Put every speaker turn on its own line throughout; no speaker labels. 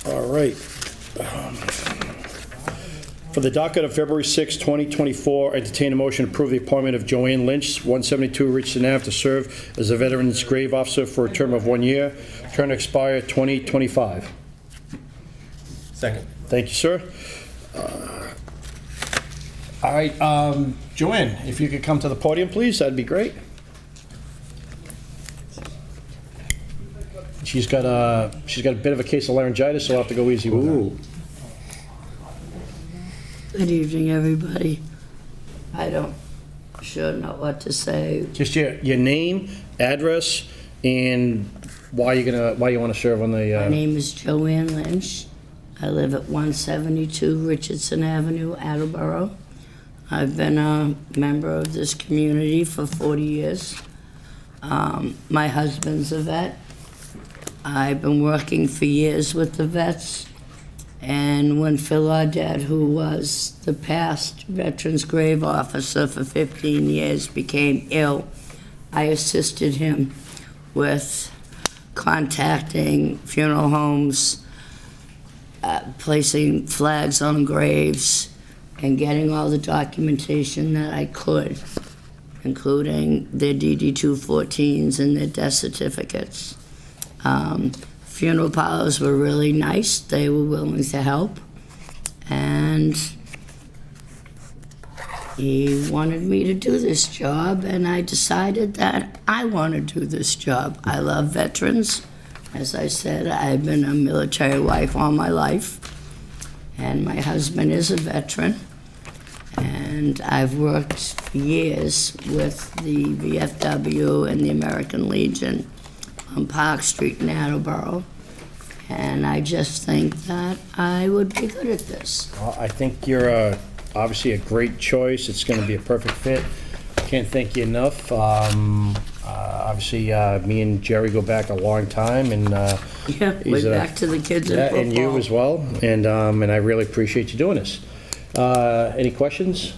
All right. For the docket of February 6, 2024, entertain a motion to approve the appointment of Joanne Lynch, 172 Richardson Ave, to serve as a Veterans Grave Officer for a term of 1 year, term to expire 2025.
Second.
Thank you, sir. All right, Joanne, if you could come to the podium, please, that'd be great. She's got a bit of a case of laryngitis, so I'll have to go easy with her.
Good evening, everybody. I don't sure know what to say.
Just your name, address, and why you want to serve on the.
My name is Joanne Lynch. I live at 172 Richardson Avenue, Attleboro. I've been a member of this community for 40 years. My husband's a vet. I've been working for years with the vets. And when Phil Audette, who was the past Veterans Grave Officer for 15 years, became ill, I assisted him with contacting funeral homes, placing flags on graves, and getting all the documentation that I could, including their DD-214s and their death certificates. Funeral parlors were really nice. They were willing to help. And he wanted me to do this job, and I decided that I want to do this job. I love veterans. As I said, I've been a military wife all my life, and my husband is a veteran. And I've worked for years with the VFW and the American Legion on Park Street in Attleboro, and I just think that I would be good at this.
Well, I think you're obviously a great choice. It's going to be a perfect fit. Can't thank you enough. Obviously, me and Jerry go back a long time, and
Yeah, way back to the kids in football.
and you as well. And I really appreciate you doing this. Any questions?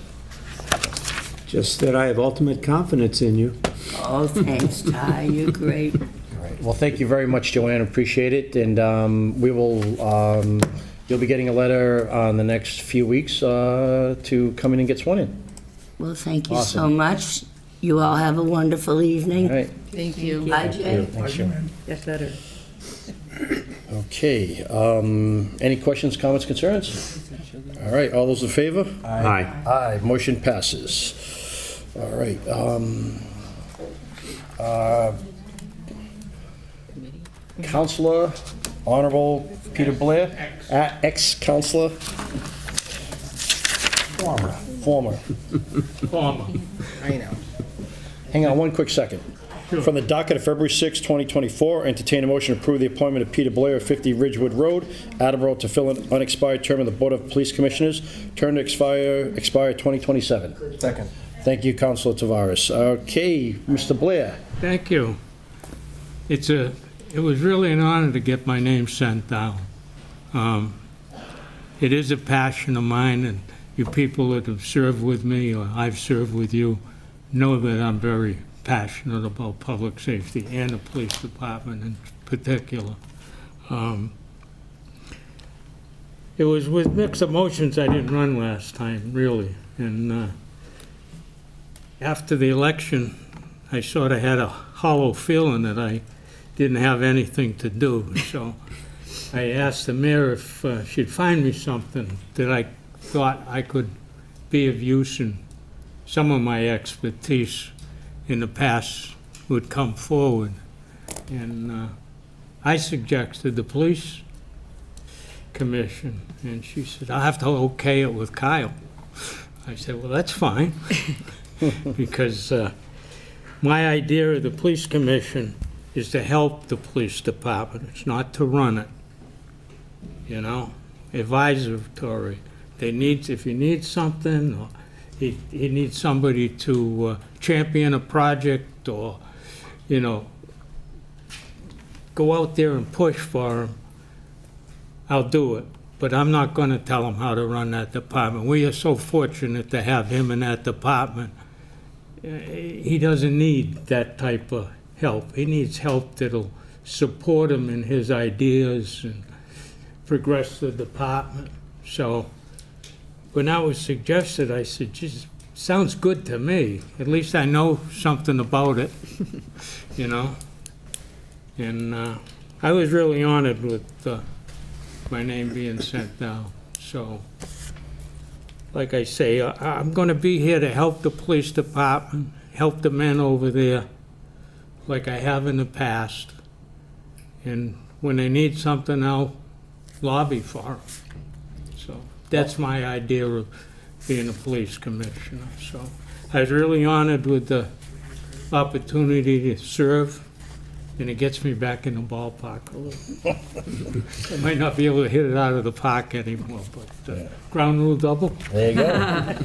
Just that I have ultimate confidence in you.
Oh, thanks, Ty. You're great.
All right. Well, thank you very much, Joanne. Appreciate it. And we will. You'll be getting a letter in the next few weeks to come in and get sworn in.
Well, thank you so
Awesome.
much. You all have a wonderful evening.
All right.
Thank you.
Bye, Jay.
Thanks, Joanne.
Yes, better.
Okay. Any questions, comments, concerns? All right. All those in favor?
Aye.
Aye. Motion passes. All right. Counselor, Honorable Peter Blair, ex-counselor. Former.
I know.
Hang on one quick second. From the docket of February 6, 2024, entertain a motion to approve the appointment of Peter Blair of 50 Ridgewood Road, Attleboro, to fill an unexpired term of the Board of Police Commissioners, term to expire 2027.
Second.
Thank you, Councilor Tavares. Okay, Mr. Blair.
Thank you. It was really an honor to get my name sent down. It is a passion of mine, and you people that have served with me, or I've served with you, know that I'm very passionate about public safety and the police department in particular. It was with mixed emotions I didn't run last time, really. And after the election, I sort of had a hollow feeling that I didn't have anything to do. So I asked the mayor if she'd find me something that I thought I could be of use, and some of my expertise in the past would come forward. And I suggested the police commission, and she said, I'll have to okay it with Kyle. I said, well, that's fine, because my idea of the police commission is to help the police department. It's not to run it, you know, advisory. If you need something, or he needs somebody to champion a project, or, you know, go out there and push for him, I'll do it. But I'm not going to tell him how to run that department. We are so fortunate to have him in that department. He doesn't need that type of help. He needs help that'll support him in his ideas and progress the department. So when that was suggested, I said, geez, sounds good to me. At least I know something about it, you know? And I was really honored with my name being sent down. So, like I say, I'm going to be here to help the police department, help the men over there, like I have in the past. And when they need something, I'll lobby for them. So that's my idea of being a police commissioner. So I was really honored with the opportunity to serve, and it gets me back in the ballpark a little. I might not be able to hit it out of the park anymore, but ground rule double.
There you go.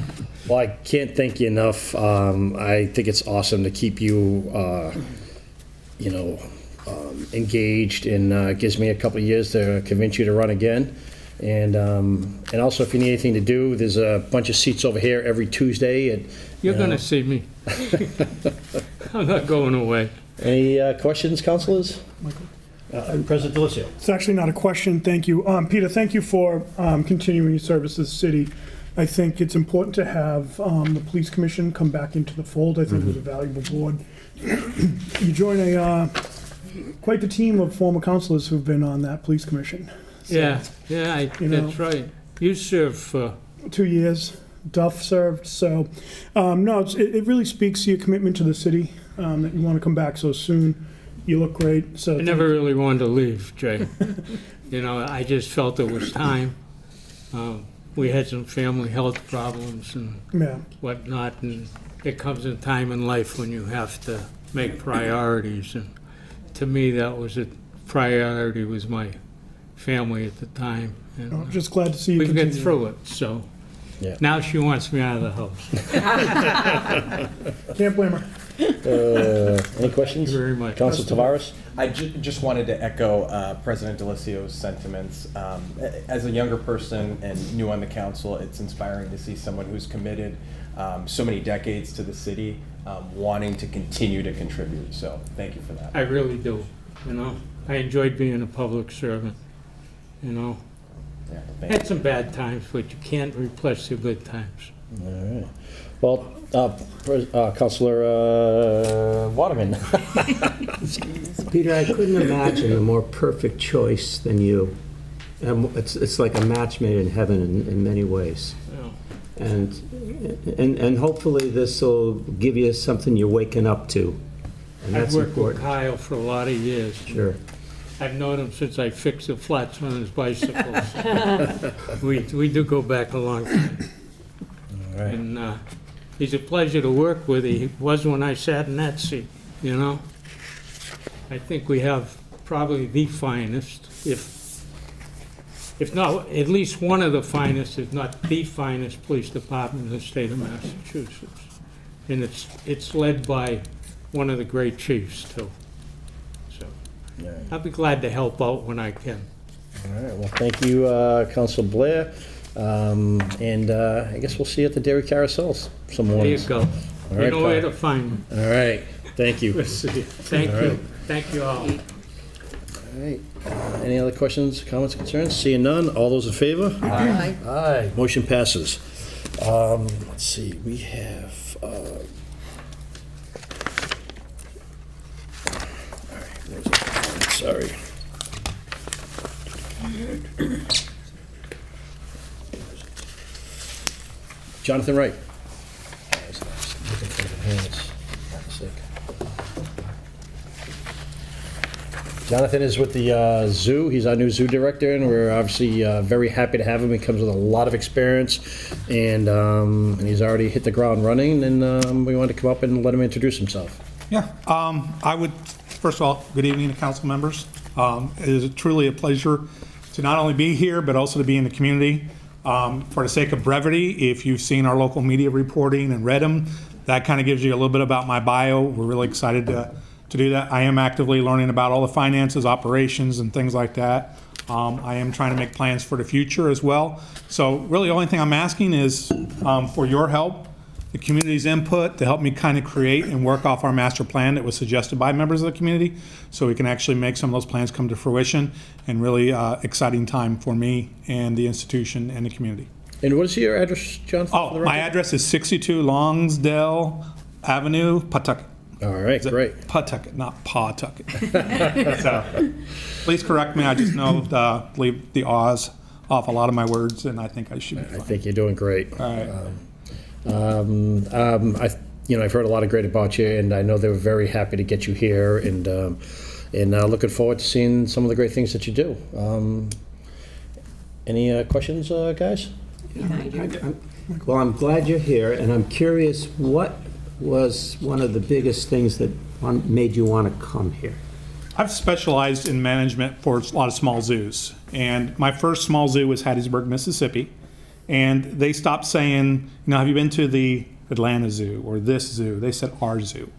Well, I can't thank you enough. I think it's awesome to keep you, engaged, and it gives me a couple of years to convince you to run again. And also, if you need anything to do, there's a bunch of seats over here every Tuesday.
You're going to see me. I'm not going away.
Any questions, councilors? President Delicio.
It's actually not a question, thank you. Peter, thank you for continuing your service to the city. I think it's important to have the police commission come back into the fold. I think it was a valuable board. You join quite the team of former councilors who've been on that police commission. So,
That's right. You served for
2 years, Duff served, so, no, it really speaks to your commitment to the city, that you want to come back so soon. You look great, so.
I never really wanted to leave, Jay. I just felt it was time. We had some family health problems and
Yeah,
whatnot, and there comes a time in life when you have to make priorities, and to me, that was a priority, was my family at the time. And,
I'm just glad to see you
we
continue.
get through it, so.
Yeah.
Now she wants me out of the house.
Can't blame her.
Any questions?
Thank you very much.
Council Tavares?
I just wanted to echo President Delicio's sentiments. As a younger person and new on the council, it's inspiring to see someone who's committed so many decades to the city, wanting to continue to contribute. So thank you for that.
I really do, I enjoyed being a public servant,
Yeah, thank
Had
you.
some bad times, but you can't replace the good times.
All right. Well, Councilor Waterman.
Peter, I couldn't imagine a more perfect choice than you. It's like a match made in heaven in many ways.
Yeah.
And hopefully this will give you something you're waking up to. And
I've
that's
worked with
important.
Kyle for a lot of years.
Sure.
I've known him since I fixed the flats on his bicycles. We do go back a long time.
All right.
And he's a pleasure to work with. He was when I sat in that seat, I think we have probably the finest, if not at least one of the finest, if not the finest police department in the state of Massachusetts. And it's led by one of the great chiefs, too. So
All right.
I'll be glad to help out when I can.
All right. Well, thank you, Council Blair. And I guess we'll see you at the Dairy Carousels some
There you
mornings.
go.
All
You
right,
know where
Kyle.
to find me.
All right. Thank you.
Thank
All
you.
right.
Thank you all.
All right. Any other questions, comments, concerns? Seeing none, all those in favor?
Aye.
Aye. Motion passes. Let's see, we have, all right, where's it? Sorry. Jonathan Wright. Looking for the hands. Sick. Jonathan is with the zoo. He's our new zoo director, and we're obviously very happy to have him. He comes with a lot of experience, and he's already hit the ground running, and we wanted to come up and let him introduce himself.
Yeah, I would, first of all, good evening to council members. It is truly a pleasure to not only be here, but also to be in the community. For the sake of brevity, if you've seen our local media reporting and read them, that kind of gives you a little bit about my bio. We're really excited to do that. I am actively learning about all the finances, operations, and things like that. I am trying to make plans for the future as well. So really the only thing I'm asking is for your help the community's input to help me kind of create and work off our master plan that was suggested by members of the community, so we can actually make some of those plans come to fruition, and really exciting time for me and the institution and the community.
And what is your address, John? for the
Oh, my
record?
address is 62 Longsdale Avenue, Pawtucket.
All right, great.
Pawtucket, not Pawtucket. So, please correct me, I just know to leave the Oz off a lot of my words, and I think I should be
I
fine.
think you're doing great.
All right.
I've heard a lot of great about you, and I know they were very happy to get you here, and looking forward to seeing some of the great things that you do. Any questions, guys?
Well, I'm glad you're here, and I'm curious, what was one of the biggest things that made you want to come here?
I've specialized in management for a lot of small zoos. And my first small zoo was Hattiesburg, Mississippi. And they stopped saying, have you been to the Atlanta Zoo or this zoo? They said our zoo.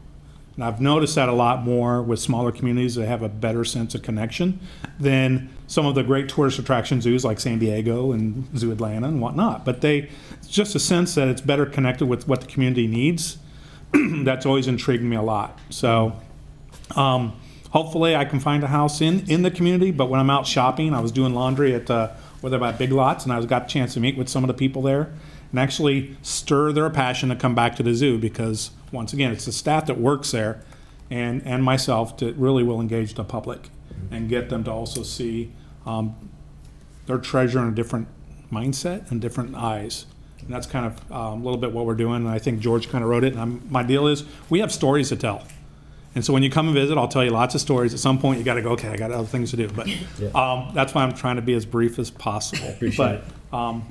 And I've noticed that a lot more with smaller communities that have a better sense of connection than some of the great tourist attraction zoos like San Diego and Zoo Atlanta and whatnot. But it's just a sense that it's better connected with what the community needs. That's always intrigued me a lot. So hopefully I can find a house in the community, but when I'm out shopping, I was doing laundry at where they buy Big Lots, and I got a chance to meet with some of the people there and actually stir their passion to come back to the zoo, because once again, it's the staff that works there and myself that really will engage the public and get them to also see their treasure in a different mindset and different eyes. And that's kind of a little bit what we're doing. And I think George kind of wrote it. And my deal is we have stories to tell. And so when you come and visit, I'll tell you lots of stories. At some point, you got to go, okay, I got other things to do. But that's why I'm trying to be as brief as possible.
Appreciate
But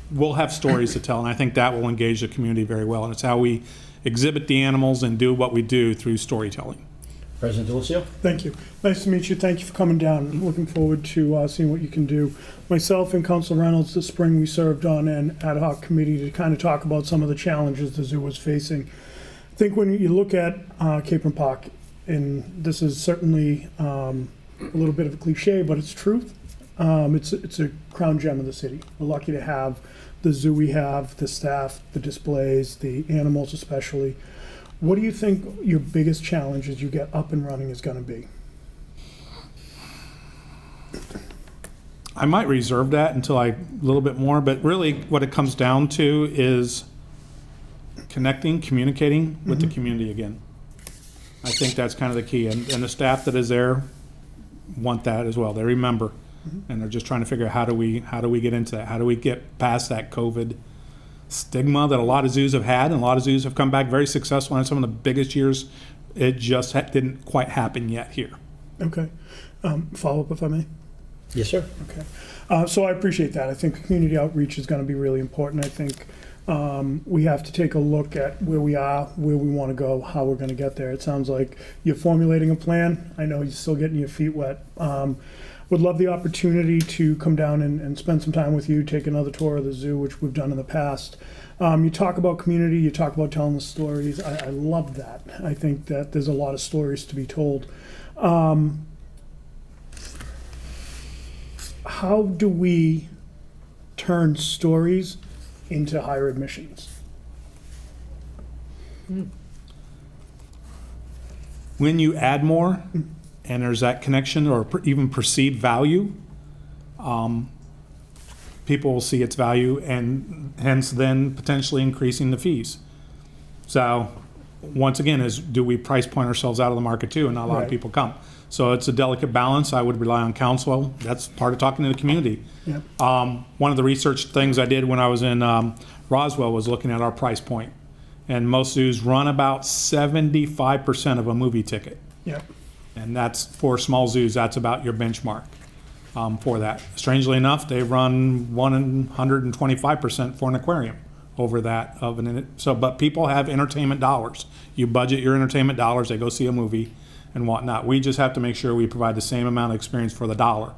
we'll have stories to tell. And I think that will engage the community very well. And it's how we exhibit the animals and do what we do through storytelling.
President Delicio?
Thank you. Nice to meet you. Thank you for coming down. I'm looking forward to seeing what you can do. Myself and Council Reynolds this spring, we served on an ad hoc committee to kind of talk about some of the challenges the zoo was facing. I think when you look at Capron Park, and this is certainly a little bit of a cliche, but it's truth. It's a crown gem of the city. We're lucky to have the zoo we have, the staff, the displays, the animals especially. What do you think your biggest challenge as you get up and running is going to be?
I might reserve that until a little bit more, but really what it comes down to is connecting, communicating with the community again. I think that's kind of the key, and the staff that is there want that as well. They remember, and they're just trying to figure out how do we get into that? How do we get past that COVID stigma that a lot of zoos have had, and a lot of zoos have come back very successful in some of the biggest years. It just didn't quite happen yet here.
Okay. Follow up if I may?
Yes, sir.
Okay. So I appreciate that. I think community outreach is going to be really important. I think we have to take a look at where we are, where we want to go, how we're going to get there. It sounds like you're formulating a plan. I know you're still getting your feet wet. Would love the opportunity to come down and spend some time with you, take another tour of the zoo, which we've done in the past. You talk about community, you talk about telling the stories. I love that. I think that there's a lot of stories to be told. How do we turn stories into higher admissions?
When you add more, and there's that connection or even perceived value, people will see its value and hence then potentially increasing the fees. So once again, do we price point ourselves out of the market too, and not a lot of
Right.
people come. So it's a delicate balance. I would rely on counsel. That's part of talking to the community.
Yep.
One of the research things I did when I was in Roswell was looking at our price point. And most zoos run about 75% of a movie ticket.
Yep.
And that's for small zoos, that's about your benchmark for that. Strangely enough, they run 125% for an aquarium over that of an. So, but people have entertainment dollars. You budget your entertainment dollars, they go see a movie and whatnot. We just have to make sure we provide the same amount of experience for the dollar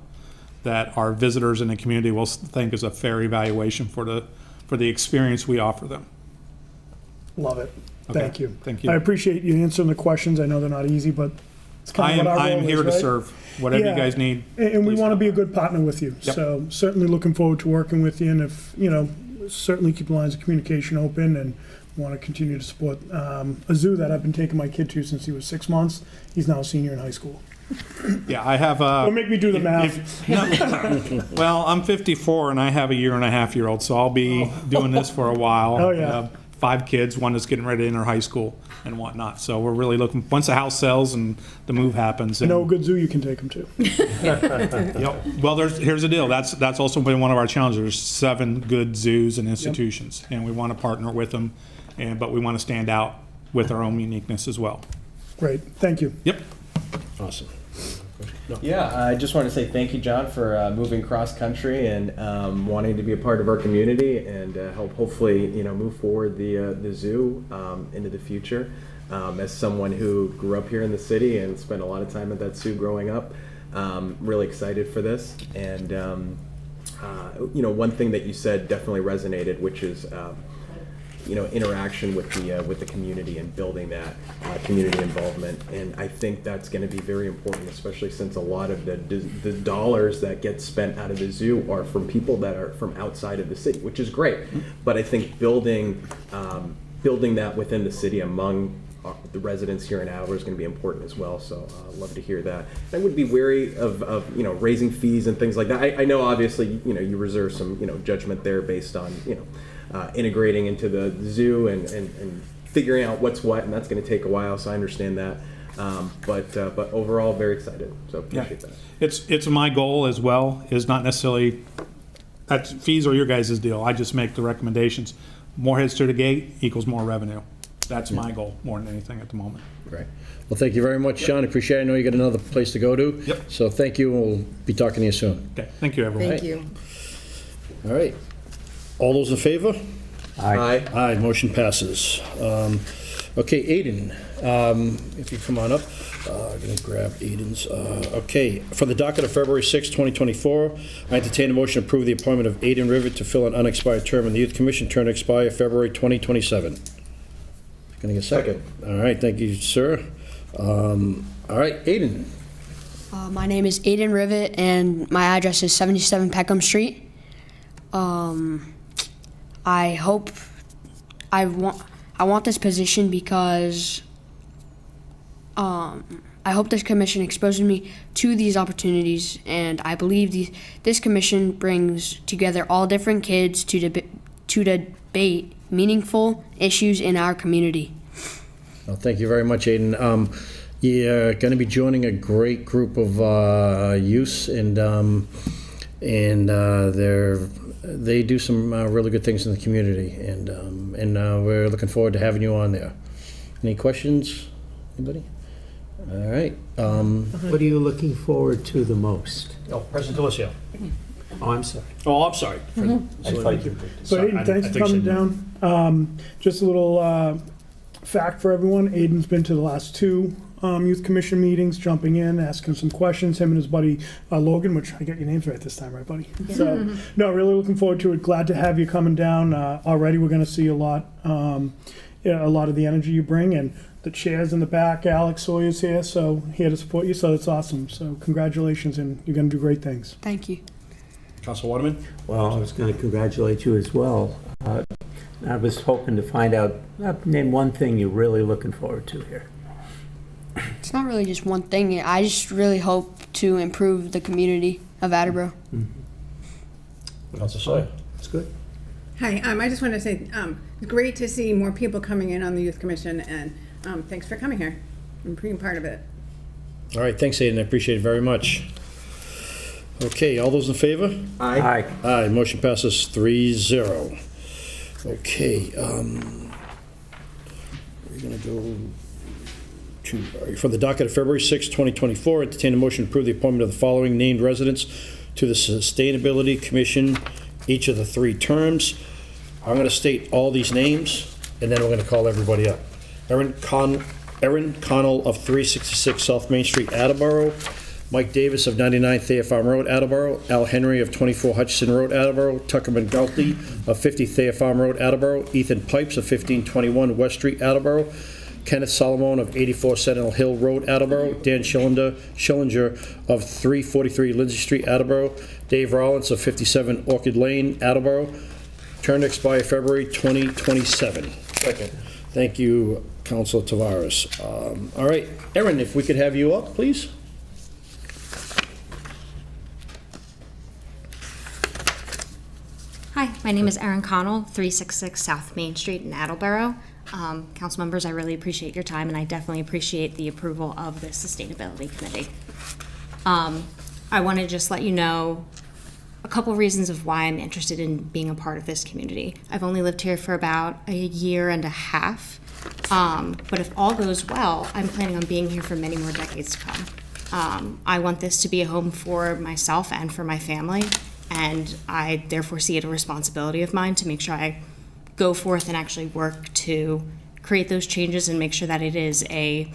that our visitors in the community will think is a fair evaluation for the experience we offer them.
Love it.
Okay.
Thank you.
Thank you.
I appreciate you answering the questions. I know they're not easy, but it's kind of what our
I
role
am
is,
here to
right?
serve, whatever
Yeah.
you guys need.
And we
please
want to
come.
be a good partner with you.
Yep.
So certainly looking forward to working with you. And if, certainly keep the lines of communication open and want to continue to support a zoo that I've been taking my kid to since he was 6 months. He's now a senior in high school.
Yeah, I have
Don't make me do the math.
well, I'm 54 and I have a 1.5-year-old, so I'll be doing this for a while.
Oh, yeah.
I have 5 kids, one that's getting ready to enter high school and whatnot. So we're really looking, once the house sells and the move happens. And,
No good zoo you can take him to.
well, here's the deal. That's also been one of our challenges. There's 7 good zoos and institutions, and we want to partner with them, but we want to stand out with our own uniqueness as well.
Great, thank you.
Yep.
Awesome.
Yeah, I just want to say thank you, John, for moving cross-country and wanting to be a part of our community and hopefully, move forward the zoo into the future. As someone who grew up here in the city and spent a lot of time at that zoo growing up, really excited for this. And, one thing that you said definitely resonated, which is interaction with the community and building that community involvement. And I think that's going to be very important, especially since a lot of the dollars that get spent out of the zoo are from people that are from outside of the city, which is great. But I think building that within the city among the residents here in Attleboro is going to be important as well. So I'd love to hear that. I would be wary of raising fees and things like that. I know obviously you reserve some judgment there based on integrating into the zoo and figuring out what's what, and that's going to take a while, so I understand that. But overall, very excited, so appreciate that.
It's my goal as well, is not necessarily, that fees are your guys' deal. I just make the recommendations. More heads to the gate equals more revenue. That's my goal, more than anything at the moment.
Great. Well, thank you very much, John. Appreciate it. I know you got another place to go to.
Yep.
So thank you, and we'll be talking to you soon.
Okay, thank you, everyone.
Thank you.
All right. All those in favor?
Aye.
Aye, motion passes. Okay, Aiden, if you come on up, I'm going to grab Aiden's. Okay, for the docket of February 6, 2024, I entertain a motion to approve the appointment of Aiden Rivet to fill an unexpired term in the Youth Commission, term to expire February 2027. Can I get a second? All right, thank you, sir. All right, Aiden.
My name is Aiden Rivet, and my address is 77 Peckham Street. I want this position because I hope this commission exposes me to these opportunities, and I believe this commission brings together all different kids to debate meaningful issues in our community.
Well, thank you very much, Aiden. You're going to be joining a great group of youths, and they do some really good things in the community, and we're looking forward to having you on there. Any questions? Anybody? All right.
What are you looking forward to the most?
Oh, President Delisio.
Oh, I'm sorry.
Oh, I'm sorry.
So Aiden, thanks for coming down. Just a little fact for everyone, Aiden's been to the last 2 Youth Commission meetings, jumping in, asking some questions, him and his buddy Logan, which I get your names right this time, right, buddy? Yeah. So, no, really looking forward to it. Glad to have you coming down. Already we're going to see a lot of the energy you bring, and the chairs in the back, Alex Sawyer's here, so here to support you, so that's awesome. So congratulations, and you're going to do great things.
Thank you.
Council Waterman?
Well, I was going to congratulate you as well. I was hoping to find out, name one thing you're really looking forward to here.
It's not really just one thing. I just really hope to improve the community of Attleboro.
Council Sawyer?
That's good.
Hi, I just want to say, great to see more people coming in on the Youth Commission, and thanks for coming here and being part of it.
All right, thanks, Aiden. I appreciate it very much. Okay, all those in favor?
Aye.
Aye, motion passes 3-0. Okay, we're going to go to, for the docket of February 6, 2024, entertain a motion to approve the appointment of the following named residents to the Sustainability Commission, each of the 3 terms. I'm going to state all these names, and then we're going to call everybody up. Erin Connell of 366 South Main Street, Attleboro. Mike Davis of 99 Thayer Farm Road, Attleboro. Al Henry of 24 Hutchinson Road, Attleboro. Tucker McGulty of 50 Thayer Farm Road, Attleboro. Ethan Pipes of 1521 West Street, Attleboro. Kenneth Solomon of 84 Sentinel Hill Road, Attleboro. Dan Schillinger of 343 Lindsay Street, Attleboro. Dave Rollins of 57 Orchid Lane, Attleboro. Term to expire February 2027. Second. Thank you, Councilor Tavares. All right, Erin, if we could have you up, please.
Hi, my name is Erin Connell, 366 South Main Street in Attleboro. Council members, I really appreciate your time, and I definitely appreciate the approval of the Sustainability Committee. I want to just let you know a couple reasons of why I'm interested in being a part of this community. I've only lived here for about a year and a half, but if all goes well, I'm planning on being here for many more decades to come. I want this to be a home for myself and for my family, and I therefore see it a responsibility of mine to make sure I go forth and actually work to create those changes and make sure that it is a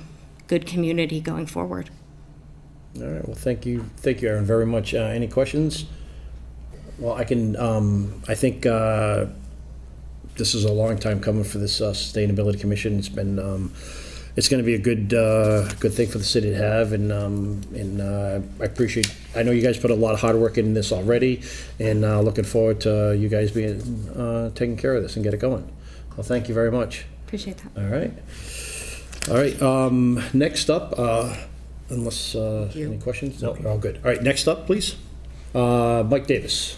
good community going forward.
All right, well, thank you, Erin, very much. Any questions? Well, I can, I think this is a long time coming for this Sustainability Commission. It's been, it's going to be a good thing for the city to have, and I appreciate, I know you guys put a lot of hard work in this already, and looking forward to you guys being, taking care of this and get it going. Well, thank you very much.
Appreciate that.
All right, next up, unless, any questions? No, all good. All right, next up, please. Mike Davis.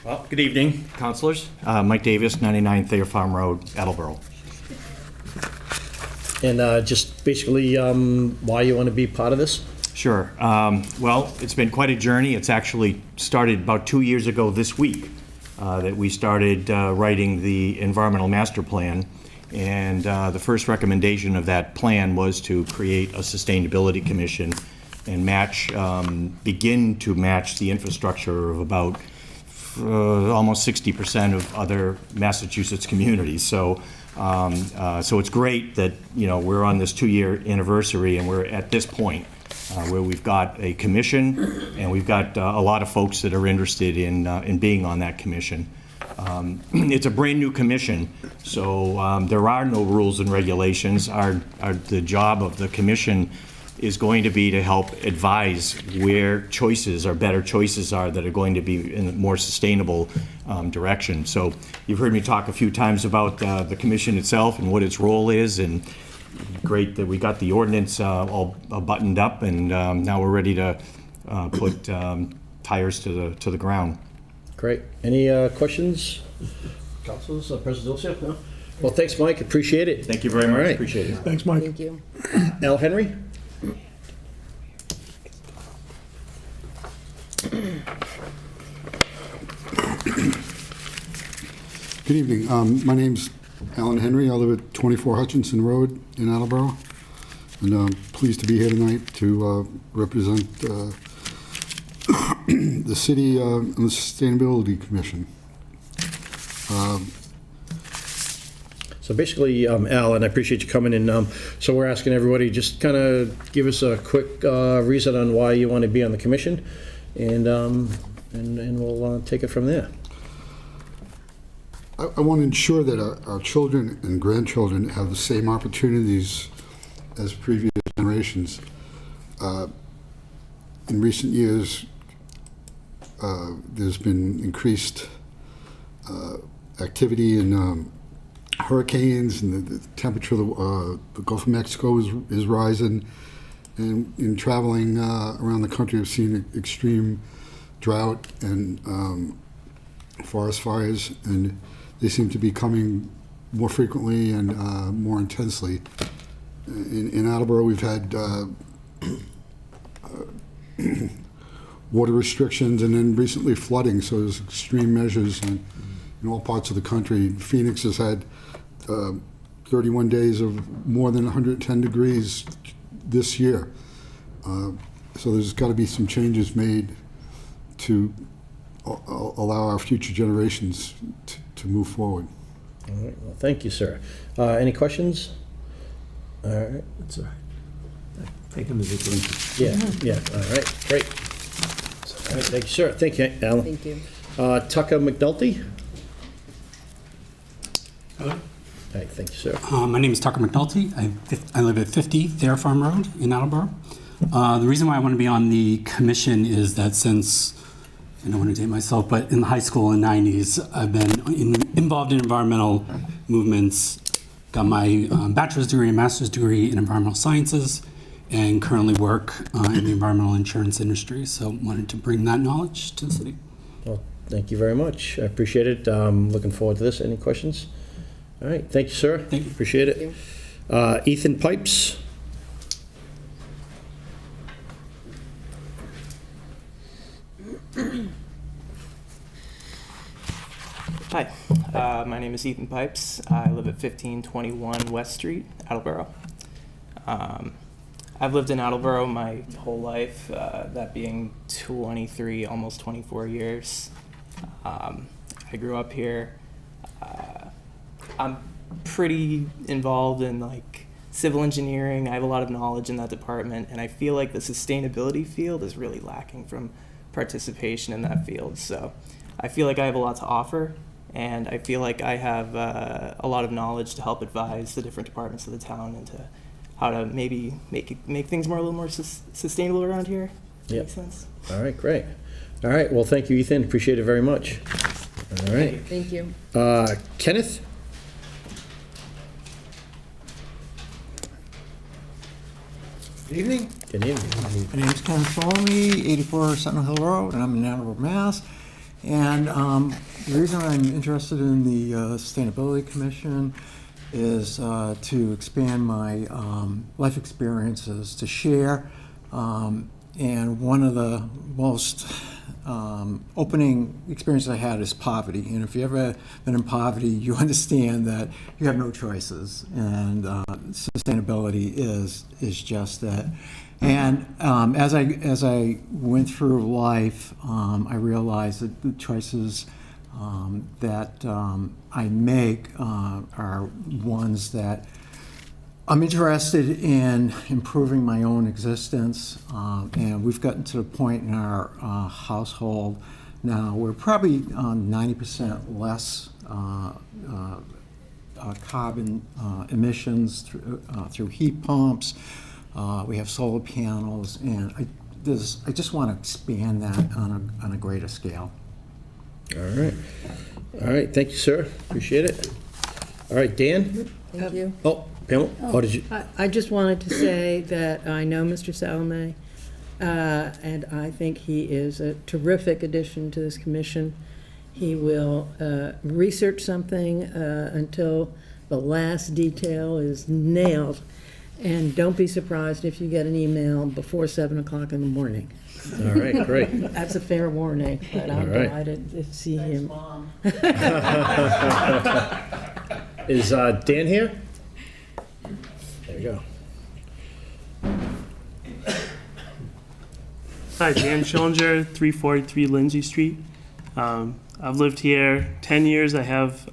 Well, good evening, councilors. Mike Davis, 99 Thayer Farm Road, Attleboro.
And just basically why you want to be part of this?
Sure. Well, it's been quite a journey. It's actually started about 2 years ago this week that we started writing the environmental master plan. And the first recommendation of that plan was to create a sustainability commission and begin to match the infrastructure of about almost 60% of other Massachusetts communities. So it's great that, you know, we're on this 2-year anniversary and we're at this point where we've got a commission and we've got a lot of folks that are interested in being on that commission. It's a brand new commission, so there are no rules and regulations. The job of the commission is going to be to help advise where better choices are that are going to be in a more sustainable direction. So you've heard me talk a few times about the commission itself and what its role is, and great that we got the ordinance all buttoned up, and now we're ready to put tires to the ground.
Great. Any questions? Councilors, President Dillon? No? Well, thanks, Mike. Appreciate it.
Thank you very much.
All right.
Appreciate it.
Thanks, Mike.
Thank you.
Al Henry?
Good evening. My name's Alan Henry. I live at 24 Hutchinson Road in Attleboro. And I'm pleased to be here tonight to represent the city and the Sustainability Commission.
So basically, Al, and I appreciate you coming in. So we're asking everybody just kind of give us a quick reason on why you want to be on the commission, and we'll take it from there.
I want to ensure that our children and grandchildren have the same opportunities as previous generations. In recent years, there's been increased activity in hurricanes, and the temperature of the Gulf of Mexico is rising. And in traveling around the country, I've seen extreme drought and forest fires, and they seem to be coming more frequently and more intensely. In Attleboro, we've had water restrictions and then recently flooding, so there's extreme measures in all parts of the country. Phoenix has had 31 days of more than 110 degrees this year. So there's got to be some changes made to allow our future generations to move forward.
All right. Well, thank you, sir. Any questions? All right.
That's all right. Take them as a given.
Yeah. All right. Great. All right. Thank you, sir. Thank you, Alan.
Thank you.
Tucker McNulty.
Hello.
Hey, thank you, sir.
My name is Tucker McNulty. I live at 50 Thayer Farm Road in Attleboro. The reason why I want to be on the commission is that since I don't want to date myself, but in high school in the 90s, I've been involved in environmental movements, got my bachelor's degree and master's degree in environmental sciences, and currently work in the environmental insurance industry. So wanted to bring that knowledge to the city.
Well, thank you very much. I appreciate it. Looking forward to this. Any questions? All right. Thank you, sir.
Thank you.
Appreciate it. Ethan Pipes.
Hi, my name is Ethan Pipes. I live at 1521 West Street, Attleboro. I've lived in Attleboro my whole life, that being 23, almost 24 years. I grew up here. I'm pretty involved in like civil engineering. I have a lot of knowledge in that department, and I feel like the sustainability field is really lacking from participation in that field. So I feel like I have a lot to offer, and I feel like I have a lot of knowledge to help advise the different departments of the town into how to maybe make things a little more sustainable around here.
Yep.
Makes sense.
All right, great. All right, well, thank you, Ethan. Appreciate it very much. All right.
Thank you.
Kenneth?
Good evening.
Good evening.
My name is Ken Foley, 84 Sentinel Hill Road, and I'm in Attleboro, Mass. And the reason I'm interested in the Sustainability Commission is to expand my life experiences to share. And one of the most opening experiences I had is poverty. And if you've ever been in poverty, you understand that you have no choices. And sustainability is just that. And as I went through life, I realized that the choices that I make are ones that I'm interested in improving my own existence, and we've gotten to the point in our household now where probably 90% less carbon emissions through heat pumps. We have solar panels, and I just want to expand that on a greater scale.
All right. All right, thank you, sir. Appreciate it. All right, Dan?
Thank you.
Oh, Pamela? Oh, did you?
I just wanted to say that I know Mr. Salome, and I think he is a terrific addition to this commission. He will research something until the last detail is nailed, and don't be surprised if you get an email before 7 o'clock in the morning.
All right, great.
That's a fair warning, but I'm
All right.
delighted to see him.
Is Dan here? There you go.
Hi, Dan Schillinger, 343 Lindsay Street. I've lived here 10 years. I have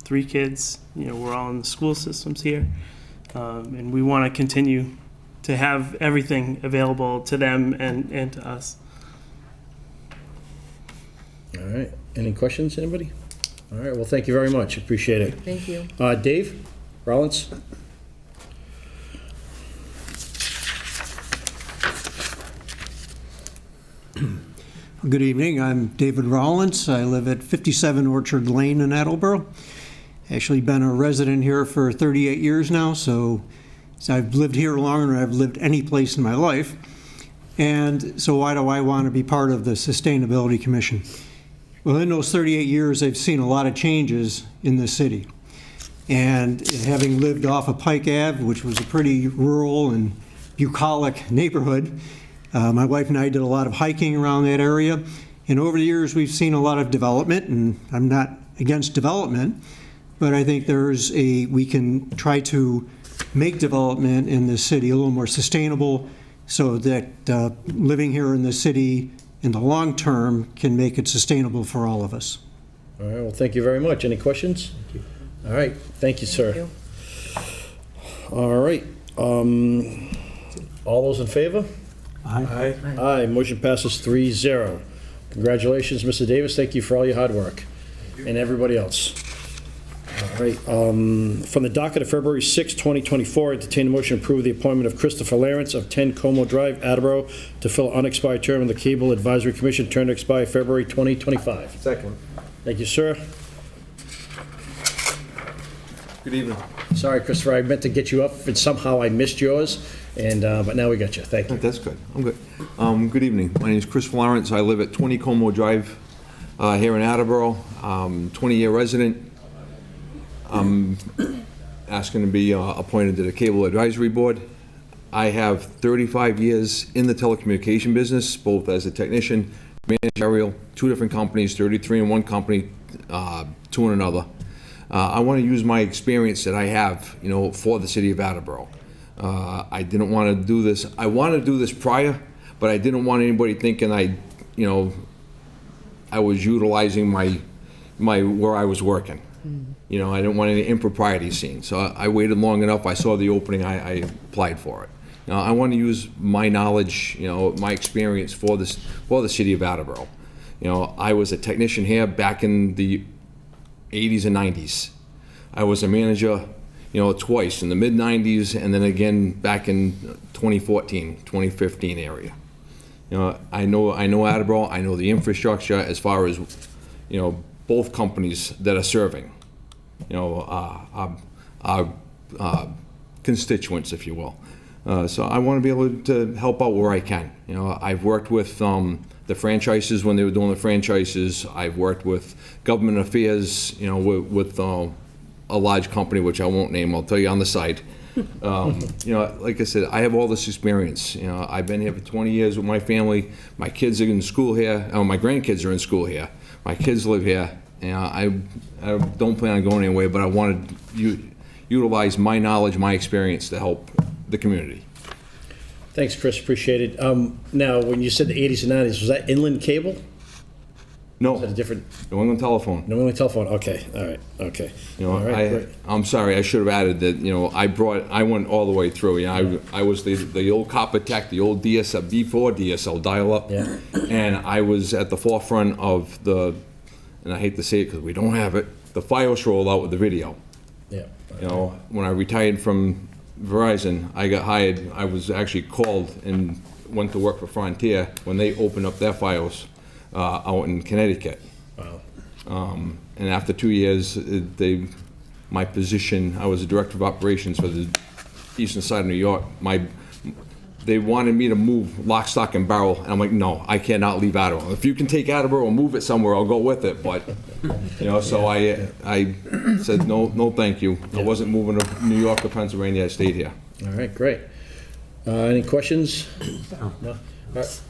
3 kids. You know, we're all in the school systems here. And we want to continue to have everything available to them and to us.
All right. Any questions, anybody? All right, well, thank you very much. Appreciate it.
Thank you.
Dave Rollins?
Good evening. I'm David Rollins. I live at 57 Orchard Lane in Attleboro. Actually been a resident here for 38 years now, so I've lived here longer than I've lived any place in my life. And so why do I want to be part of the Sustainability Commission? Well, in those 38 years, I've seen a lot of changes in the city. And having lived off of Pike Ave, which was a pretty rural and bucolic neighborhood, my wife and I did a lot of hiking around that area. And over the years, we've seen a lot of development, and I'm not against development, but I think we can try to make development in the city a little more sustainable so that living here in the city in the long term can make it sustainable for all of us.
All right, well, thank you very much. Any questions? Thank you. All right, thank you, sir.
you.
All right, all those in favor?
Aye.
Aye, motion passes 3-0. Congratulations, Mr. Davis. Thank you for all your hard work. And everybody else. All All right, from the docket of February 6, 2024, entertain a motion to approve the appointment of Christopher Lawrence of 10 Como Drive, Attleboro, to fill an unexpired term on the Cable Advisory Commission, term to expire February 2025.
Second.
Thank you, sir.
Good evening.
Sorry, Christopher, I meant to get you up, and somehow I missed yours, and but now we got you. Thank you.
That's good. I'm good. Good evening. My name is Chris Lawrence. I live at 20 Como Drive here in Attleboro. 20-year resident. I'm asking to be appointed to the Cable Advisory Board. I have 35 years in the telecommunication business, both as a technician, managerial, 2 different companies, 33 in one company, 2 in another. I want to use my experience that I have, for the city of Attleboro. I didn't want to do this. I wanted to do this prior, but I didn't want anybody thinking I was utilizing my where I was working. I didn't want any improprieties seen. So I waited long enough. I saw the opening. I applied for it. I want to use my knowledge, my experience for the city of Attleboro. I was a technician here back in the 80s and 90s. I was a manager, twice in the mid-90s and then again back in 2014, 2015 area. I know Attleboro. I know the infrastructure as far as, both companies that are serving, our constituents, if you will. So I want to be able to help out where I can. I've worked with the franchises when they were doing the franchises. I've worked with government affairs, with a large company, which I won't name. I'll tell you on the side. Like I said, I have all this experience. I've been here for 20 years with my family. My kids are in school here. My grandkids are in school here. My kids live here. I don't plan on going anywhere, but I want to utilize my knowledge, my experience to help the community.
Thanks, Chris. Appreciate it. Now, when you said the 80s and 90s, was that inland cable?
No.
Was that a different?
New England Telephone.
New England Telephone. Okay. All right. Okay. All right. Great.
I'm sorry. I should have added that. I went all the way through. I was the old copper tech, the old DSL before DSL dial-up.
Yeah.
And I was at the forefront of and I hate to say it because we don't have it, the Fios rollout with the video.
Yeah.
When I retired from Verizon, I got hired. I was actually called and went to work for Frontier when they opened up their Fios out in Connecticut.
Wow.
And after 2 years, my position, I was a director of operations for the eastern side of New York. They wanted me to move lock, stock, and barrel, and I'm like, no, I cannot leave Attleboro. If you can take Attleboro and move it somewhere, I'll go with it. But, so I said, no, thank you. I wasn't moving to New York or Pennsylvania. I stayed here.
All right, great. Any questions? No. All right.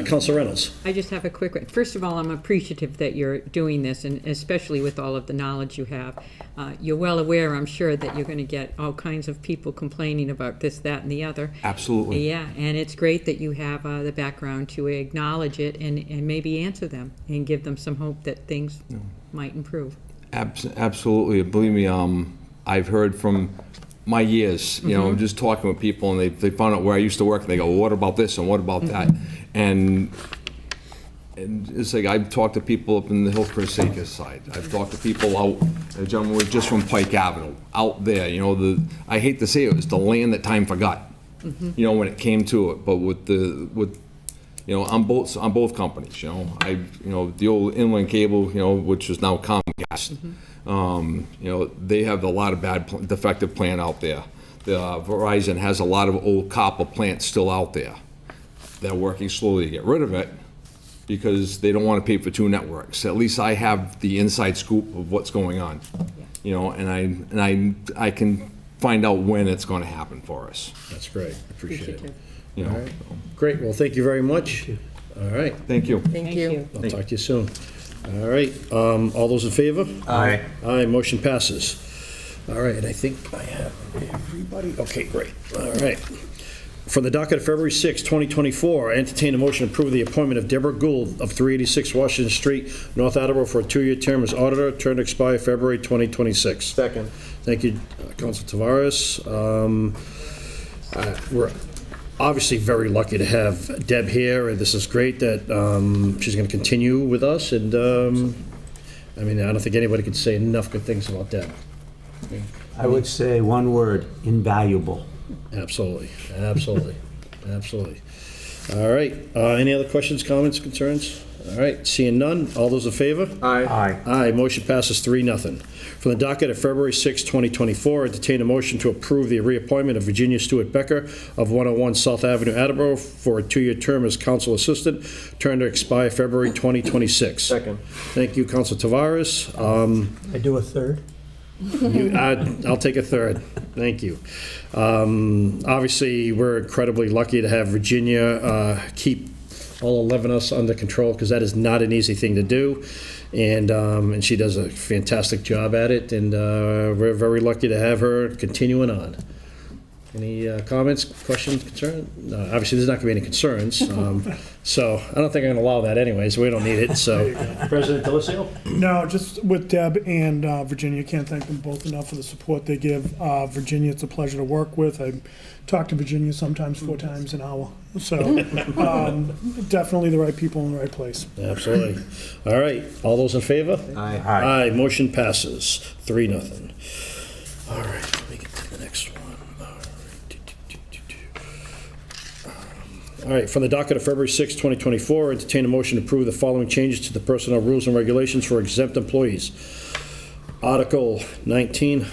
Councilor Reynolds.
I just have a quick one. First of all, I'm appreciative that you're doing this, and especially with all of the knowledge you have. You're well aware, I'm sure, that you're going to get all kinds of people complaining about this, that, and the other.
Absolutely.
Yeah, and it's great that you have the background to acknowledge it and maybe answer them and give them some hope that things might improve.
Absolutely. Believe me, I've heard from my years, just talking with people, and they found out where I used to work, and they go, well, what about this and what about that? And it's like I've talked to people up in the Hillcrest Acres side. I've talked to people out, a gentleman was just from Pike Avenue, out there, I hate to say it was the land that time forgot, when it came to it, but on both companies, the old inland cable, which is now Comcast. They have a lot of bad defective plant out there. Verizon has a lot of old copper plants still out there. They're working slowly to get rid of it because they don't want to pay for 2 networks. At least I have the inside scoop of what's going on. And I can find out when it's going to happen for us.
That's great. Appreciate it. All right. Great. Well, thank you very much. All right.
Thank you.
Thank you.
I'll talk to you soon. All right. All those in favor?
Aye.
Aye. Motion passes. All right. And I think I have everybody. Okay, great. All right. From the docket of February 6, 2024, I entertain a motion to approve the appointment of Deborah Gould of 386 Washington Street, North Attleboro, for a 2-year term as auditor, term to expire February 2026.
Second.
Thank you, Council Tavares. We're obviously very lucky to have Deb here, and this is great that she's going to continue with us. And I mean, I don't think anybody could say enough good things about Deb.
I would say one word, invaluable.
Absolutely, absolutely, absolutely. All right, any other questions, comments, concerns? All right, seeing none, all those in favor?
Aye.
Aye, motion passes 3-0. From the docket of February 6, 2024, entertain a motion to approve the reappointment of Virginia Stewart Becker of 101 South Avenue, Attleboro, for a 2-year term as council assistant, term to expire February 2026.
Second.
Thank you, Council Tavares.
I do a third?
I'll take a third. Thank you. Obviously, we're incredibly lucky to have Virginia keep all 11 of us under control, because that is not an easy thing to do. And she does a fantastic job at it, and we're very lucky to have her continuing on. Any comments, questions, concerns? No, obviously, there's not going to be any concerns, so I don't think I'm going to allow that anyway, so we don't need it. So, President Delicio?
No, just with Deb and Virginia, can't thank them both enough for the support they give. Virginia, it's a pleasure to work with. I talk to Virginia sometimes 4 times an hour. So definitely the right people in the right place.
Absolutely. All right, all those in favor?
Aye.
Aye, motion passes 3-0. All right, let me get to the next one. All right, from the docket of February 6, 2024, entertain a motion to approve the following changes to the personnel rules and regulations for exempt employees. Article 19,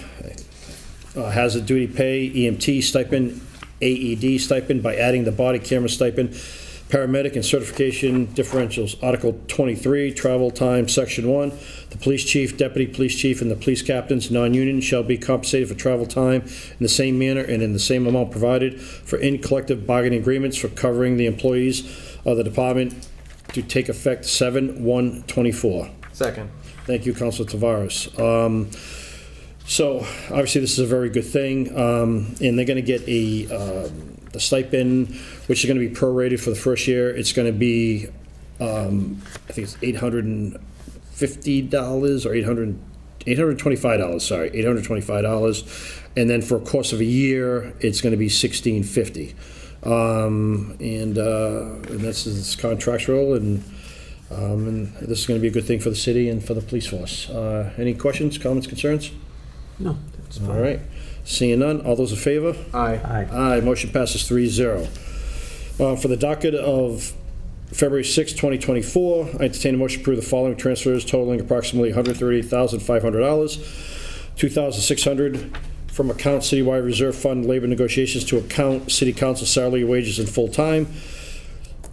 hazard duty pay, EMT stipend, AED stipend, by adding the body camera stipend, paramedic and certification differentials. Article 23, travel time, Section 1, the police chief, deputy police chief, and the police captains, non-union, shall be compensated for travel time in the same manner and in the same amount provided for in collective bargaining agreements for covering the employees of the department to take effect 7/1/24.
Second.
Thank you, Councilor Tavares. So obviously, this is a very good thing, and they're going to get the stipend, which is going to be prorated for the first year. It's going to be, I think it's $850 or $825. Sorry, $825, and then for a course of a year, it's going to be $1,650, and this is contractual, and this is going to be a good thing for the city and for the police force. Any questions, comments, concerns?
No, that's fine.
All right. Seeing none, all those in favor?
Aye.
Aye.
Aye, motion passes 3-0. For the docket of February 6, 2024, I entertain a motion to approve the following transfers totaling approximately $138,500, $2,600 from account Citywide Reserve Fund Labor Negotiations to account City Council Salary, Wages, and Full-Time,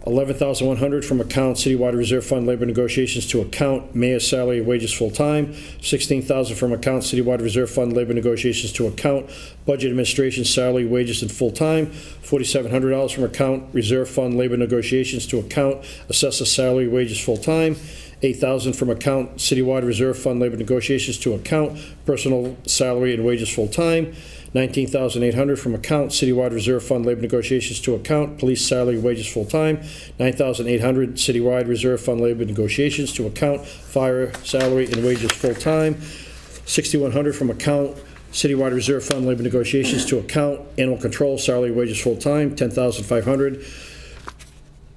$11,100 from account Citywide Reserve Fund Labor Negotiations to account Mayor's Salary, Wages, Full-Time, $16,000 from account Citywide Reserve Fund Labor Negotiations to account Budget Administration Salary, Wages, and Full-Time, $4,700 from account Reserve Fund Labor Negotiations to account Assessor Salary, Wages, Full-Time, $8,000 from account Citywide Reserve Fund Labor Negotiations to account Personal Salary and Wages, Full-Time, $19,800 from account Citywide Reserve Fund Labor Negotiations to account Police Salary, Wages, Full-Time, $9,800 Citywide Reserve Fund Labor Negotiations to account Fire Salary and Wages, Full-Time, $6,100 from account Citywide Reserve Fund Labor Negotiations to account Animal Control Salary, Wages, Full-Time, $10,500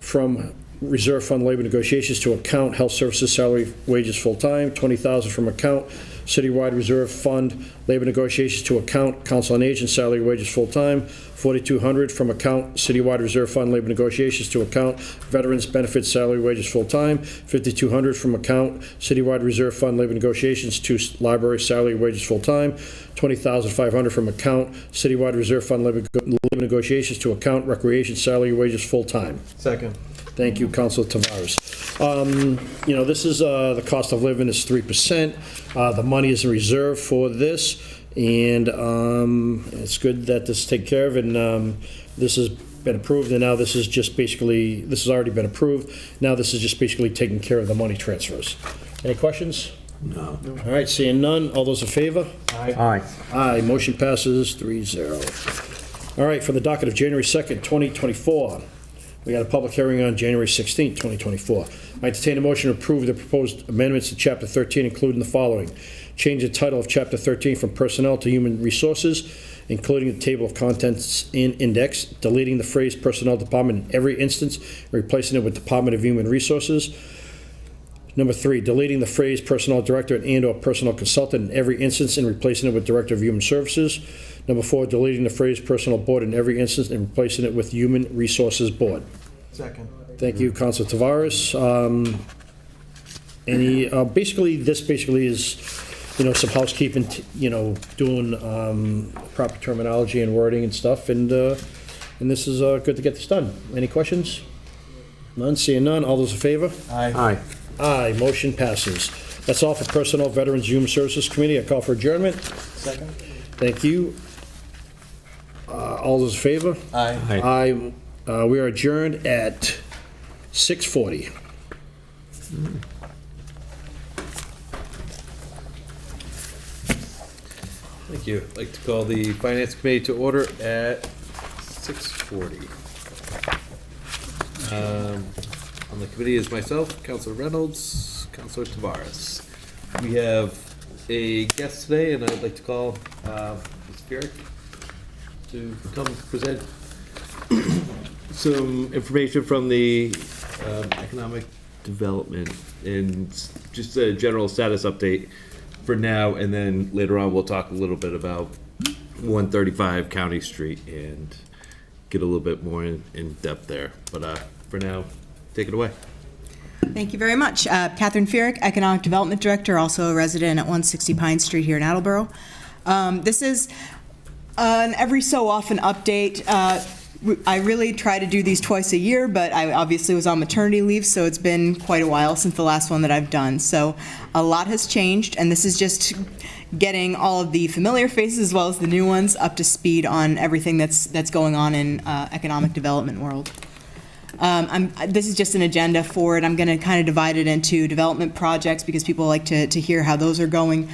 from Reserve Fund Labor Negotiations to account Health Services Salary, Wages, Full-Time, $20,000 from account Citywide Reserve Fund Labor Negotiations to account Council on Aging Salary, Wages, Full-Time, $4,200 from account Citywide Reserve Fund Labor Negotiations to account Veterans Benefits Salary, Wages, Full-Time, $5,200 from account Citywide Reserve Fund Labor Negotiations to Library Salary, Wages, Full-Time, $20,500 from account Citywide Reserve Fund Labor Negotiations to account Recreation Salary, Wages, Full-Time.
Second.
Thank you, Councilor Tavares. This is, the cost of living is 3%. The money is in reserve for this, and it's good that this is taken care of, and this has been approved, and now this is just basically, this has already been approved. Now this is just basically taking care of the money transfers. Any questions?
No.
All right, seeing none, all those in favor?
Aye.
Aye, motion passes 3-0. All right, for the docket of January 2nd, 2024, we got a public hearing on January 16th, 2024. I entertain a motion to approve the proposed amendments to Chapter 13, including the following. Change the title of Chapter 13 from Personnel to Human Resources, including the table of contents in index, deleting the phrase Personnel Department in every instance, and replacing it with Department of Human Resources. Number 3, deleting the phrase personnel director and/or personnel consultant in every instance and replacing it with director of human services. Number 4, deleting the phrase personnel board in every instance and replacing it with human resources board.
Second.
Thank you, Councilor Tavares. Basically, this is, some housekeeping, doing proper terminology and wording and stuff, and this is good to get this done. Any questions? None, seeing none. All those in favor?
Aye.
Aye, motion passes. That's all for Personnel, Veterans, Human Services Committee. I call for adjournment.
Second.
Thank you. All those in favor?
Aye.
Aye. We are adjourned at 6:40.
Thank you. I'd like to call the Finance Committee to order at 6:40. On the committee is myself, Councilor Reynolds, Councilor Tavares. We have a guest today, and I'd like to call Ms. Fierick to come present some information from the economic development and just a general status update for now, and then later on we'll talk a little bit about 135 County Street and get a little bit more in depth there. But for now, take it away.
Thank you very much. Catherine Fierick, Economic Development Director, also a resident at 160 Pine Street here in Attleboro. This is an every so often update. I really try to do these twice a year, but I obviously was on maternity leave, so it's been quite a while since the last one that I've done. So a lot has changed, and this is just getting all of the familiar faces as well as the new ones up to speed on everything that's going on in economic development world. This is just an agenda for it. I'm going to kind of divide it into development projects because people like to hear how those are going,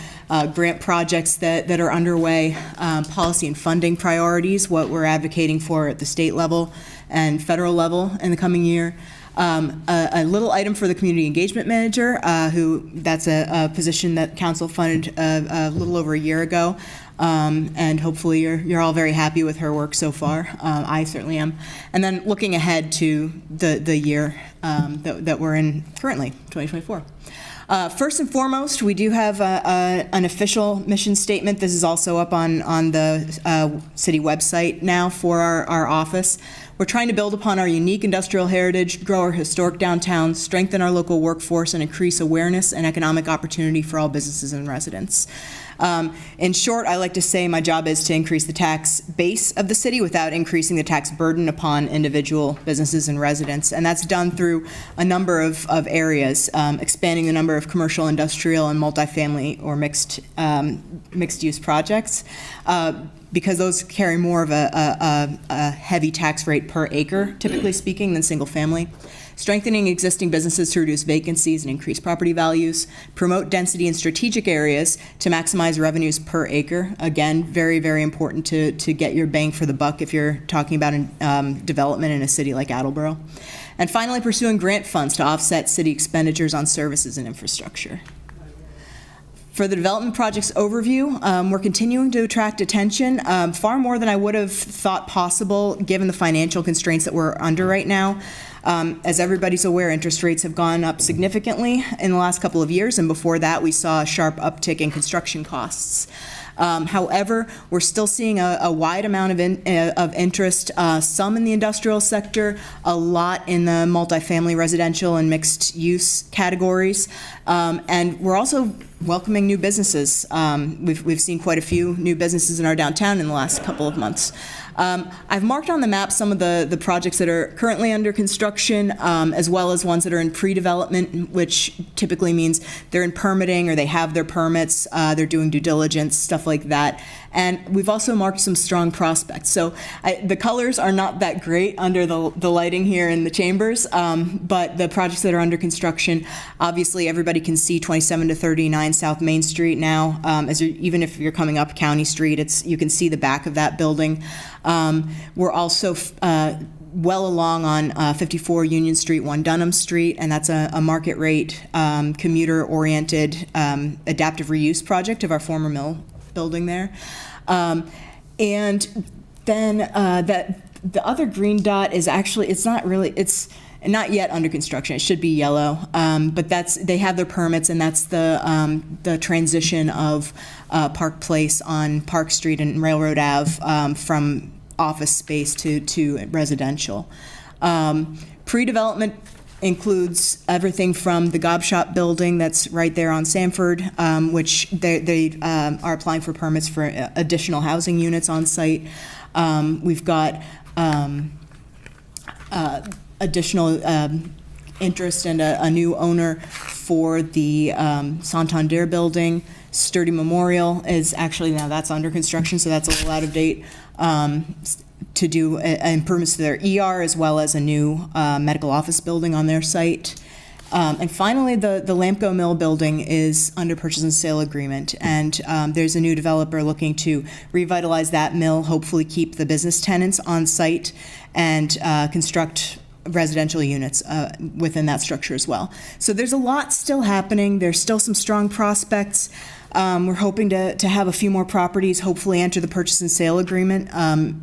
grant projects that are underway, policy and funding priorities, what we're advocating for at the state level and federal level in the coming year. A little item for the community engagement manager, that's a position that council funded a little over a year ago. And hopefully you're all very happy with her work so far. I certainly am. And then looking ahead to the year that we're in currently, 2024. First and foremost, we do have an official mission statement. This is also up on the city website now for our office. We're trying to build upon our unique industrial heritage, grow our historic downtown, strengthen our local workforce, and increase awareness and economic opportunity for all businesses and residents. In short, I like to say my job is to increase the tax base of the city without increasing the tax burden upon individual businesses and residents. And that's done through a number of areas, expanding the number of commercial, industrial, and multifamily or mixed-use projects, because those carry more of a heavy tax rate per acre, typically speaking, than single family. Strengthening existing businesses to reduce vacancies and increase property values. Promote density in strategic areas to maximize revenues per acre. Again, very, very important to get your bang for the buck if you're talking about development in a city like Attleboro. And finally, pursuing grant funds to offset city expenditures on services and infrastructure. For the development projects overview, we're continuing to attract attention, far more than I would have thought possible given the financial constraints that we're under right now. As everybody's aware, interest rates have gone up significantly in the last couple of years, and before that we saw a sharp uptick in construction costs. However, we're still seeing a wide amount of interest, some in the industrial sector, a lot in the multifamily residential and mixed use categories, and we're also welcoming new businesses. We've seen quite a few new businesses in our downtown in the last couple of months. I've marked on the map some of the projects that are currently under construction, as well as ones that are in pre-development, which typically means they're in permitting or they have their permits, they're doing due diligence, stuff like that. And we've also marked some strong prospects. So the colors are not that great under the lighting here in the chambers, but the projects that are under construction, obviously everybody can see 27 to 39 South Main Street now. Even if you're coming up County Street, you can see the back of that building. We're also well along on 54 Union Street, 1 Dunham Street, and that's a market rate, commuter-oriented adaptive reuse project of our former mill building there. And then the other green dot is actually, it's and not yet under construction. It should be yellow, but they have their permits, and that's the transition of Park Place on Park Street and Railroad Ave from office space to residential. Pre-development includes everything from the Gob Shop building that's right there on Sanford, which they are applying for permits for additional housing units on site. We've got additional interest and a new owner for the Santander building. Sturdy Memorial is actually, now that's under construction, so that's a little out of date, to do improvements to their ER as well as a new medical office building on their site. And finally, the Lampco Mill building is under purchase and sale agreement, and there's a new developer looking to revitalize that mill, hopefully keep the business tenants on site, and construct residential units within that structure as well. So there's a lot still happening. There's still some strong prospects. We're hoping to have a few more properties hopefully enter the purchase and sale agreement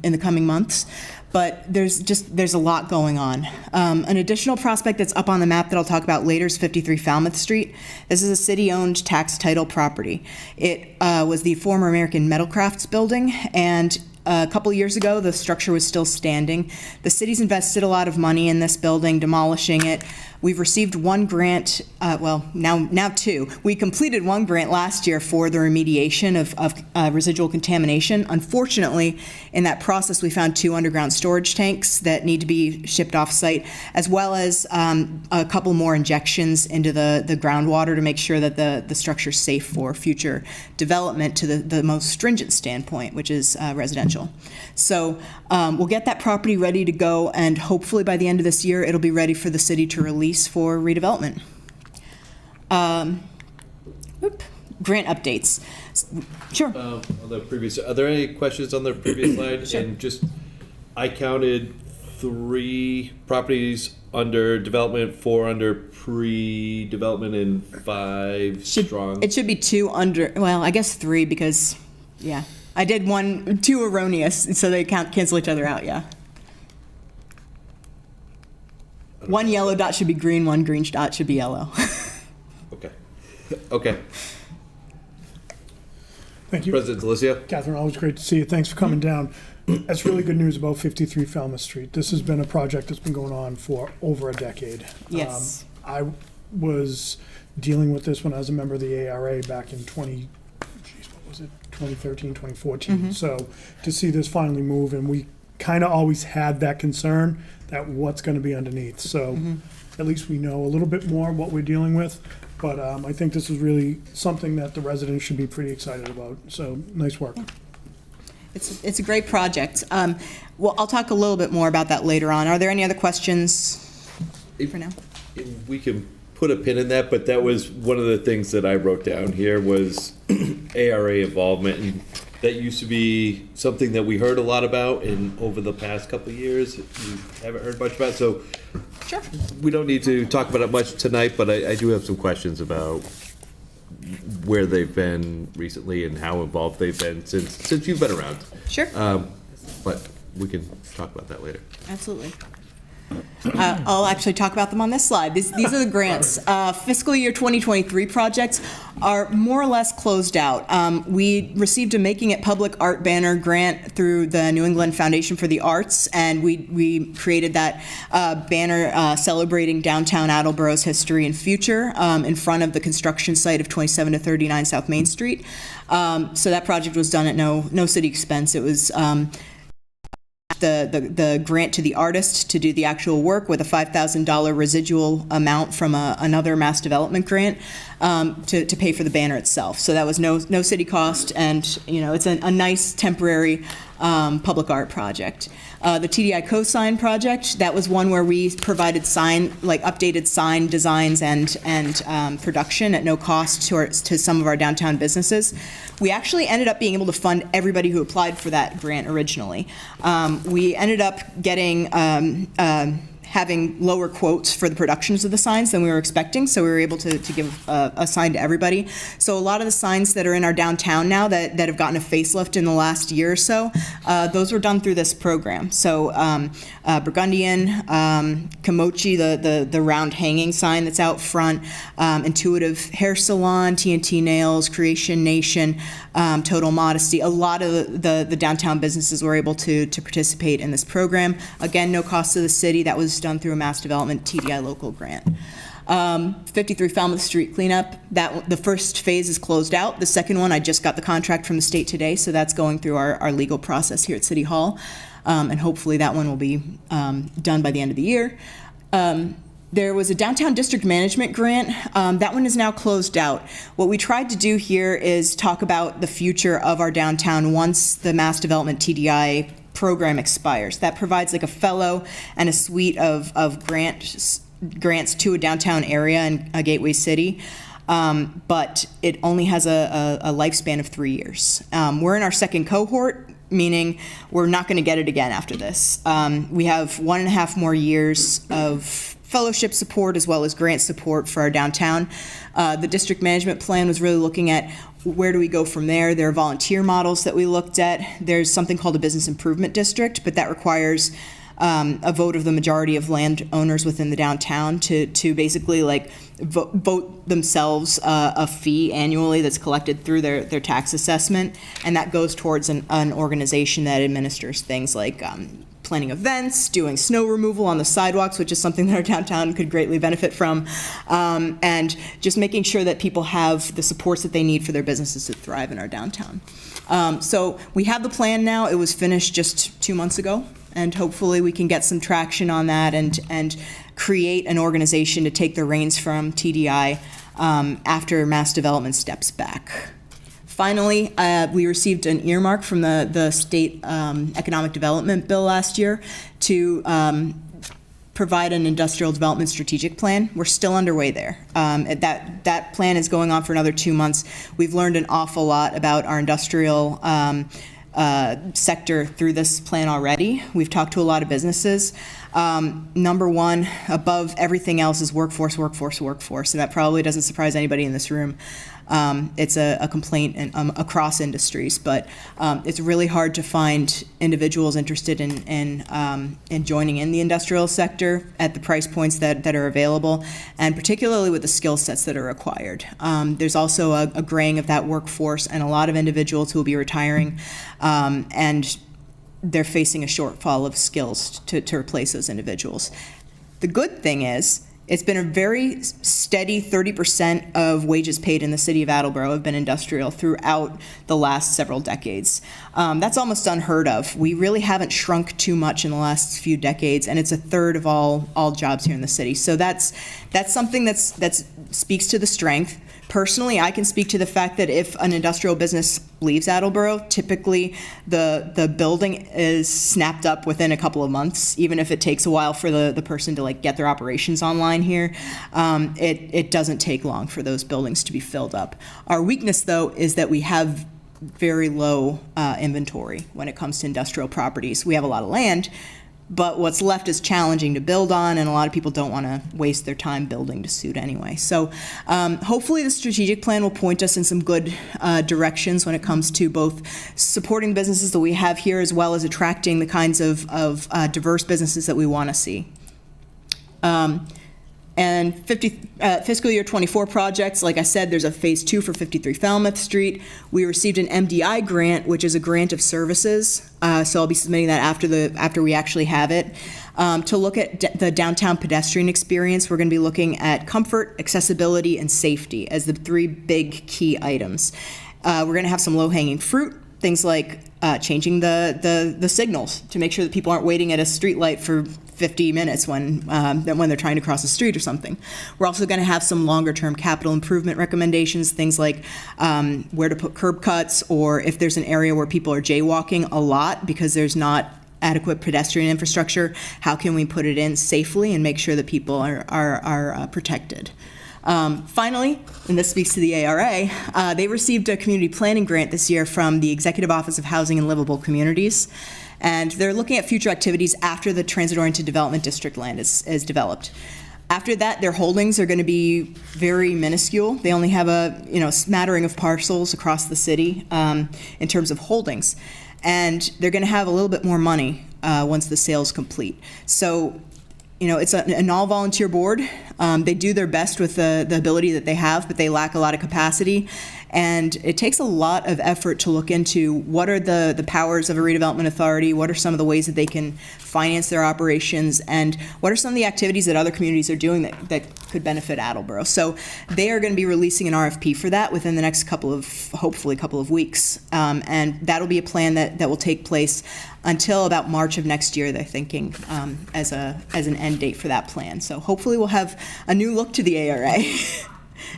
in the coming months. But there's a lot going on. An additional prospect that's up on the map that I'll talk about later is 53 Falmouth Street. This is a city-owned tax title property. It was the former American Metal Crafts building, and a couple years ago, the structure was still standing. The city's invested a lot of money in this building, demolishing it. We've received one grant, now two. We completed one grant last year for the remediation of residual contamination. Unfortunately, in that process, we found 2 underground storage tanks that need to be shipped off-site, as well as a couple more injections into the groundwater to make sure that the structure is safe for future development to the most stringent standpoint, which is residential. So we'll get that property ready to go, and hopefully by the end of this year, it'll be ready for the city to release for redevelopment. Grant updates. Sure.
On the previous, are there any questions on the previous slide?
Sure.
And just, I counted 3 properties under development, 4 under pre-development, and 5 strong.
It should be 2 under, well, I guess 3 because, yeah. I did 2 erroneous, so they cancel each other out, yeah. 1 yellow dot should be green, 1 green dot should be yellow.
Okay. Okay.
Thank you.
President Delicio.
Catherine, always great to see you. Thanks for coming down. That's really good news about 53 Falmouth Street. This has been a project that's been going on for over a decade.
Yes.
I was dealing with this when I was a member of the ARA back in 2013, 2014.
Mm-hmm.
So to see this finally move, and we kind of always had that concern that what's going to be underneath. So at least we know a little bit more what we're dealing with. But I think this is really something that the residents should be pretty excited about. So nice work.
It's a great project. Well, I'll talk a little bit more about that later on. Are there any other questions for now?
We can put a pin in that, but that was one of the things that I wrote down here was ARA involvement, and that used to be something that we heard a lot about, and over the past couple of years, we haven't heard much about. So
sure,
we don't need to talk about it much tonight, but I do have some questions about where they've been recently and how involved they've been since you've been around.
Sure.
But we can talk about that later.
Absolutely. I'll actually talk about them on this slide. These are the grants. Fiscal year 2023 projects are more or less closed out. We received a Making It Public Art banner grant through the New England Foundation for the Arts, and we created that banner celebrating downtown Attleboro's history and future in front of the construction site of 27 to 39 South Main Street. So that project was done at no city expense. It was the grant to the artist to do the actual work with a $5,000 residual amount from another mass development grant to pay for the banner itself. So that was no city cost, and it's a nice temporary public art project. The TDI co-sign project, that was one where we provided updated sign designs and production at no cost to some of our downtown businesses. We actually ended up being able to fund everybody who applied for that grant originally. We ended up getting having lower quotes for the productions of the signs than we were expecting, so we were able to give a sign to everybody. So a lot of the signs that are in our downtown now that have gotten a facelift in the last year or so, those were done through this program. So Burgundian, Kimochi, the round hanging sign that's out front, Intuitive Hair Salon, TNT Nails, Creation Nation, Total Modesty. A lot of the downtown businesses were able to participate in this program. Again, no cost to the city. That was done through a Mass Development TDI local grant. 53 Falmouth Street cleanup, the first phase is closed out. The second one, I just got the contract from the state today, so that's going through our legal process here at City Hall. And hopefully that one will be done by the end of the year. There was a downtown district management grant. That one is now closed out. What we tried to do here is talk about the future of our downtown once the Mass Development TDI program expires. That provides like a fellow and a suite of grants to a downtown area in a gateway city. But it only has a lifespan of 3 years. We're in our second cohort, meaning we're not going to get it again after this. We have 1.5 more years of fellowship support as well as grant support for our downtown. The district management plan was really looking at where do we go from there. There are volunteer models that we looked at. There's something called a business improvement district, but that requires a vote of the majority of landowners within the downtown to basically like vote themselves a fee annually that's collected through their tax assessment, and that goes towards an organization that administers things like planning events, doing snow removal on the sidewalks, which is something that our downtown could greatly benefit from, and just making sure that people have the supports that they need for their businesses to thrive in our downtown. So we have the plan now. It was finished just 2 months ago, and hopefully we can get some traction on that and create an organization to take the reins from TDI after Mass Development steps back. Finally, we received an earmark from the state economic development bill last year to provide an industrial development strategic plan. We're still underway there. That plan is going on for another 2 months. We've learned an awful lot about our industrial sector through this plan already. We've talked to a lot of businesses. Number one, above everything else, is workforce, workforce, workforce. And that probably doesn't surprise anybody in this room. It's a complaint across industries, but it's really hard to find individuals interested in joining in the industrial sector at the price points that are available, and particularly with the skill sets that are required. There's also a graying of that workforce, and a lot of individuals who will be retiring, and they're facing a shortfall of skills to replace those individuals. The good thing is, it's been a very steady 30% of wages paid in the city of Attleboro have been industrial throughout the last several decades. That's almost unheard of. We really haven't shrunk too much in the last few decades, and it's a third of all jobs here in the city. So that's something that speaks to the strength. Personally, I can speak to the fact that if an industrial business leaves Attleboro, typically the building is snapped up within a couple of months, even if it takes a while for the person to like get their operations online here. It doesn't take long for those buildings to be filled up. Our weakness, though, is that we have very low inventory when it comes to industrial properties. We have a lot of land, but what's left is challenging to build on, and a lot of people don't want to waste their time building to suit anyway. So hopefully the strategic plan will point us in some good directions when it comes to both supporting businesses that we have here as well as attracting the kinds of diverse businesses that we want to see. And fiscal year 24 projects, like I said, there's a phase 2 for 53 Falmouth Street. We received an MDI grant, which is a grant of services. So I'll be submitting that after we actually have it. To look at the downtown pedestrian experience, we're going to be looking at comfort, accessibility, and safety as the 3 big key items. We're going to have some low-hanging fruit, things like changing the signals to make sure that people aren't waiting at a street light for 50 minutes when they're trying to cross the street or something. We're also going to have some longer-term capital improvement recommendations, things like where to put curb cuts, or if there's an area where people are jaywalking a lot because there's not adequate pedestrian infrastructure, how can we put it in safely and make sure that people are protected? Finally, and this speaks to the ARA, they received a community planning grant this year from the Executive Office of Housing and Livable Communities. And they're looking at future activities after the Transit-Oriented Development District land is developed. After that, their holdings are going to be very minuscule. They only have a smattering of parcels across the city in terms of holdings. And they're going to have a little bit more money once the sale's complete. So, it's an all-volunteer board. They do their best with the ability that they have, but they lack a lot of capacity. And it takes a lot of effort to look into what are the powers of a redevelopment authority, what are some of the ways that they can finance their operations, and what are some of the activities that other communities are doing that could benefit Attleboro. So they are going to be releasing an RFP for that within the next hopefully couple of weeks. And that'll be a plan that will take place until about March of next year, they're thinking, as an end date for that plan. So hopefully we'll have a new look to the ARA.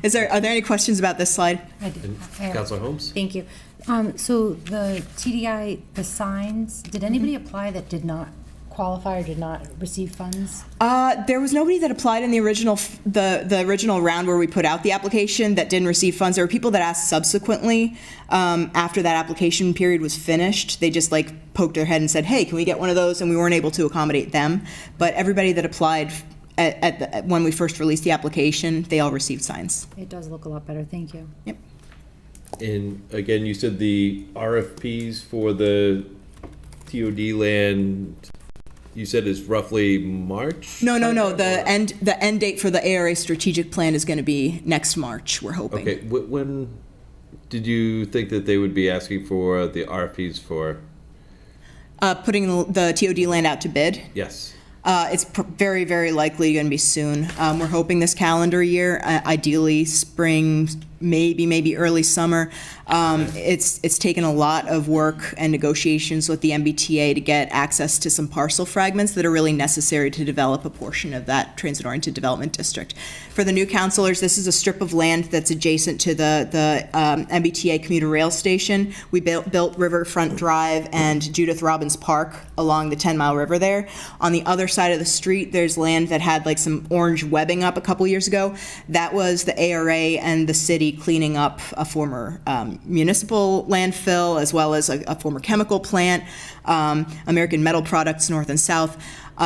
Are there any questions about this slide?
I do.
Councilor Holmes?
Thank you. So the TDI, the signs, did anybody apply that did not qualify or did not receive funds?
There was nobody that applied in the original round where we put out the application that didn't receive funds. There were people that asked subsequently after that application period was finished. They just poked their head and said, "Hey, can we get one of those?" And we weren't able to accommodate them. But everybody that applied when we first released the application, they all received signs.
It does look a lot better. Thank you.
Yep.
And again, you said the RFPs for the TOD land, you said is roughly March?
No. The end date for the ARA strategic plan is going to be next March, we're hoping.
Okay, when did you think that they would be asking for the RFPs for?
Putting the TOD land out to bid?
Yes.
It's very, very likely going to be soon. We're hoping this calendar year, ideally spring, maybe early summer. It's taken a lot of work and negotiations with the MBTA to get access to some parcel fragments that are really necessary to develop a portion of that transit-oriented development district. For the new councilors, this is a strip of land that's adjacent to the MBTA commuter rail station. We built Riverfront Drive and Judith Robbins Park along the 10-mile river there. On the other side of the street, there's land that had some orange webbing up a couple years ago. That was the ARA and the city cleaning up a former municipal landfill, as well as a former chemical plant, American Metal Products North and South.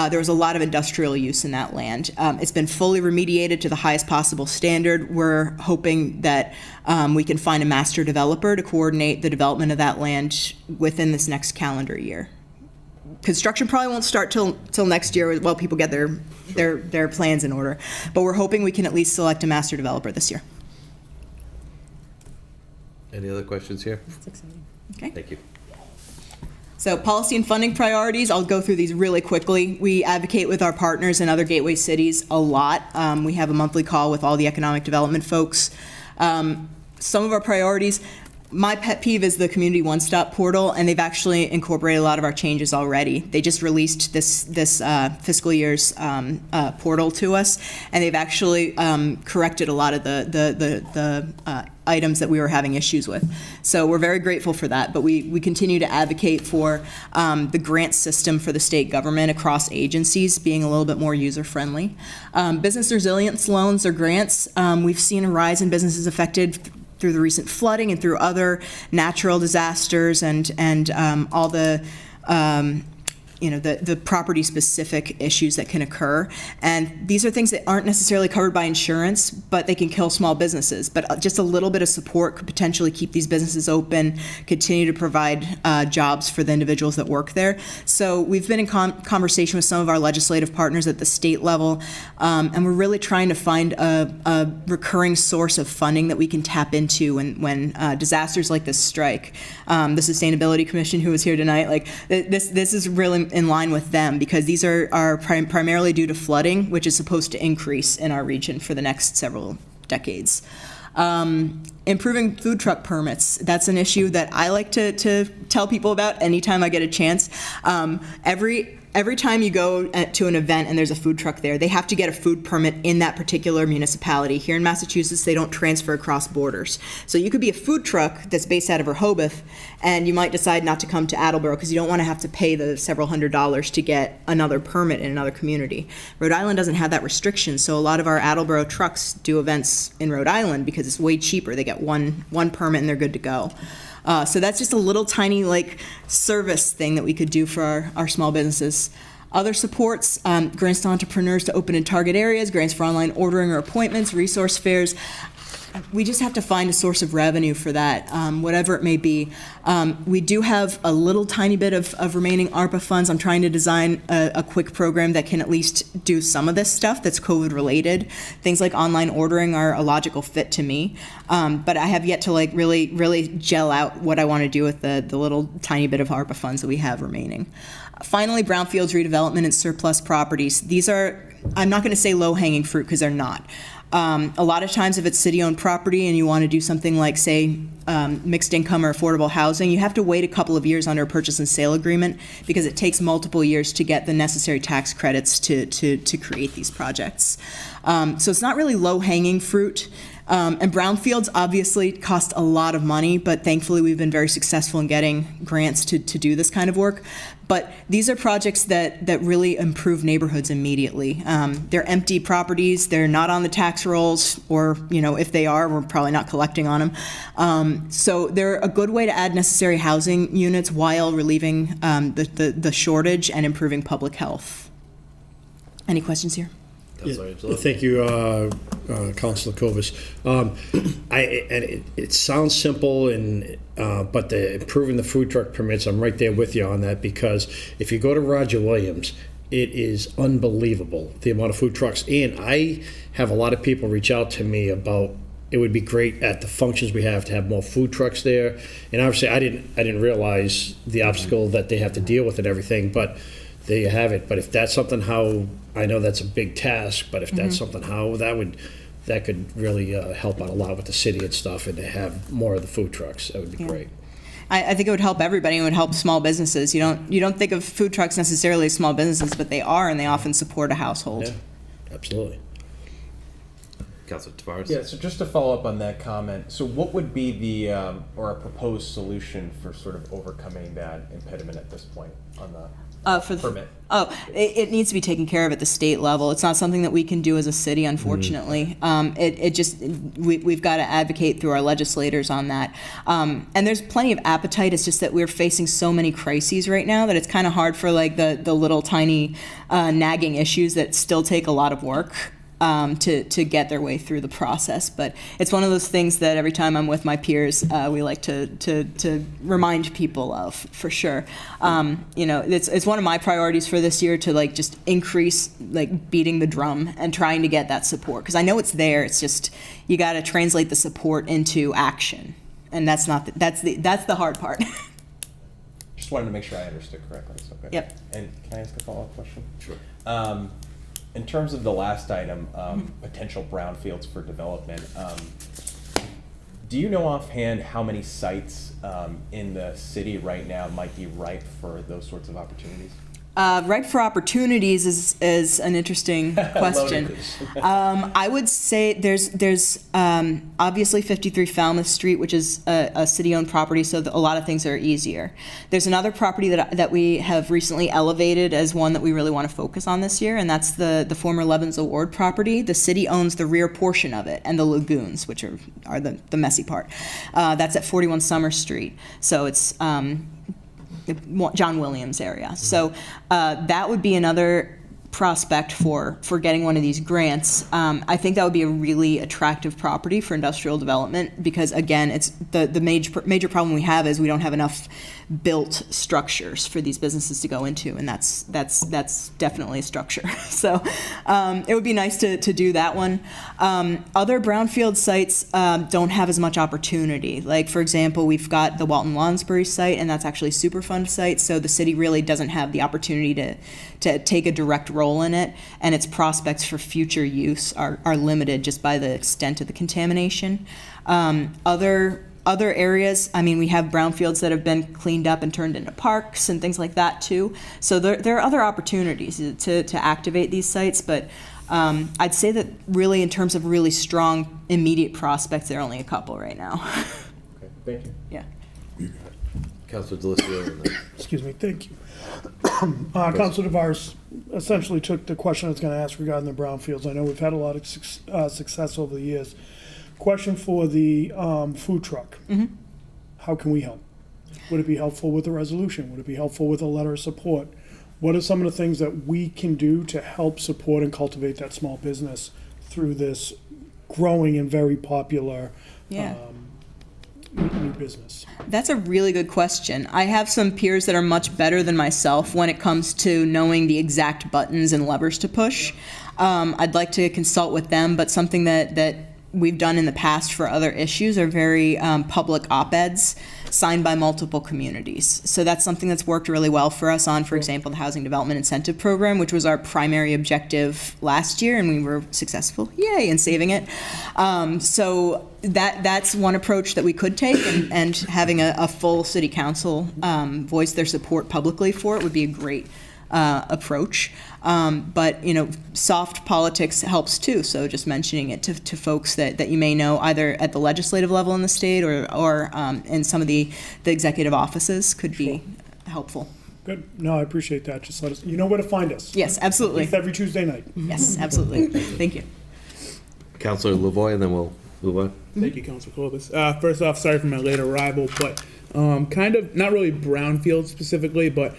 There was a lot of industrial use in that land. It's been fully remediated to the highest possible standard. We're hoping that we can find a master developer to coordinate the development of that land within this next calendar year. Construction probably won't start till next year while people get their plans in order. But we're hoping we can at least select a master developer this year.
Any other questions here?
That's exciting.
Okay.
Thank you.
So policy and funding priorities, I'll go through these really quickly. We advocate with our partners in other gateway cities a lot. We have a monthly call with all the economic development folks. Some of our priorities, my pet peeve is the community one-stop portal, and they've actually incorporated a lot of our changes already. They just released this fiscal year's portal to us, and they've actually corrected a lot of the items that we were having issues with. So we're very grateful for that, but we continue to advocate for the grant system for the state government across agencies being a little bit more user-friendly. Business resilience loans or grants, we've seen a rise in businesses affected through the recent flooding and through other natural disasters and all the the property-specific issues that can occur. And these are things that aren't necessarily covered by insurance, but they can kill small businesses. But just a little bit of support could potentially keep these businesses open, continue to provide jobs for the individuals that work there. So we've been in conversation with some of our legislative partners at the state level, and we're really trying to find a recurring source of funding that we can tap into when disasters like this strike. The Sustainability Commission, who was here tonight, this is really in line with them, because these are primarily due to flooding, which is supposed to increase in our region for the next several decades. Improving food truck permits, that's an issue that I like to tell people about anytime I get a chance. every time you go to an event and there's a food truck there, they have to get a food permit in that particular municipality. Here in Massachusetts, they don't transfer across borders. So you could be a food truck that's based out of Rehoboth, and you might decide not to come to Attleboro because you don't want to have to pay the several $100s to get another permit in another community. Rhode Island doesn't have that restriction, so a lot of our Attleboro trucks do events in Rhode Island because it's way cheaper. They get one permit and they're good to go. So that's just a little tiny service thing that we could do for our small businesses. Other supports, grants to entrepreneurs to open in target areas, grants for online ordering or appointments, resource fairs. We just have to find a source of revenue for that, whatever it may be. We do have a little tiny bit of remaining ARPA funds. I'm trying to design a quick program that can at least do some of this stuff that's COVID related. Things like online ordering are a logical fit to me, but I have yet to really gel out what I want to do with the little tiny bit of ARPA funds that we have remaining. Finally, brownfields redevelopment and surplus properties. These are, I'm not going to say low-hanging fruit because they're not. A lot of times if it's city-owned property and you want to do something like, say, mixed income or affordable housing, you have to wait a couple of years under a purchase and sale agreement because it takes multiple years to get the necessary tax credits to create these projects. So it's not really low-hanging fruit. And brownfields obviously cost a lot of money, but thankfully we've been very successful in getting grants to do this kind of work. But these are projects that really improve neighborhoods immediately. They're empty properties, they're not on the tax rolls, or if they are, we're probably not collecting on them. So they're a good way to add necessary housing units while relieving the shortage and improving public health. Any questions here?
Thank you, Councilor Kovas. It sounds simple, but improving the food truck permits, I'm right there with you on that, because if you go to Roger Williams, it is unbelievable the amount of food trucks. And I have a lot of people reach out to me about it would be great at the functions we have to have more food trucks there. And obviously, I didn't realize the obstacle that they have to deal with and everything, but there you have it. But if that's something I know that's a big task, but if that's something that could really help out a lot with the city and stuff, and to have more of the food trucks, that would be great.
I think it would help everybody. It would help small businesses. You don't think of food trucks necessarily as small businesses, but they are, and they often support a household.
Yeah, absolutely.
Councilor Tavares?
Yeah, so just to follow up on that comment, so what would be the, or a proposed solution for sort of overcoming that impediment at this point on the permit?
It needs to be taken care of at the state level. It's not something that we can do as a city, unfortunately. We've got to advocate through our legislators on that. And there's plenty of appetite. It's just that we're facing so many crises right now that it's kind of hard for the little tiny nagging issues that still take a lot of work to get their way through the process. But it's one of those things that every time I'm with my peers, we like to remind people of, for sure. It's one of my priorities for this year to just increase beating the drum and trying to get that support, because I know it's there. It's just you got to translate the support into action, and that's the hard part.
Just wanted to make sure I understood correctly. So good.
Yep.
And can I ask a follow-up question?
Sure.
In terms of the last item, potential brownfields for development, do you know offhand how many sites in the city right now might be ripe for those sorts of opportunities?
Ripe for opportunities is an interesting question. I would say there's obviously 53 Falmouth Street, which is a city-owned property, so a lot of things are easier. There's another property that we have recently elevated as one that we really want to focus on this year, and that's the former Levens Award property. The city owns the rear portion of it and the lagoons, which are the messy part. That's at 41 Summer Street. So it's John Williams area. So that would be another prospect for getting one of these grants. I think that would be a really attractive property for industrial development because, again, it's the major problem we have is we don't have enough built structures for these businesses to go into, and that's definitely a structure. So it would be nice to do that one. Other brownfield sites don't have as much opportunity. Like, for example, we've got the Walton Lonsbury site, and that's actually a Superfund site, so the city really doesn't have the opportunity to take a direct role in it, and its prospects for future use are limited just by the extent of the contamination. Other other areas, I mean, we have brownfields that have been cleaned up and turned into parks and things like that too. So there are other opportunities to activate these sites, but I'd say that really in terms of really strong immediate prospects, there are only a couple right now.
Okay, thank you.
Yeah.
Councilor Delissio. and then-
Excuse me, thank you. Councilor DeVars essentially took the question I was going to ask regarding the brownfields. I know we've had a lot of success over the years. Question for the food truck. How can we help? Would it be helpful with a resolution? Would it be helpful with a letter of support? What are some of the things that we can do to help support and cultivate that small business through this growing and very popular new business?
That's a really good question. I have some peers that are much better than myself when it comes to knowing the exact buttons and levers to push. I'd like to consult with them, but something that we've done in the past for other issues are very public op-eds signed by multiple communities. So that's something that's worked really well for us on, for example, the Housing Development Incentive Program, which was our primary objective last year, and we were successful, yay, in saving it. So that's one approach that we could take, and having a full city council voice their support publicly for it would be a great approach. But, soft politics helps too. So just mentioning it to folks that you may know either at the legislative level in the state or in some of the executive offices could be helpful.
Good. No, I appreciate that. Just let us, you know where to find us.
Yes, absolutely.
Every Tuesday night.
Yes, absolutely. Thank you.
Councilor Lavoy, and then we'll move on.
Thank you, Councilor Clovis. First off, sorry for my late arrival, but kind of not really brownfield specifically, but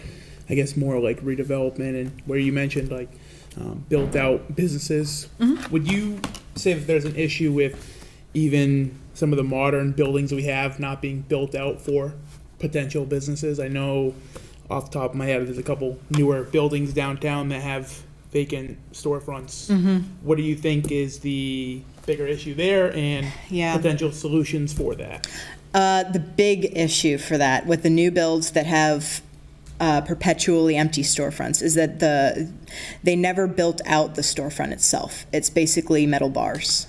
I guess more like redevelopment, and where you mentioned like built out businesses. Would you say if there's an issue with even some of the modern buildings we have not being built out for potential businesses? I know off the top of my head there's a couple newer buildings downtown that have vacant storefronts. What do you think is the bigger issue there, and potential solutions for that?
The big issue for that with the new builds that have perpetually empty storefronts is that they never built out the storefront itself. It's basically metal bars.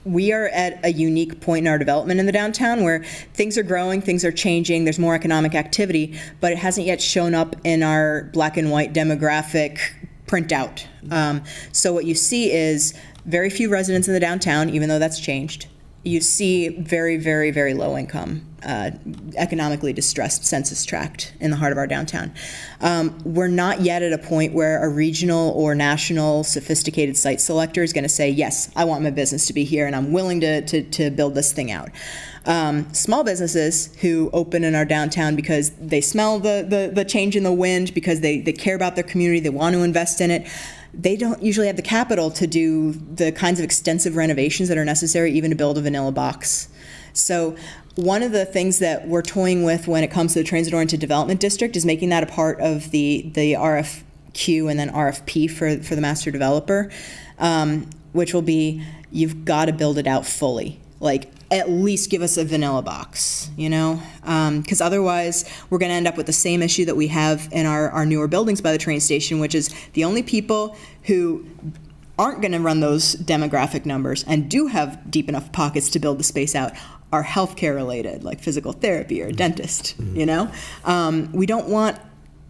We are at a unique point in our development in the downtown where things are growing, things are changing, there's more economic activity, but it hasn't yet shown up in our black and white demographic printout. So what you see is very few residents in the downtown, even though that's changed. You see very, very, very low income, economically distressed census tract in the heart of our downtown. We're not yet at a point where a regional or national sophisticated site selector is going to say, yes, I want my business to be here and I'm willing to build this thing out. Small businesses who open in our downtown because they smell the change in the wind, because they care about their community, they want to invest in it, they don't usually have the capital to do the kinds of extensive renovations that are necessary even to build a vanilla box. So one of the things that we're toying with when it comes to the transit-oriented development district is making that a part of the RFQ and then RFP for the master developer, which will be, you've got to build it out fully. Like, at least give us a vanilla box, because otherwise we're going to end up with the same issue that we have in our newer buildings by the train station, which is the only people who aren't going to run those demographic numbers and do have deep enough pockets to build the space out are healthcare related, like physical therapy or a dentist. We don't want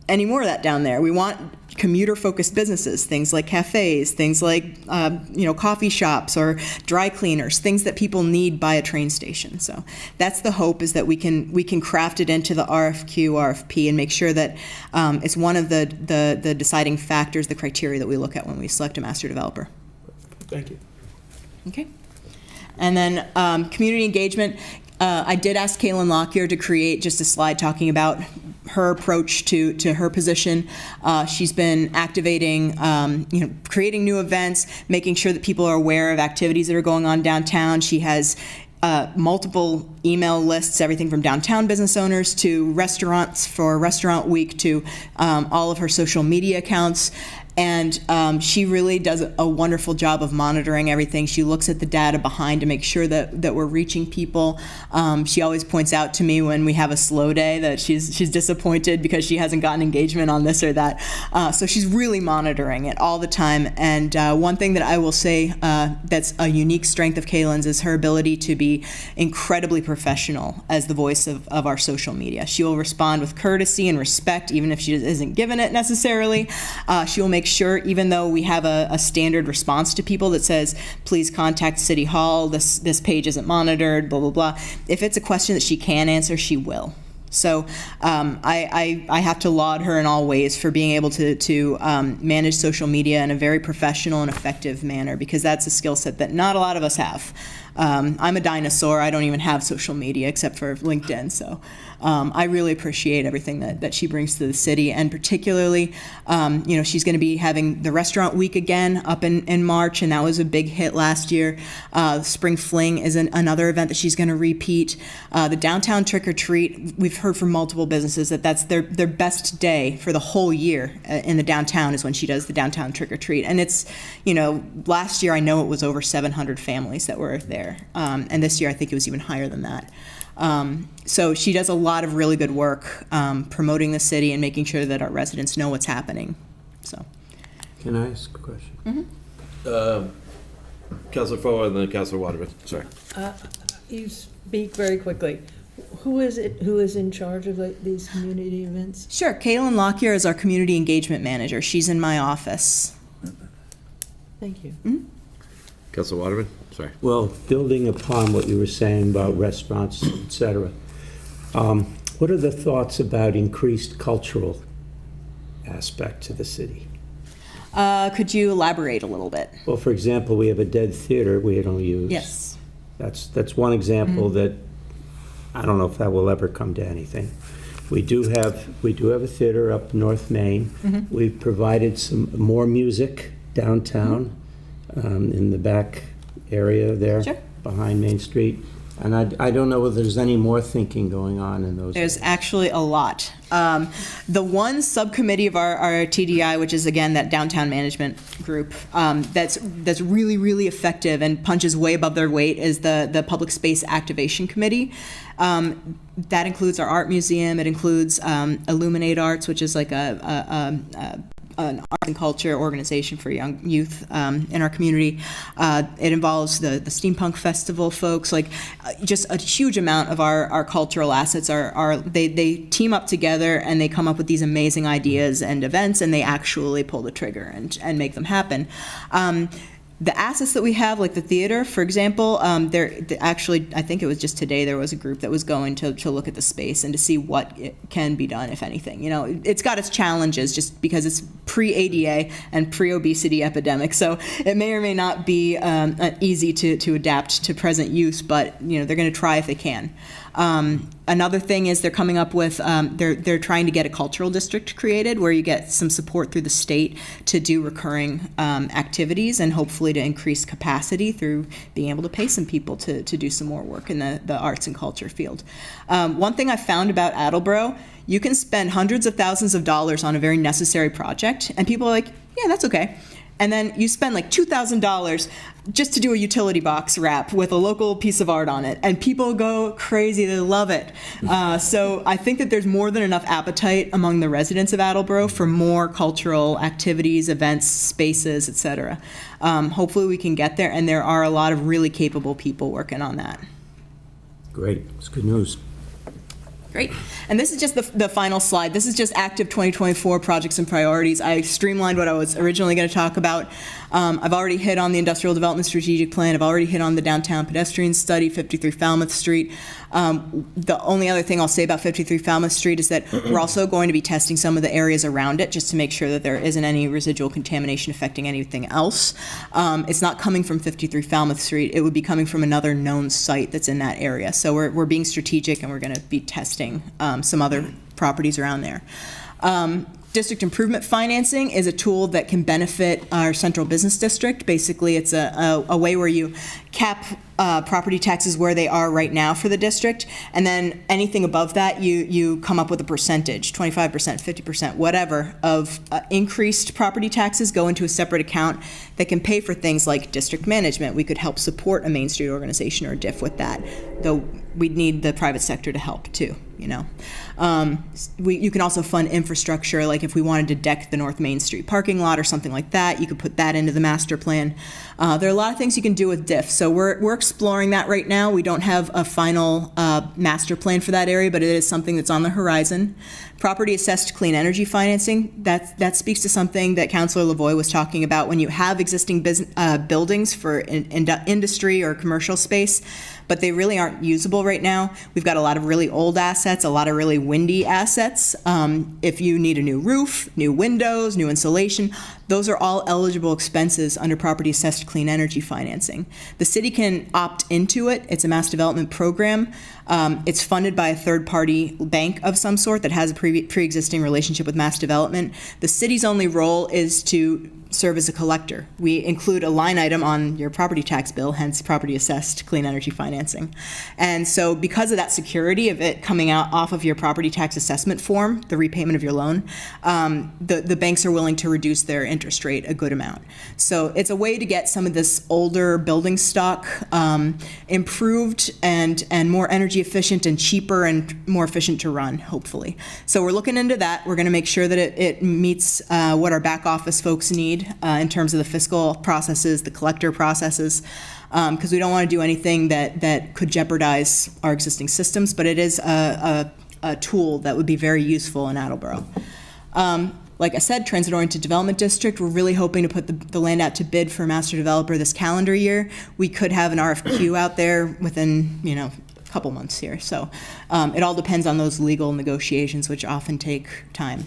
any more of that down there. We want commuter-focused businesses, things like cafes, things like coffee shops or dry cleaners, things that people need by a train station. So that's the hope, is that we can craft it into the RFQ, RFP, and make sure that it's one of the deciding factors, the criteria that we look at when we select a master developer.
Thank you.
Okay. And then community engagement. I did ask Kaylin Lockyer to create just a slide talking about her approach to her position. She's been activating, creating new events, making sure that people are aware of activities that are going on downtown. She has multiple email lists, everything from downtown business owners to restaurants for Restaurant Week to all of her social media accounts. And she really does a wonderful job of monitoring everything. She looks at the data behind to make sure that we're reaching people. She always points out to me when we have a slow day that she's disappointed because she hasn't gotten engagement on this or that. So she's really monitoring it all the time. And one thing that I will say that's a unique strength of Kaylin's is her ability to be incredibly professional as the voice of our social media. She will respond with courtesy and respect, even if she isn't given it necessarily. She will make sure, even though we have a standard response to people that says, please contact City Hall, this page isn't monitored, blah, blah, blah. If it's a question that she can answer, she will. So I have to laud her in all ways for being able to manage social media in a very professional and effective manner, because that's a skill set that not a lot of us have. I'm a dinosaur. I don't even have social media except for LinkedIn. So I really appreciate everything that she brings to the city, and particularly, she's going to be having the Restaurant Week again up in March, and that was a big hit last year. Spring Fling is another event that she's going to repeat. The Downtown Trick or Treat, we've heard from multiple businesses that's their best day for the whole year in the downtown is when she does the Downtown Trick or Treat. And it's, last year I know it was over 700 families that were there. And this year I think it was even higher than that. So she does a lot of really good work promoting the city and making sure that our residents know what's happening. So,
can I ask a question?
Councilor Forward and then Councilor Waterman. Sorry.
You speak very quickly. Who is in charge of these community events?
Sure. Kaylin Lockyer is our community engagement manager. She's in my office.
Thank you.
Mm-hmm.
Councilor Waterman. Sorry.
Well, building upon what you were saying about restaurants, et cetera, what are the thoughts about increased cultural aspect to the city?
Could you elaborate a little bit?
Well, for example, we have a dead theater we don't use.
Yes.
That's one example that I don't know if that will ever come to anything. We do have a theater up North Main.
Mm-hmm.
We've provided some more music downtown in the back area there,
Sure.
behind Main Street. And I don't know whether there's any more thinking going on in those.
There's actually a lot. The one subcommittee of our TDI, which is again that downtown management group, that's really, really effective and punches way above their weight, is the Public Space Activation Committee. That includes our art museum. It includes Illuminate Arts, which is like an art and culture organization for young youth in our community. It involves the Steampunk Festival folks, like just a huge amount of our cultural assets they team up together and they come up with these amazing ideas and events, and they actually pull the trigger and make them happen. The assets that we have, like the theater, for example, actually, I think it was just today, there was a group that was going to look at the space and to see what can be done, if anything. It's got its challenges just because it's pre-ADA and pre-obesity epidemic, so it may or may not be easy to adapt to present use, but they're going to try if they can. Another thing is they're coming up with, they're trying to get a cultural district created where you get some support through the state to do recurring activities and hopefully to increase capacity through being able to pay some people to do some more work in the arts and culture field. One thing I found about Attleboro, you can spend hundreds of thousands of dollars on a very necessary project and people are like, yeah, that's okay. And then you spend like $2,000 just to do a utility box wrap with a local piece of art on it. And people go crazy. They love it. So I think that there's more than enough appetite among the residents of Attleboro for more cultural activities, events, spaces, etc. Hopefully we can get there. And there are a lot of really capable people working on that.
Great. It's good news.
Great. And this is just the final slide. This is just active 2024 projects and priorities. I streamlined what I was originally going to talk about. I've already hit on the Industrial Development Strategic Plan. I've already hit on the Downtown Pedestrian Study, 53 Falmouth Street. The only other thing I'll say about 53 Falmouth Street is that we're also going to be testing some of the areas around it just to make sure that there isn't any residual contamination affecting anything else. It's not coming from 53 Falmouth Street. It would be coming from another known site that's in that area. So we're being strategic and we're going to be testing some other properties around there. District improvement financing is a tool that can benefit our central business district. Basically, it's a way where you cap property taxes where they are right now for the district, and then anything above that, you come up with a percentage, 25%, 50%, whatever, of increased property taxes go into a separate account that can pay for things like district management. We could help support a Main Street organization or a DIF with that, though we'd need the private sector to help too, you know. You can also fund infrastructure, like if we wanted to deck the North Main Street parking lot or something like that, you could put that into the master plan. There are a lot of things you can do with DIF, so we're exploring that right now. We don't have a final master plan for that area, but it is something that's on the horizon. Property assessed clean energy financing, that speaks to something that Councilor Lavoie was talking about. When you have existing buildings for industry or commercial space, but they really aren't usable right now. We've got a lot of really old assets, a lot of really windy assets. If you need a new roof, new windows, new insulation, those are all eligible expenses under property assessed clean energy financing. The city can opt into it. It's a mass development program. It's funded by a third-party bank of some sort that has a pre-existing relationship with mass development. The city's only role is to serve as a collector. We include a line item on your property tax bill, hence property assessed clean energy financing. And so because of that security of it coming out off of your property tax assessment form, the repayment of your loan, the banks are willing to reduce their interest rate a good amount. So it's a way to get some of this older building stock improved and more energy efficient and cheaper and more efficient to run, hopefully. So we're looking into that. We're going to make sure that it meets what our back office folks need in terms of the fiscal processes, the collector processes, because we don't want to do anything that could jeopardize our existing systems, but it is a tool that would be very useful in Attleboro. Like I said, transit-oriented development district, we're really hoping to put the land out to bid for a master developer this calendar year. We could have an RFQ out there within, a couple months here. So it all depends on those legal negotiations, which often take time.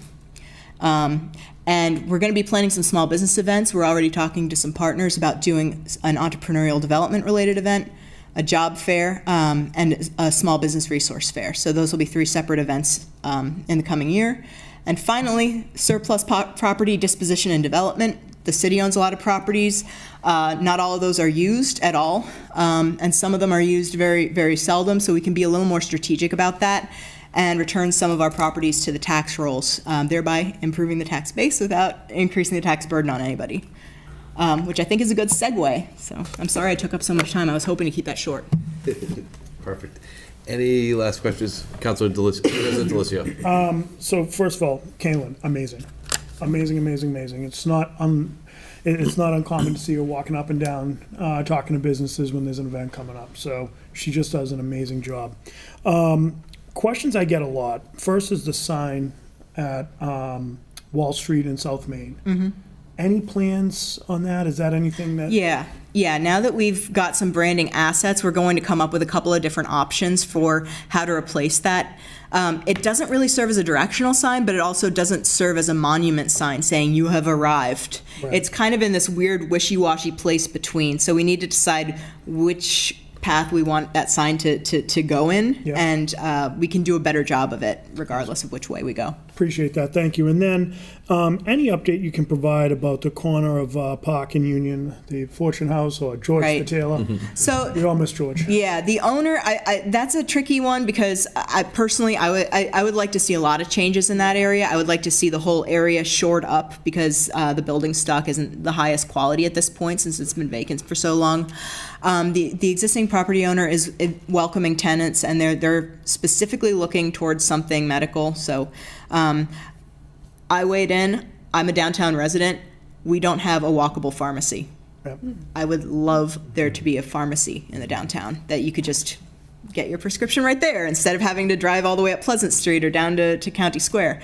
And we're going to be planning some small business events. We're already talking to some partners about doing an entrepreneurial development related event, a job fair, and a small business resource fair. So those will be 3 separate events in the coming year. And finally, surplus property disposition and development. The city owns a lot of properties. Not all of those are used at all, and some of them are used very, very seldom, so we can be a little more strategic about that and return some of our properties to the tax rolls, thereby improving the tax base without increasing the tax burden on anybody, which I think is a good segue. So I'm sorry I took up so much time. I was hoping to keep that short.
Perfect. Any last questions? Councilor Delizio.
So first of all, Kaylin, amazing. Amazing. It's not uncommon to see her walking up and down, talking to businesses when there's an event coming up. So she just does an amazing job. Questions I get a lot. First is the sign at Wall Street in South Main.
Mm-hmm.
Any plans on that? Is that anything that?
Yeah. Now that we've got some branding assets, we're going to come up with a couple of different options for how to replace that. It doesn't really serve as a directional sign, but it also doesn't serve as a monument sign saying you have arrived. Right. It's kind of in this weird wishy-washy place between. So we need to decide which path we want that sign to go in, yeah. And we can do a better job of it regardless of which way we go.
Appreciate that, thank you. And then any update you can provide about the corner of Park and Union, the Fortune House or George the Taylor?
Mm-hmm. So
we all miss George.
Yeah, the owner, that's a tricky one because I personally would like to see a lot of changes in that area. I would like to see the whole area shored up because the building stock isn't the highest quality at this point since it's been vacant for so long. The existing property owner is welcoming tenants, and they're specifically looking towards something medical. So I weighed in. I'm a downtown resident. We don't have a walkable pharmacy. Yep. I would love there to be a pharmacy in the downtown that you could just get your prescription right there instead of having to drive all the way up Pleasant Street or down to County Square.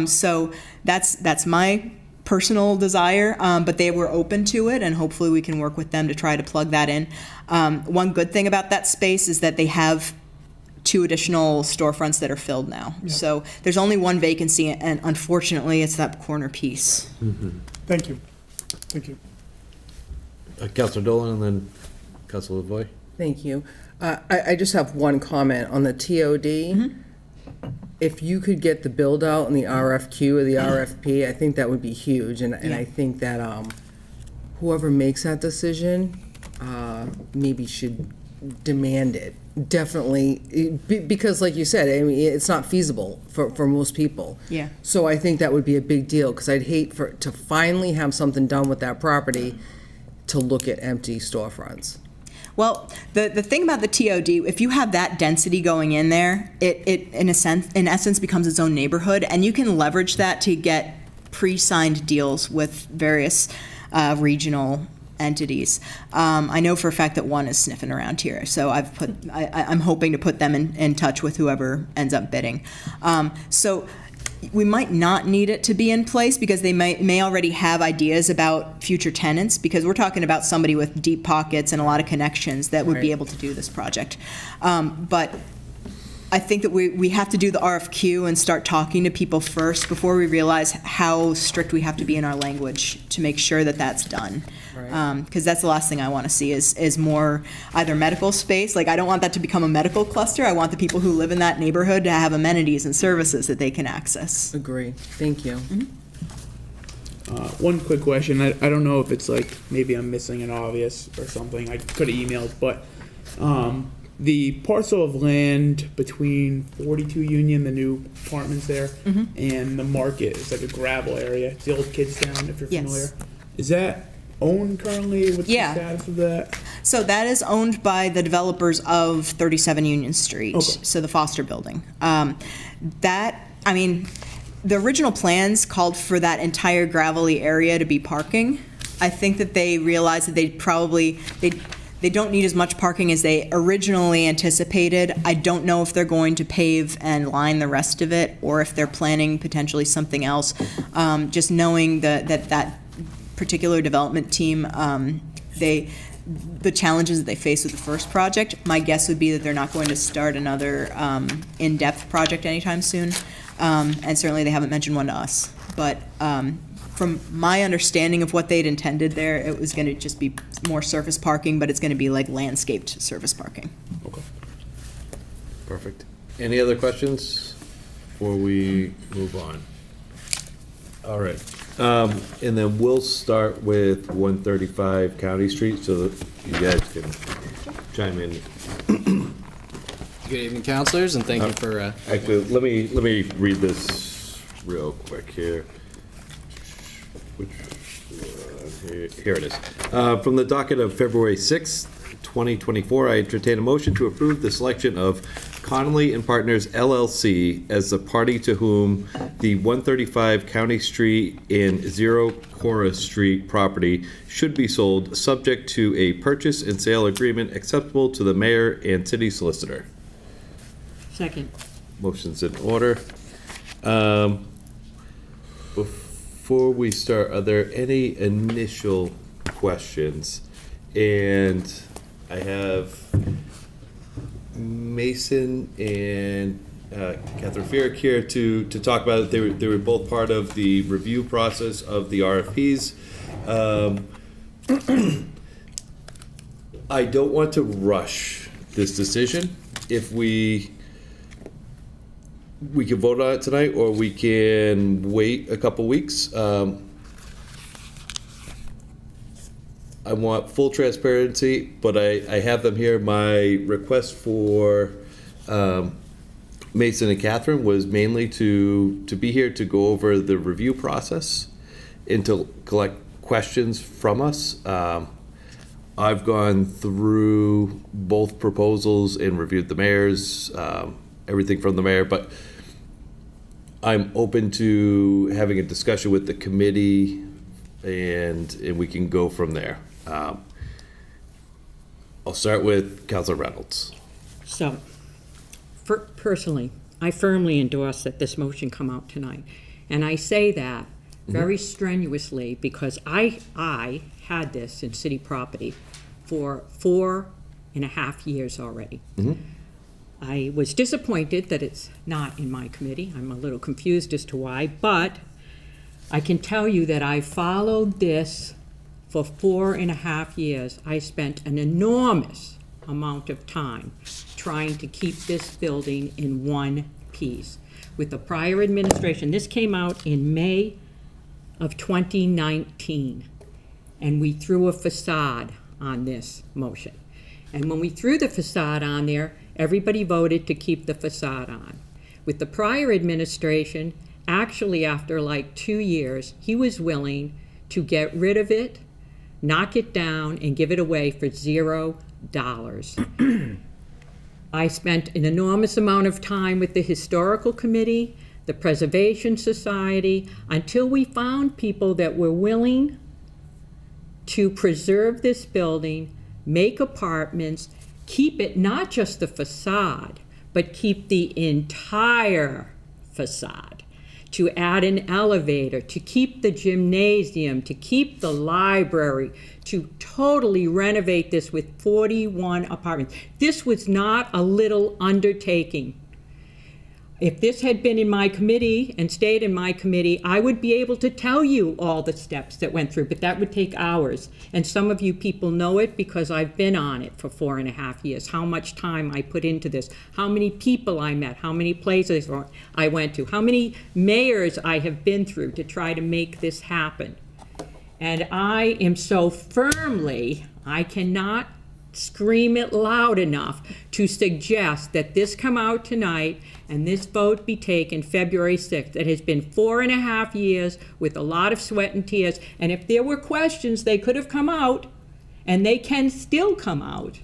So that's my personal desire, but they were open to it, and hopefully we can work with them to try to plug that in. One good thing about that space is that they have 2 additional storefronts that are filled now. Yeah. So there's only 1 vacancy, and unfortunately it's that corner piece.
Mm-hmm.
Thank you.
Councilor Dolan and then Councilor Lavoie.
Thank you. I just have one comment on the TOD.
Mm-hmm.
if you could get the build out and the RFQ or the RFP, I think that would be huge. And I think that whoever makes that decision maybe should demand it. Definitely, because like you said, I mean, it's not feasible for most people.
Yeah.
So I think that would be a big deal, because I'd hate to finally have something done with that property to look at empty storefronts.
Well, the thing about the TOD, if you have that density going in there, it in essence becomes its own neighborhood, and you can leverage that to get pre-signed deals with various regional entities. I know for a fact that one is sniffing around here, so I'm hoping to put them in touch with whoever ends up bidding. So we might not need it to be in place, because they may already have ideas about future tenants, because we're talking about somebody with deep pockets and a lot of connections that would be able to do this project. But I think that we have to do the RFQ and start talking to people first before we realize how strict we have to be in our language to make sure that that's done. Because that's the last thing I want to see is more either medical space. Like, I don't want that to become a medical cluster. I want the people who live in that neighborhood to have amenities and services that they can access.
Agree. Thank you.
One quick question. I don't know if it's like maybe I'm missing an obvious or something. I could have emailed, but the parcel of land between 42 Union, the new apartments there, and the market is like a gravel area. It's the old kids town, if you're familiar. Is that owned currently? What's the status of that?
So that is owned by the developers of 37 Union Street, so the Foster Building. The original plans called for that entire gravelly area to be parking. I think that they realized that they don't need as much parking as they originally anticipated. I don't know if they're going to pave and line the rest of it, or if they're planning potentially something else. Just knowing that particular development team, the challenges that they faced with the first project, my guess would be that they're not going to start another in-depth project anytime soon. And certainly they haven't mentioned one to us. But from my understanding of what they'd intended there, it was going to just be more surface parking, but it's going to be like landscaped surface parking.
Okay. Perfect. Any other questions before we move on? All right. And then we'll start with 135 County Street so that you guys can chime in.
Good evening, counselors, and thank you for.
Actually, let me read this real quick here. Here it is. From the docket of February 6th, 2024, I entertain a motion to approve the selection of Connolly and Partners LLC as the party to whom the 135 County Street and 0 Cora Street property should be sold, subject to a purchase and sale agreement acceptable to the mayor and city solicitor.
Second.
Motion's in order. Before we start, are there any initial questions? And I have Mason and Catherine Fierick here to talk about it. They were both part of the review process of the RFPs. I don't want to rush this decision. If we can vote on it tonight, or we can wait a couple weeks. I want full transparency, but I have them here. My request for Mason and Catherine was mainly to be here to go over the review process and to collect questions from us. I've gone through both proposals and reviewed the mayor's, everything from the mayor, but I'm open to having a discussion with the committee, and we can go from there. I'll start with Councilor Reynolds.
So, personally, I firmly endorse that this motion come out tonight. And I say that very strenuously because I had this in city property for 4.5 years already. I was disappointed that it's not in my committee. I'm a little confused as to why, but I can tell you that I followed this for 4.5 years. I spent an enormous amount of time trying to keep this building in one RFPs. With the prior administration, this came out in May of 2019, and we threw a facade on this motion. And when we threw the facade on there, everybody voted to keep the facade on. With the prior administration, actually after like 2 years, he was willing to get rid of it, knock it down, and give it away for $0. I spent an enormous amount of time with the Historical Committee, the Preservation Society, until we found people that were willing to preserve this building, make apartments, keep it not just the facade, but keep the entire facade, to add an elevator, to keep the gymnasium, to keep the library, to totally renovate this with 41 apartments. This was not a little undertaking. If this had been in my committee and stayed in my committee, I would be able to tell you all the steps that went through, but that would take hours. And some of you people know it because I've been on it for 4.5 years, how much time I put into this, how many people I met, how many places I went to, how many mayors I have been through to try to make this happen. And I am so firmly, I cannot scream it loud enough to suggest that this come out tonight and this vote be taken February 6th. It has been 4.5 years with a lot of sweat and tears. And if there were questions, they could have come out, and they can still come out.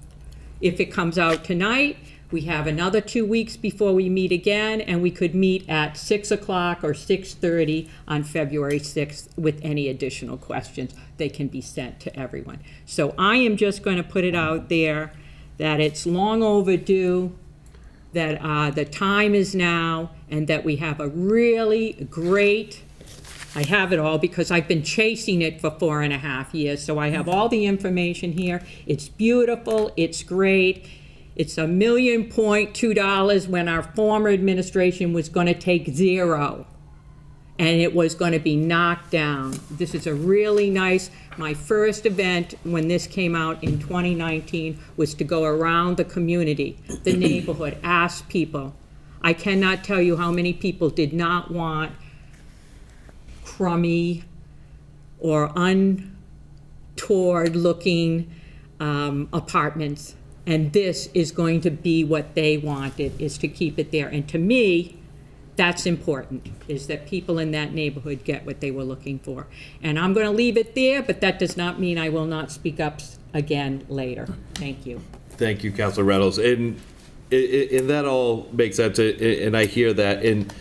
If it comes out tonight, we have another 2 weeks before we meet again, and we could meet at 6 o'clock or 6:30 on February 6th with any additional questions. They can be sent to everyone. So I am just going to put it out there that it's long overdue, that the time is now, and that we have a really great, I have it all because I've been chasing it for 4.5 years, so I have all the information here. It's beautiful, it's great. It's $1.2 million when our former administration was going to take $0, and it was going to be knocked down. This is a really nice, my first event when this came out in 2019 was to go around the community, the neighborhood, ask people. I cannot tell you how many people did not want crummy or untoward looking apartments. And this is going to be what they wanted, is to keep it there. And to me, that's important, is that people in that neighborhood get what they were looking for. And I'm going to leave it there, but that does not mean I will not speak up again later. Thank you.
Thank you, Councilor Reynolds. And that all makes sense, and I hear that. And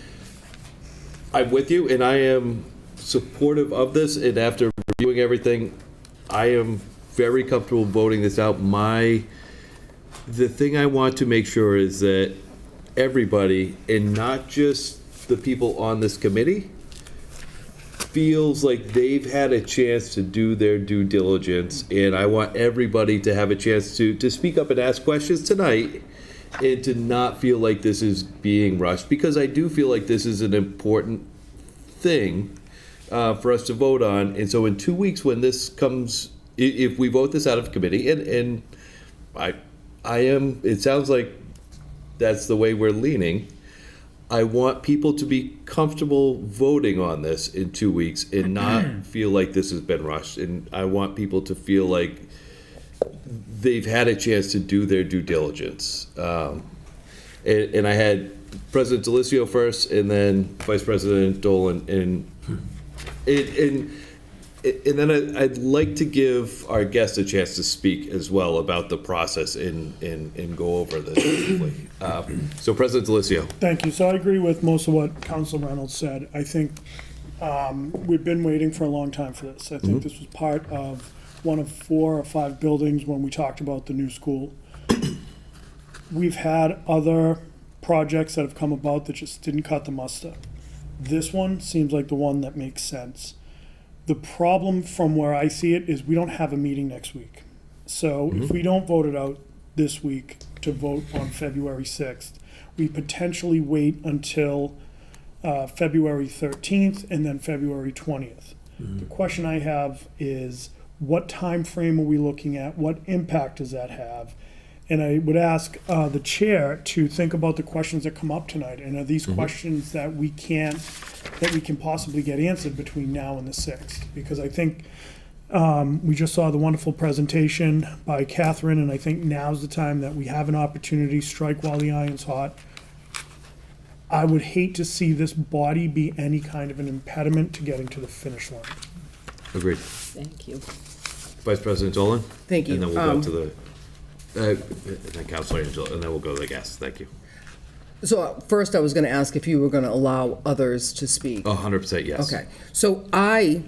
I'm with you, and I am supportive of this. And after reviewing everything, I am very comfortable voting this out. The thing I want to make sure is that everybody, and not just the people on this committee, feels like they've had a chance to do their due diligence. And I want everybody to have a chance to speak up and ask questions tonight, and to not feel like this is being rushed, because I do feel like this is an important thing for us to vote on. And so in 2 weeks, when this comes, if we vote this out of committee, and it sounds like that's the way we're leaning, I want people to be comfortable voting on this in 2 weeks and not feel like this has been rushed. And I want people to feel like they've had a chance to do their due diligence. And I had President Delisio first, and then Vice President Dolan, and then I'd like to give our guests a chance to speak as well about the process and go over this briefly. So President Delisio.
Thank you. So I agree with most of what Councilor Reynolds said. I think we've been waiting for a long time for this. I think this was part of one of 4 or 5 buildings when we talked about the new school. We've had other projects that have come about that just didn't cut the mustard. This one seems like the one that makes sense. The problem from where I see it is we don't have a meeting next week. So if we don't vote it out this week to vote on February 6th, we potentially wait until February 13th and then February 20th. The question I have is, what time frame are we looking at? What impact does that have? And I would ask the chair to think about the questions that come up tonight. And are these questions that we can possibly get answered between now and the 6th? Because I think we just saw the wonderful presentation by Catherine, and I think now's the time that we have an opportunity, strike while the iron's hot. I would hate to see this body be any kind of an impediment to getting to the finish line.
Agreed.
Thank you.
Vice President Dolan?
Thank you.
And then we'll go to the, and then Councilor Angela, and then we'll go to the guests. Thank you.
So first I was going to ask if you were going to allow others to speak.
100% yes.
Okay. So I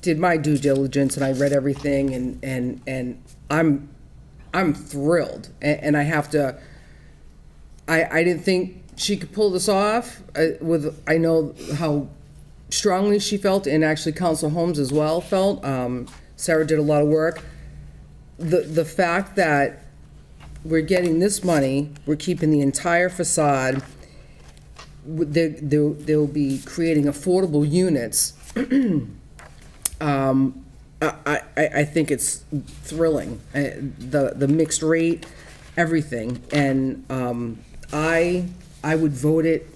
did my due diligence and I read everything and I'm thrilled. And I have to, I didn't think she could pull this off. I know how strongly she felt, and actually Council Holmes as well felt. Sarah did a lot of work. The fact that we're getting this money, we're keeping the entire facade, they'll be creating affordable units. I think it's thrilling. The mixed rate, everything, and I would vote it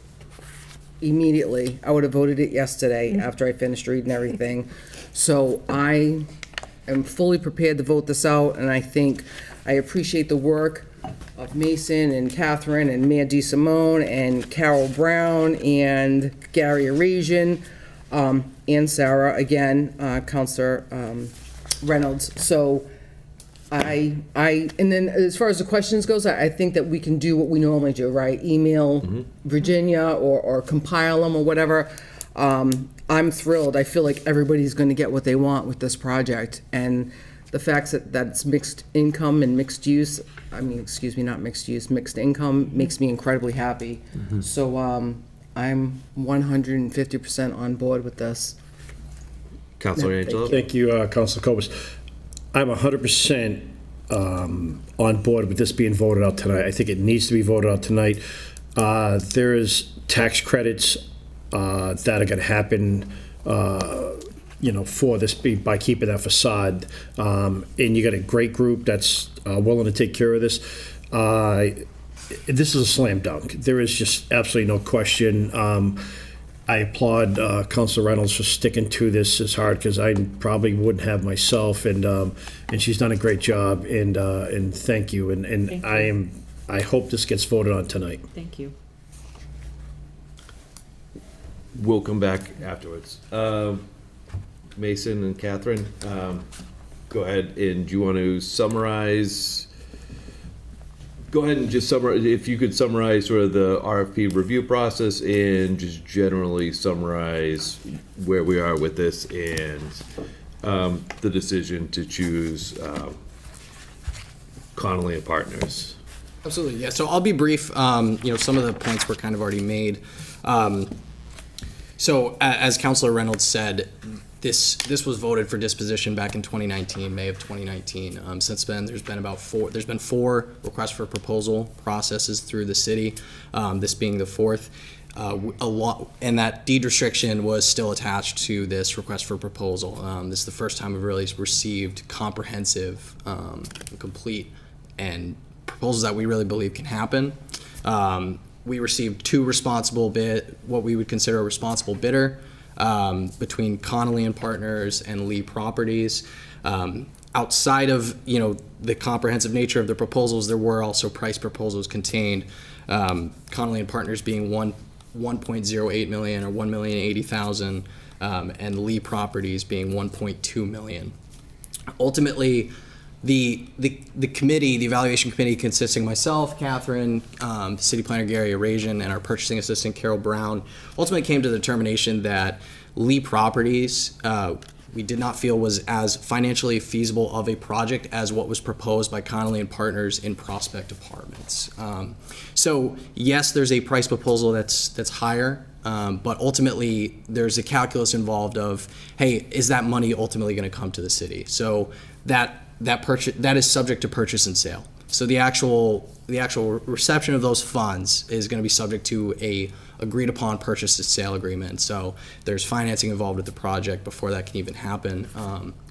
immediately. I would have voted it yesterday after I finished reading everything. So I am fully prepared to vote this out, and I appreciate the work of Mason and Catherine and Mayor DeSimone and Carol Brown and Gary Arasian, and Sarah, again, Councilor Reynolds. So and then as far as the questions goes, I think that we can do what we normally do, right? Email Virginia or compile them or whatever. I'm thrilled. I feel like everybody's going to get what they want with this project. And the fact that it's mixed income and mixed use, not mixed use, mixed income, makes me incredibly happy. So I'm 150% on board with this.
Councilor Angelo?
Thank you, Councilor Cobus. I'm 100% on board with this being voted out tonight. I think it needs to be voted out tonight. There is tax credits that are going to happen, for this by keeping that facade. And you got a great group that's willing to take care of this. This is a slam dunk. There is just absolutely no question. I applaud Councilor Reynolds for sticking to this as hard, because I probably wouldn't have myself, and she's done a great job, and thank you, and
Thank you.
I hope this gets voted on tonight.
Thank you.
We'll come back afterwards. Mason and Catherine, go ahead, and do you want to summarize? Go ahead and just summarize, if you could summarize sort of the RFP review process and just generally summarize where we are with this and the decision to choose Connolly and Partners.
Absolutely, yeah. So I'll be brief. Some of the points were kind of already made. So as Councilor Reynolds said, this was voted for disposition back in 2019, May of 2019. Since then, there's been four requests for proposal processes through the city. This being the fourth. And that deed restriction was still attached to this request for proposal. This is the first time we've really received comprehensive, complete, and proposals that we really believe can happen. We received what we would consider a responsible bidder. Between Connolly and Partners and Lee Properties. Outside of the comprehensive nature of the proposals, there were also price proposals contained. Connolly and Partners being 1.08 million or 1,080,000, and Lee Properties being 1.2 million. Ultimately, the committee, the evaluation committee, consisting of myself, Catherine, city planner Gary Arasian, and our purchasing assistant Carol Brown, ultimately came to the determination that Lee Properties we did not feel was as financially feasible of a project as what was proposed by Connolly and Partners in Prospect Apartments. So yes, there's a price proposal that's higher, but ultimately there's a calculus involved of, hey, is that money ultimately going to come to the city? So that is subject to purchase and sale. So the actual the actual reception of those funds is going to be subject to a agreed upon purchase and sale agreement. So there's financing involved with the project before that can even happen.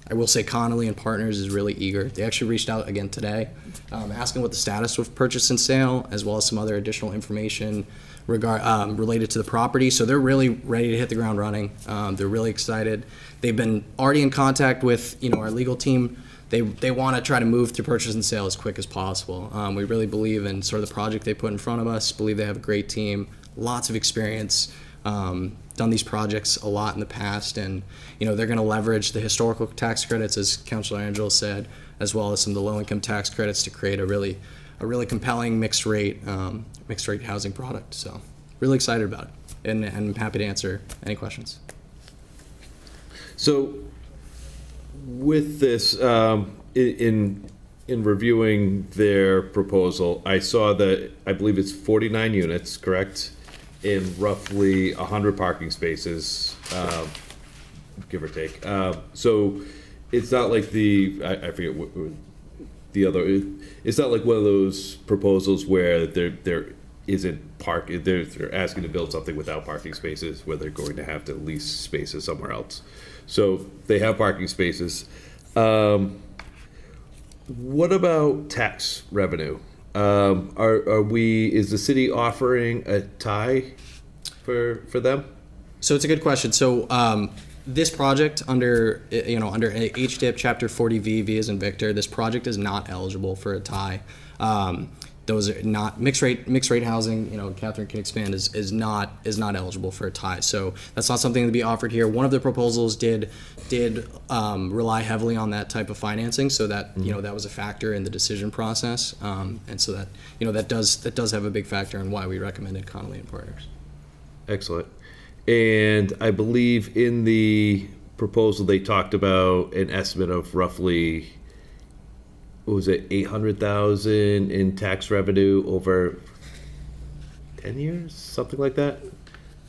I will say Connolly and Partners is really eager. They actually reached out again today, asking what the status of purchase and sale, as well as some other additional information related to the property. So they're really ready to hit the ground running. They're really excited. They've been already in contact with our legal team. They want to try to move through purchase and sale as quick as possible. We really believe in sort of the project they put in front of us. Believe they have a great team, lots of experience. Done these projects a lot in the past, and they're going to leverage the historical tax credits, as Councilor Angelo said, as well as some of the low-income tax credits to create a really compelling mixed rate housing product. So really excited about it, and I'm happy to answer any questions.
So with this, in reviewing their proposal, I saw that I believe it's 49 units, correct? In roughly 100 parking spaces, give or take. So it's not like I forget what the other. It's not like one of those proposals where there isn't they're asking to build something without parking spaces, where they're going to have to lease spaces somewhere else. So they have parking spaces. What about tax revenue? Is the city offering a tie for them?
So it's a good question. So this project under HDIP Chapter 40V, V as in Victor, this project is not eligible for a tie. Those are not mixed rate housing. Catherine can expand is not eligible for a tie. So that's not something to be offered here. One of the proposals did rely heavily on that type of financing, so that that was a factor in the decision process, and so that that does have a big factor in why we recommended Connolly and Partners.
Excellent. And I believe in the proposal they talked about an estimate of roughly, what was it, 800,000 in tax revenue over 10 years, something like that?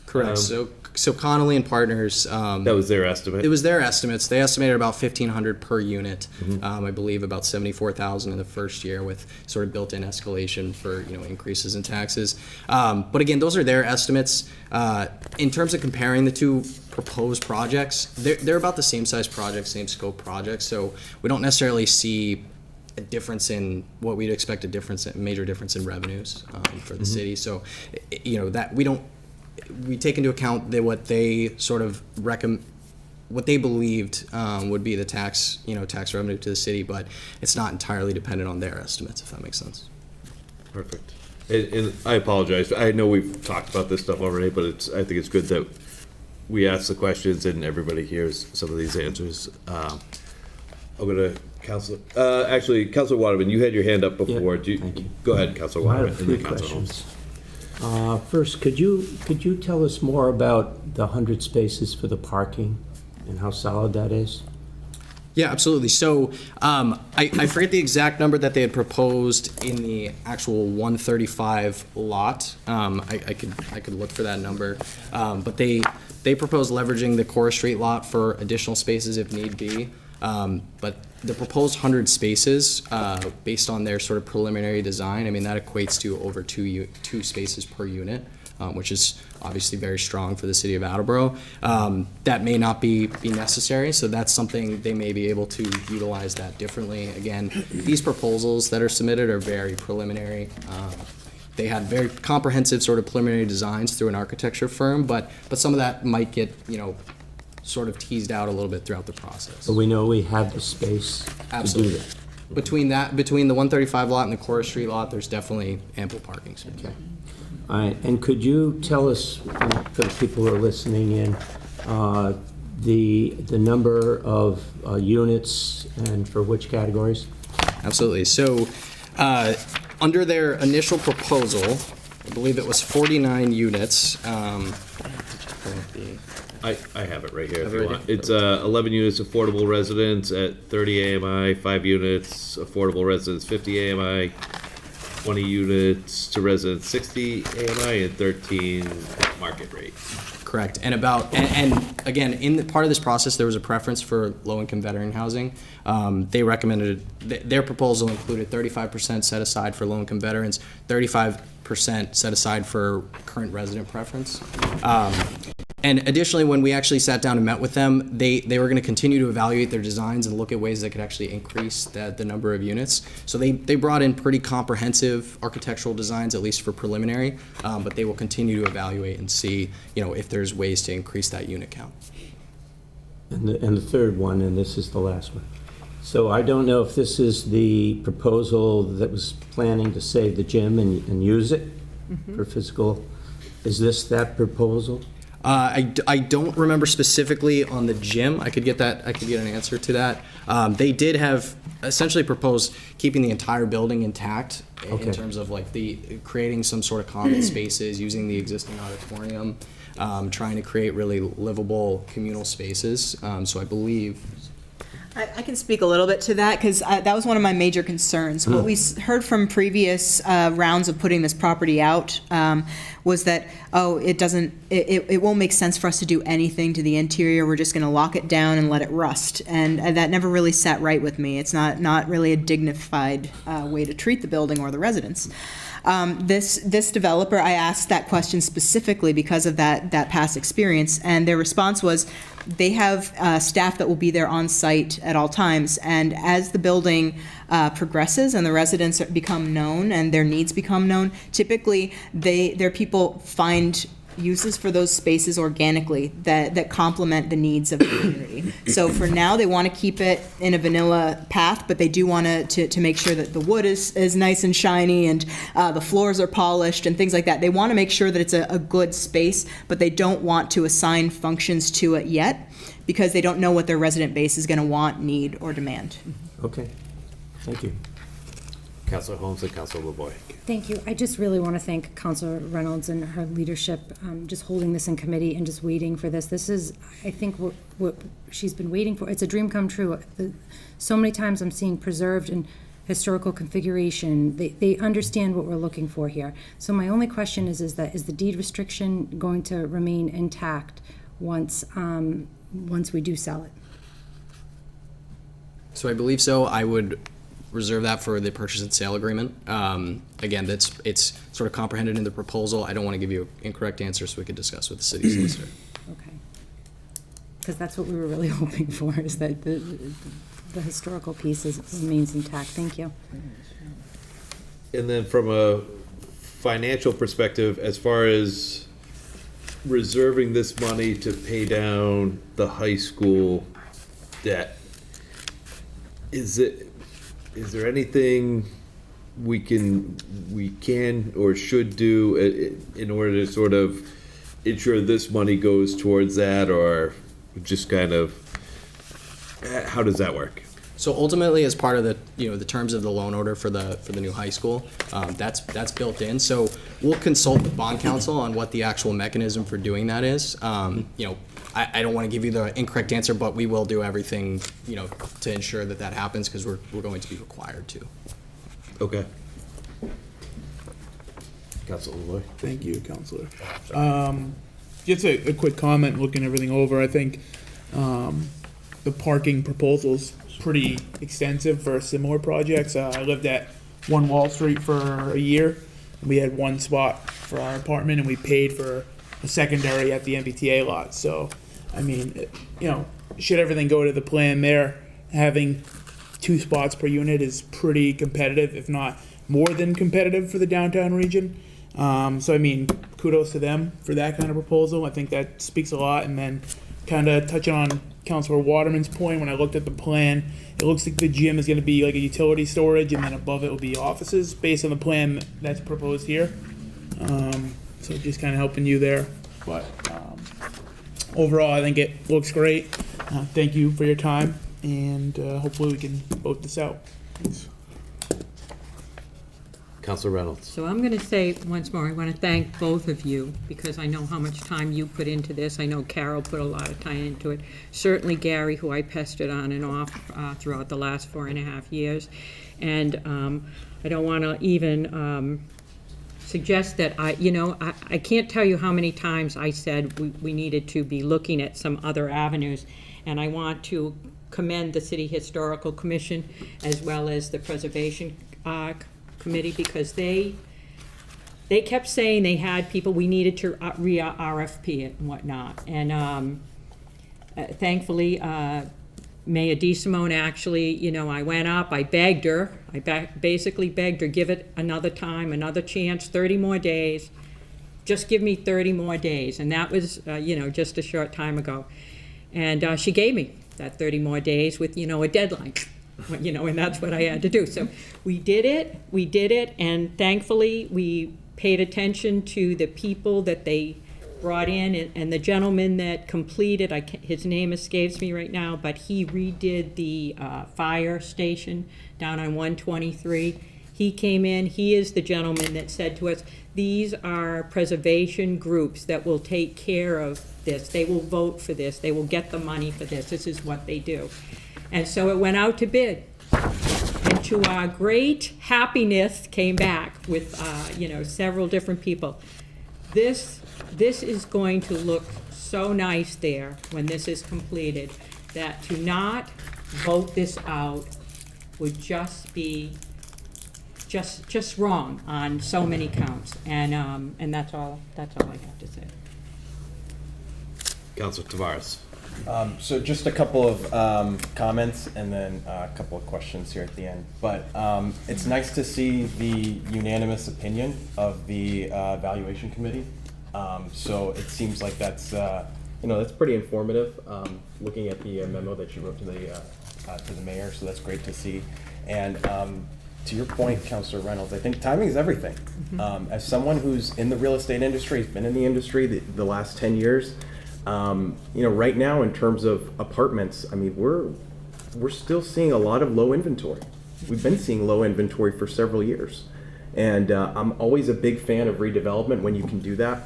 Correct. So Connolly and Partners.
That was their estimate.
It was their estimates. They estimated about $1,500 per unit. I believe about $74,000 in the first year, with sort of built-in escalation for increases in taxes. But again, those are their estimates. In terms of comparing the two proposed projects, they're about the same size projects, same scope projects. So we don't necessarily see a difference in what we'd expect major difference in revenues for the city. So that we take into account what they sort of what they believed would be the tax revenue to the city, but it's not entirely dependent on their estimates, if that makes sense.
Perfect. And I apologize. I know we've talked about this stuff already, but I think it's good that we ask the questions and everybody hears some of these answers. I'm going to Councilor Waterman, you had your hand up before.
Thank you.
Go ahead, Councilor
I
Waterman.
have three questions. First, could you tell us more about the 100 spaces for the parking and how solid that is?
Yeah, absolutely. So I forget the exact number that they had proposed in the actual 135 lot. I could look for that number, but they proposed leveraging the Cora Street lot for additional spaces if need be. But the proposed 100 spaces, based on their sort of preliminary design, I mean, that equates to over two spaces per unit, which is obviously very strong for the city of Attleboro. That may not be necessary, so that's something they may be able to utilize that differently. Again, these proposals that are submitted are very preliminary. They had very comprehensive sort of preliminary designs through an architecture firm, but some of that might get, sort of teased out a little bit throughout the process.
But we know we have the space
Absolutely.
to do that.
Between the 135 lot and the Cora Street lot, there's definitely ample parking space.
Okay. All right, and could you tell us, for the people who are listening in, the number of units and for which categories?
Absolutely. So under their initial proposal, I believe it was 49 units.
I have it right here if you want. It's 11 units affordable residence at 30 AMI, 5 units affordable residence 50 AMI, 20 units to residents 60 AMI, and 13 market rate.
Correct. And again, in the part of this process, there was a preference for low-income veteran housing. They recommended, their proposal included 35% set aside for low-income veterans, 35% set aside for current resident preference. And additionally, when we actually sat down and met with them, they were going to continue to evaluate their designs and look at ways that could actually increase the number of units. So they brought in pretty comprehensive architectural designs, at least for preliminary, but they will continue to evaluate and see, if there's ways to increase that unit count.
And the third one, and this is the last one. So I don't know if this is the proposal that was planning to save the gym and use it for physical. Is this that proposal?
I don't remember specifically on the gym. I could get an answer to that. They did have essentially proposed keeping the entire building intact in terms of like creating some sort of common spaces, using the existing auditorium, trying to create really livable communal spaces. So I believe.
I can speak a little bit to that because that was one of my major concerns. What we heard from previous rounds of putting this property out was that, it won't make sense for us to do anything to the interior. We're just going to lock it down and let it rust. And that never really sat right with me. It's not really a dignified way to treat the building or the residents. This developer, I asked that question specifically because of that past experience, and their response was they have staff that will be there on site at all times, and as the building progresses and the residents become known and their needs become known, typically their people find uses for those spaces organically that complement the needs of the community. So for now, they want to keep it in a vanilla path, but they do want to make sure that the wood is nice and shiny and the floors are polished and things like that. They want to make sure that it's a good space, but they don't want to assign functions to it yet because they don't know what their resident base is going to want, need, or demand.
Okay, thank you.
Councilor Holmes and Councilor LeBoy.
Thank you. I just really want to thank Councilor Reynolds and her leadership, just holding this in committee and just waiting for this. This is, I think, what she's been waiting for. It's a dream come true. So many times I'm seeing preserved and historical configuration. They understand what we're looking for here. So my only question is the deed restriction going to remain intact once we do sell it?
So I believe so. I would reserve that for the purchase and sale agreement. Again, it's sort of comprehended in the proposal. I don't want to give you an incorrect answer, so we could discuss with the city solicitor.
Okay. Because that's what we were really hoping for, is that the historical piece remains intact. Thank you.
And then from a financial perspective, as far as reserving this money to pay down the high school debt, is there anything we can or should do in order to sort of ensure this money goes towards that, or just kind of how does that work?
So ultimately, as part of the terms of the loan order for the new high school, that's built in. So we'll consult with bond counsel on what the actual mechanism for doing that is. I don't want to give you the incorrect answer, but we will do everything to ensure that happens because we're going to be required to.
Okay. Councilor Lloyd.
Thank you, Councilor. Just a quick comment, looking everything over. I think the parking proposal's pretty extensive for similar projects. I lived at 1 Wall Street for a year. We had one spot for our apartment, and we paid for a secondary at the MBTA lot. So, I mean, should everything go to the plan there, having 2 spots per unit is pretty competitive, if not more than competitive for the downtown region. So, I mean, kudos to them for that kind of proposal. I think that speaks a lot. And then kind of touching on Councilor Waterman's point, when I looked at the plan, it looks like the gym is going to be like a utility storage, and then above it will be offices based on the plan that's proposed here. So just kind of helping you there. But overall, I think it looks great. Thank you for your time, and hopefully we can vote this out. Thanks.
Councilor Reynolds.
So I'm going to say once more, I want to thank both of you because I know how much time you put into this. I know Carol put a lot of time into it. Certainly Gary, who I pestered on and off throughout the last 4.5 years. And I don't want to even suggest that I can't tell you how many times I said we needed to be looking at some other avenues, and I want to commend the City Historical Commission as well as the Preservation Committee, because they kept saying they had people, we needed to re-RFP it and whatnot. And thankfully, Mayor DeSimone actually, I went up, I begged her, basically begged her, give it another time, another chance, 30 more days. Just give me 30 more days. And that was, just a short time ago. And she gave me that 30 more days with, a deadline. And that's what I had to do. So we did it, and thankfully we paid attention to the people that they brought in, and the gentleman that completed, his name escapes me right now, but he redid the fire station down on 123. He came in, he is the gentleman that said to us, these are preservation groups that will take care of this. They will vote for this. They will get the money for this. This is what they do. And so it went out to bid. And to our great happiness, came back with, several different people. This is going to look so nice there when this is completed, that to not vote this out would just be just wrong on so many counts. And that's all I have to say.
Councilor Tavares.
So just a couple of comments and then a couple of questions here at the end. But it's nice to see the unanimous opinion of the evaluation committee. So it seems like that's that's pretty informative. Looking at the memo that you wrote to the mayor, so that's great to see. And to your point, Councilor Reynolds, I think timing is everything. As someone who's in the real estate industry, has been in the industry the last 10 years. Right now in terms of apartments, I mean, we're still seeing a lot of low inventory. We've been seeing low inventory for several years. And I'm always a big fan of redevelopment when you can do that.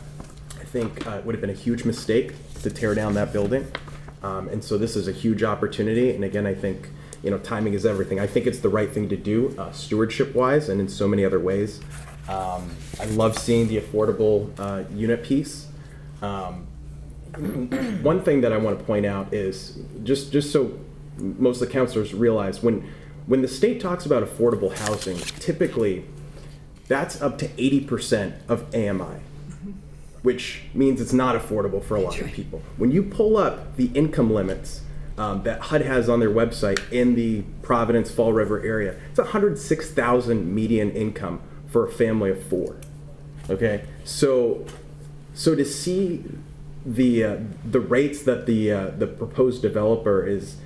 I think it would have been a huge mistake to tear down that building. And so this is a huge opportunity. And again, I think, timing is everything. I think it's the right thing to do stewardship-wise and in so many other ways. I love seeing the affordable unit piece. One thing that I want to point out is, just so most of the councilors realize, when the state talks about affordable housing, typically that's up to 80% of AMI, which means it's not affordable for a lot of people. When you pull up the income limits that HUD has on their website in the Providence, Fall River area, it's $106,000 median income for a family of 4. Okay, so to see the rates that the proposed developer is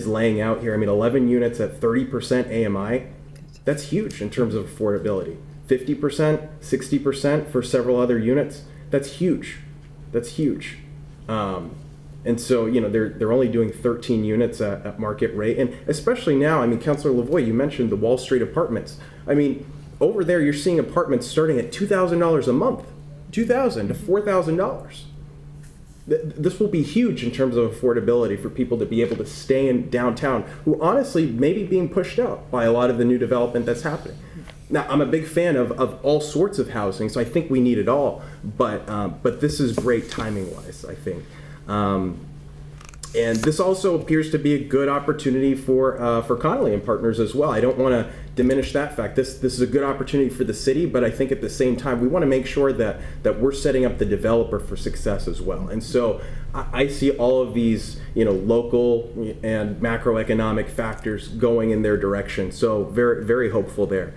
laying out here. I mean, 11 units at 30% AMI, that's huge in terms of affordability. 50%, 60% for several other units, that's huge. That's huge. And so, they're only doing 13 units at market rate. And especially now, I mean, Councilor Lavoie, you mentioned the Wall Street apartments. I mean, over there, you're seeing apartments starting at $2,000 a month, $2,000 to $4,000. This will be huge in terms of affordability for people to be able to stay in downtown, who honestly may be being pushed out by a lot of the new development that's happening. Now, I'm a big fan of all sorts of housing, so I think we need it all, but this is great timing-wise, I think. And this also appears to be a good opportunity for Connolly and Partners as well. I don't want to diminish that fact. This is a good opportunity for the city, but I think at the same time we want to make sure that we're setting up the developer for success as well. And so I see all of these local and macroeconomic factors going in their direction. So very, very hopeful there.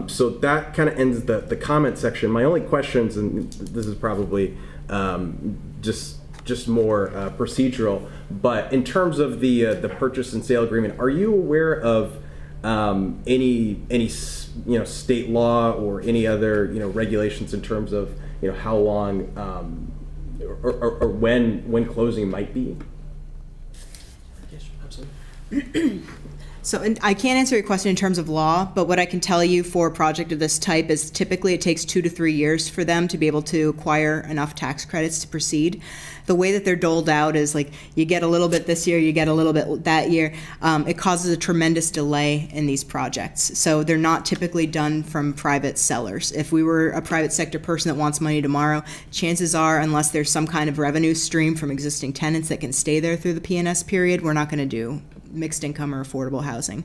So that kind of ends the comment section. My only questions, and this is probably just more procedural, but in terms of the purchase and sale agreement, are you aware of any state law or any other regulations in terms of how long or when closing might be?
Yes, absolutely.
So, and I can't answer your question in terms of law, but what I can tell you for a project of this type is typically it takes 2 to 3 years for them to be able to acquire enough tax credits to proceed. The way that they're doled out is like you get a little bit this year, you get a little bit that year. It causes a tremendous delay in these projects. So they're not typically done from private sellers. If we were a private sector person that wants money tomorrow, chances are, unless there's some kind of revenue stream from existing tenants that can stay there through the P&S period, we're not going to do mixed income or affordable housing.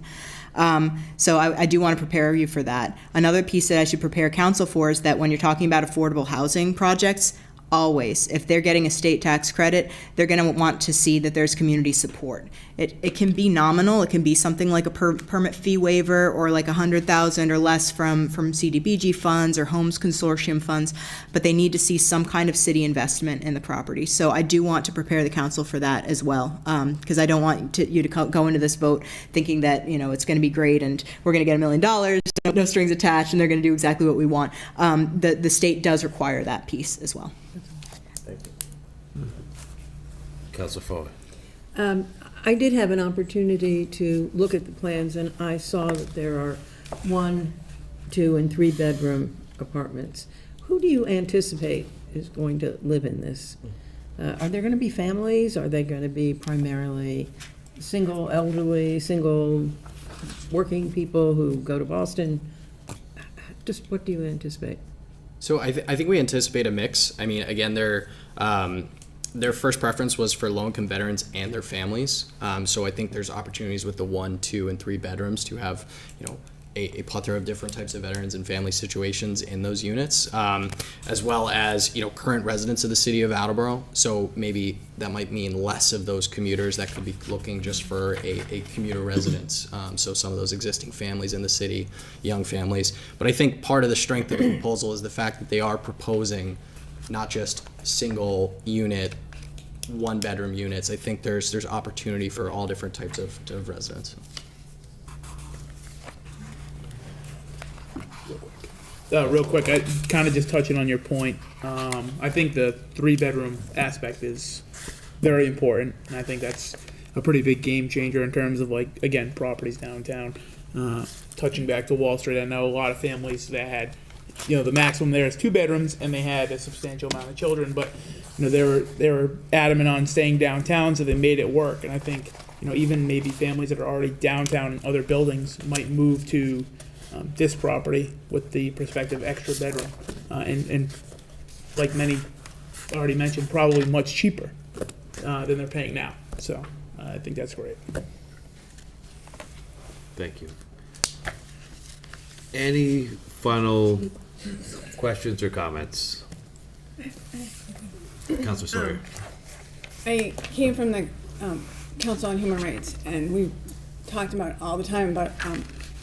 So I do want to prepare you for that. Another piece that I should prepare council for is that when you're talking about affordable housing projects, always, if they're getting a state tax credit, they're going to want to see that there's community support. It can be nominal. It can be something like a permit fee waiver or like $100,000 or less from CDBG funds or Homes Consortium funds, but they need to see some kind of city investment in the property. So I do want to prepare the council for that as well, because I don't want you to go into this vote thinking that it's going to be great and we're going to get $1 million, no strings attached, and they're going to do exactly what we want. The state does require that piece as well.
Thank you. Councilor Ford.
I did have an opportunity to look at the plans, and I saw that there are 1, 2, and 3 bedroom apartments. Who do you anticipate is going to live in this? Are there going to be families? Are they going to be primarily single elderly, single working people who go to Boston? Just what do you anticipate?
So I think we anticipate a mix. I mean, again, their first preference was for low-income veterans and their families. So I think there's opportunities with the 1, 2, and 3 bedrooms to have, a plethora of different types of veterans and family situations in those units, as well as, current residents of the city of Attleboro. So maybe that might mean less of those commuters that could be looking just for a commuter residence. So some of those existing families in the city, young families. But I think part of the strength of the proposal is the fact that they are proposing not just single unit, 1-bedroom units. I think there's opportunity for all different types of residents.
Real quick, I kind of just touching on your point. I think the 3-bedroom aspect is very important, and I think that's a pretty big game changer in terms of, like, again, properties downtown. Touching back to Wall Street, I know a lot of families that had, the maximum there is 2 bedrooms, and they had a substantial amount of children, but they were adamant on staying downtown, so they made it work. And I think even maybe families that are already downtown in other buildings might move to this property with the prospective extra bedroom, and like many already mentioned, probably much cheaper than they're paying now. So I think that's great.
Thank you. Any final questions or comments? Councilor Sawyer.
I came from the Council on Human Rights, and we talked about all the time about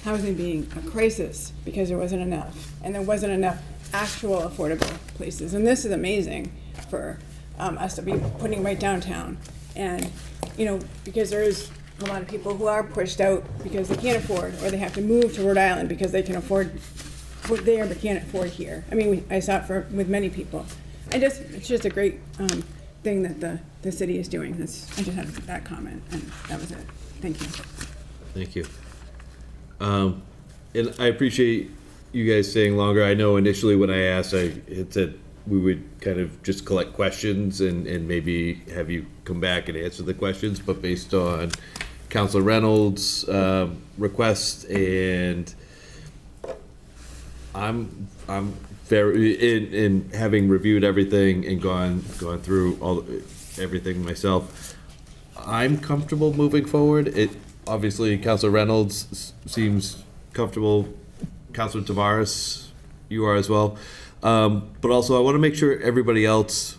housing being a crisis because there wasn't enough, and there wasn't enough actual affordable places. And this is amazing for us to be putting right downtown. And, because there is a lot of people who are pushed out because they can't afford, or they have to move to Rhode Island because they can afford there but can't afford here. I mean, I saw it with many people. It's just a great thing that the city is doing. I just had that comment, and that was it. Thank you.
Thank you. And I appreciate you guys staying longer. I know initially when I asked, it said we would kind of just collect questions and maybe have you come back and answer the questions, but based on Councilor Reynolds' request, and I'm very in having reviewed everything and gone through everything myself, I'm comfortable moving forward. Obviously, Councilor Reynolds seems comfortable. Councilor Tavares, you are as well. But also, I want to make sure everybody else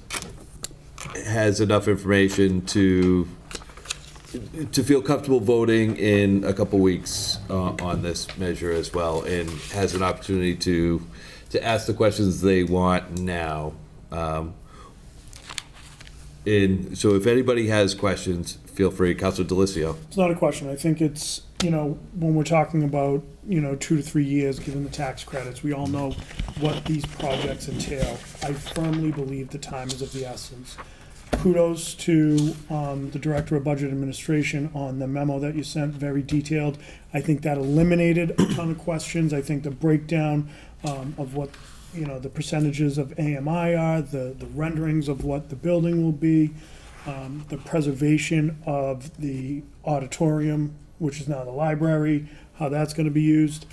has enough information to feel comfortable voting in a couple weeks on this measure as well, and has an opportunity to ask the questions they want now. And so if anybody has questions, feel free. Councilor Delicio.
It's not a question. I think it's, when we're talking about, 2 to 3 years, given the tax credits, we all know what these projects entail. I firmly believe the time is of the essence. kudos to the Director of Budget Administration on the memo that you sent, very detailed. I think that eliminated a ton of questions. I think the breakdown of what, the percentages of AMI are, the renderings of what the building will be, the preservation of the auditorium, which is now the library, how that's going to be used.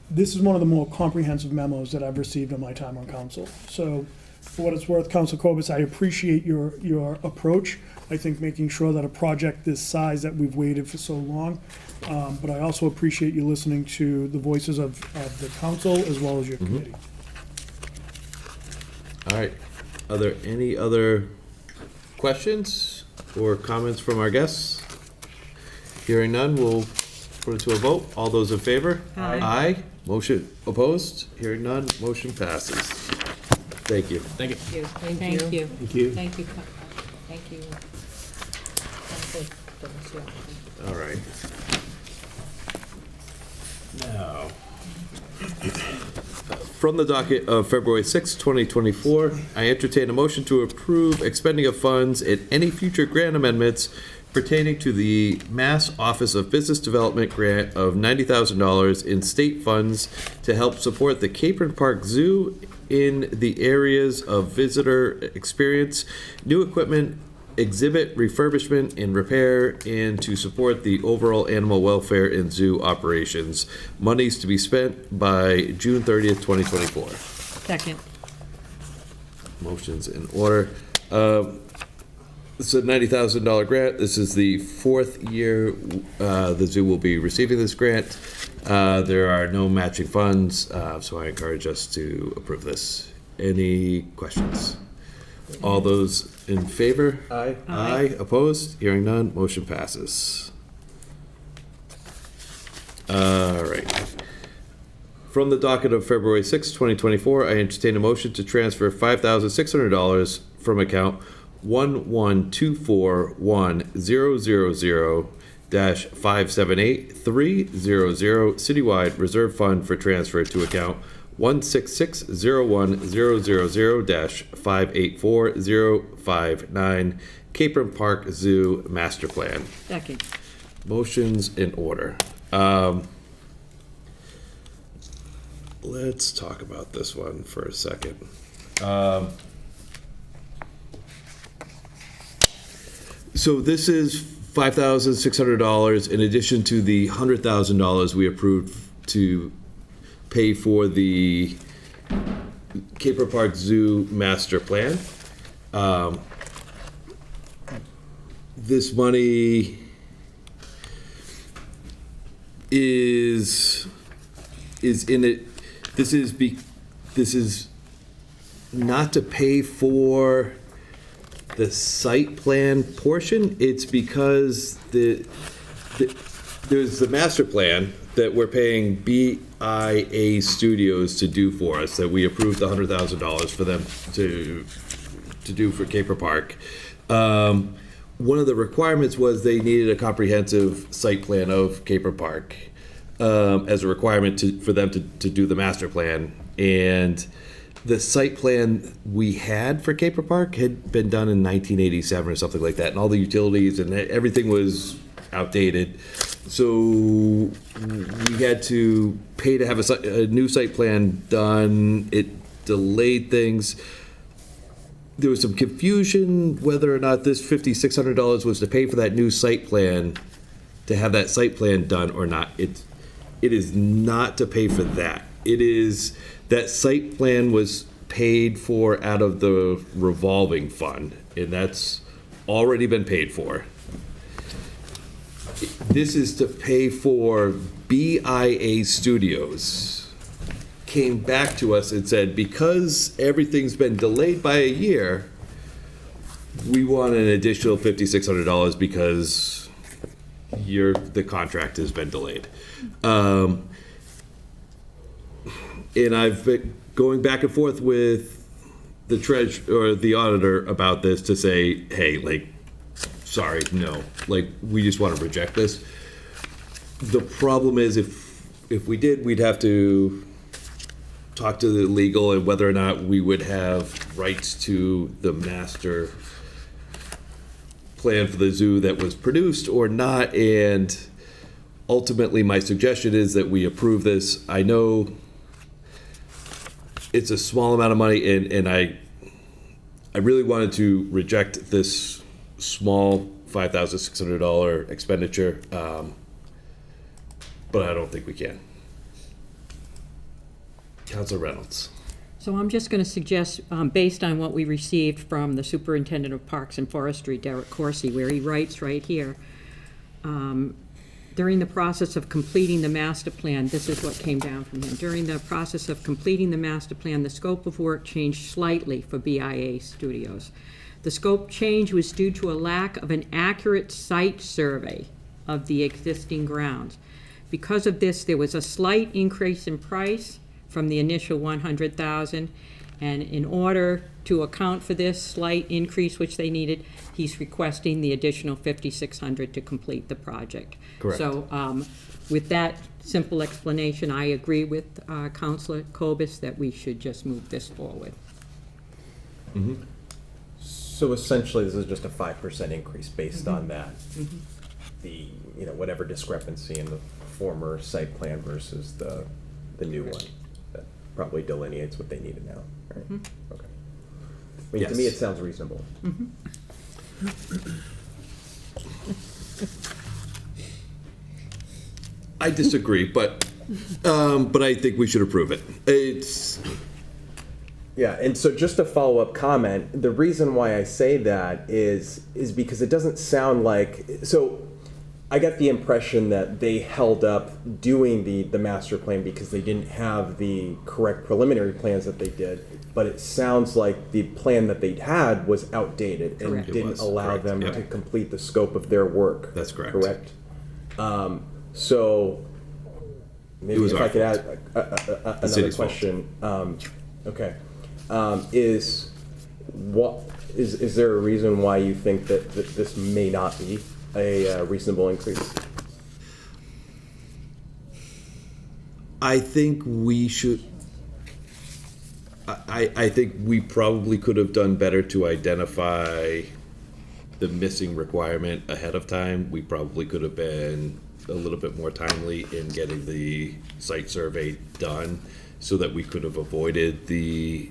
This is one of the more comprehensive memos that I've received in my time on council. So for what it's worth, Council Cobus, I appreciate your approach. I think making sure that a project this size that we've waited for so long, but I also appreciate you listening to the voices of the council as well as your committee.
All right. Are there any other questions or comments from our guests? Hearing none, we'll put it to a vote. All those in favor?
Aye.
Aye. Motion opposed? Hearing none, motion passes. Thank you.
Thank you.
Thank you.
Thank you.
Thank you. Thank you.
All right. Now, from the docket of February 6, 2024, I entertain a motion to approve expending of funds in any future grant amendments pertaining to the Mass Office of Business Development grant of $90,000 in state funds to help support the Capron Park Zoo in the areas of visitor experience, new equipment, exhibit refurbishment and repair, and to support the overall animal welfare in zoo operations. Monies to be spent by June 30th, 2024.
Second.
Motion's in order. It's a $90,000 grant. This is the fourth year the zoo will be receiving this grant. There are no matching funds, so I encourage us to approve this. Any questions? All those in favor? Aye. Aye. Opposed? Hearing none, motion passes. All right. From the docket of February 6, 2024, I entertain a motion to transfer $5,600 from account 1124100-578-300 Citywide Reserve Fund for transfer to account 1660100-584059 Capron Park Zoo Master Plan.
Second.
Motions in order. Let's talk about this one for a second. So this is $5,600 in addition to the $100,000 we approved to pay for the Capron Park Zoo Master Plan. This money is in it. This is not to pay for the site plan portion. It's because there's the master plan that we're paying BIA Studios to do for us, that we approved the $100,000 for them to do for Capron Park. One of the requirements was they needed a comprehensive site plan of Capron Park as a requirement for them to do the master plan. And the site plan we had for Capron Park had been done in 1987 or something like that, and all the utilities and everything was outdated. So we had to pay to have a new site plan done. It delayed things. There was some confusion whether or not this $5,600 was to pay for that new site plan, to have that site plan done or not. It is not to pay for that. It is, that site plan was paid for out of the revolving fund, and that's already been paid for. This is to pay for BIA Studios. Came back to us and said, because everything's been delayed by a year, we want an additional $5,600 because the contract has been delayed. And I've been going back and forth with the treasurer or the auditor about this to say, hey, like, sorry, no, like, we just want to reject this. The problem is if we did, we'd have to talk to the legal and whether or not we would have rights to the master plan for the zoo that was produced or not. And ultimately, my suggestion is that we approve this. I know it's a small amount of money, and I really wanted to reject this small $5,600 expenditure, but I don't think we can. Councilor Reynolds.
So I'm just going to suggest, based on what we received from the Superintendent of Parks and Forestry, Derek Corsi, where he writes right here, during the process of completing the master plan, this is what came down from him. During the process of completing the master plan, the scope of work changed slightly for BIA Studios. The scope change was due to a lack of an accurate site survey of the existing grounds. Because of this, there was a slight increase in price from the initial $100,000, and in order to account for this slight increase which they needed, he's requesting the additional $5,600 to complete the project.
Correct.
So with that simple explanation, I agree with Councilor Kobus that we should just move this forward.
Mm-hmm. So essentially, this is just a 5% increase based on that.
Mm-hmm.
The, whatever discrepancy in the former site plan versus the new one. That probably delineates what they needed now, right?
Mhm.
Okay. I mean, to me, it sounds reasonable.
Mhm.
I disagree, but I think we should approve it. It's
Yeah, and so just a follow-up comment, the reason why I say that is because it doesn't sound like, so I got the impression that they held up doing the master plan because they didn't have the correct preliminary plans that they did, but it sounds like the plan that they'd had was outdated and
Correct.
didn't allow
correct,
them
yep.
to complete the scope of their work.
That's correct.
Correct? So maybe
was
if
our
I could add another
city's fault.
question. Okay. Is there a reason why you think that this may not be a reasonable increase?
I think we should. I think we probably could have done better to identify the missing requirement ahead of time. We probably could have been a little bit more timely in getting the site survey done, so that we could have avoided the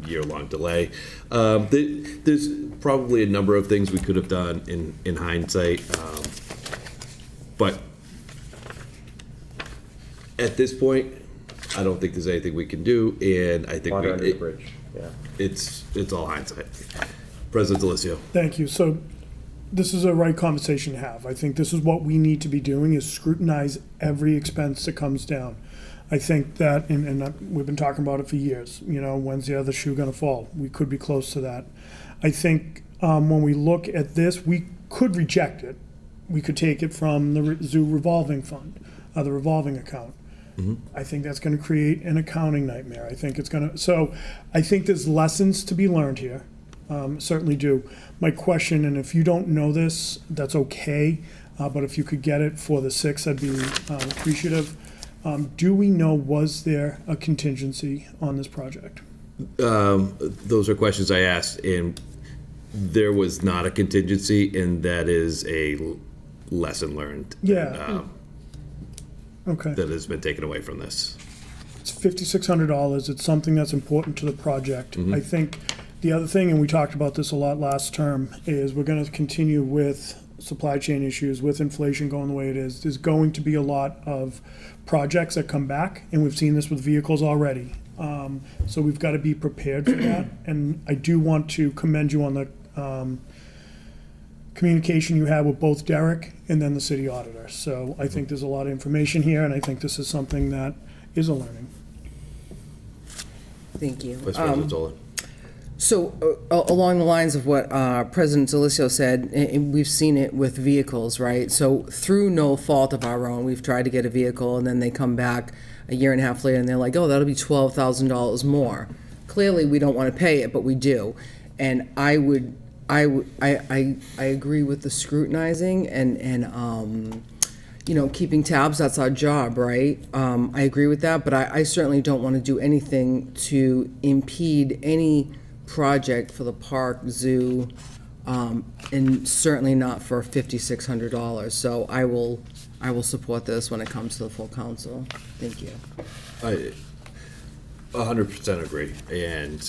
year-long delay. There's probably a number of things we could have done in hindsight, but at this point, I don't think there's anything we can do, and I think
Water under the bridge, yeah.
It's all hindsight. President Delisio.
Thank you. So this is a right conversation to have. I think this is what we need to be doing, is scrutinize every expense that comes down. I think that, and we've been talking about it for years, when's the other shoe going to fall? We could be close to that. I think when we look at this, we could reject it. We could take it from the zoo revolving fund, the revolving account.
Mm-hmm.
I think that's going to create an accounting nightmare. I think it's going to, so I think there's lessons to be learned here. Certainly do. My question, and if you don't know this, that's okay, but if you could get it for the 6th, I'd be appreciative. Do we know, was there a contingency on this project?
Those are questions I asked, and there was not a contingency, and that is a lesson learned.
Yeah. Okay.
That has been taken away from this.
It's $5,600. It's something that's important to the project.
Mhm.
I think the other thing, and we talked about this a lot last term, is we're going to continue with supply chain issues, with inflation going the way it is. There's going to be a lot of projects that come back, and we've seen this with vehicles already. So we've got to be prepared for that. And I do want to commend you on the communication you had with both Derek and then the city auditor. So I think there's a lot of information here, and I think this is something that is a learning.
Thank you.
Vice President Zoller.
So along the lines of what President Delisio said, and we've seen it with vehicles, right? So through no fault of our own, we've tried to get a vehicle, and then they come back a year and a half later, and they're like, "Oh, that'll be $12,000 more." Clearly, we don't want to pay it, but we do. And I agree with the scrutinizing and keeping tabs. That's our job, right? I agree with that, but I certainly don't want to do anything to impede any project for the park, zoo, and certainly not for $5,600. So I will support this when it comes to the full council. Thank you.
I 100% agree. And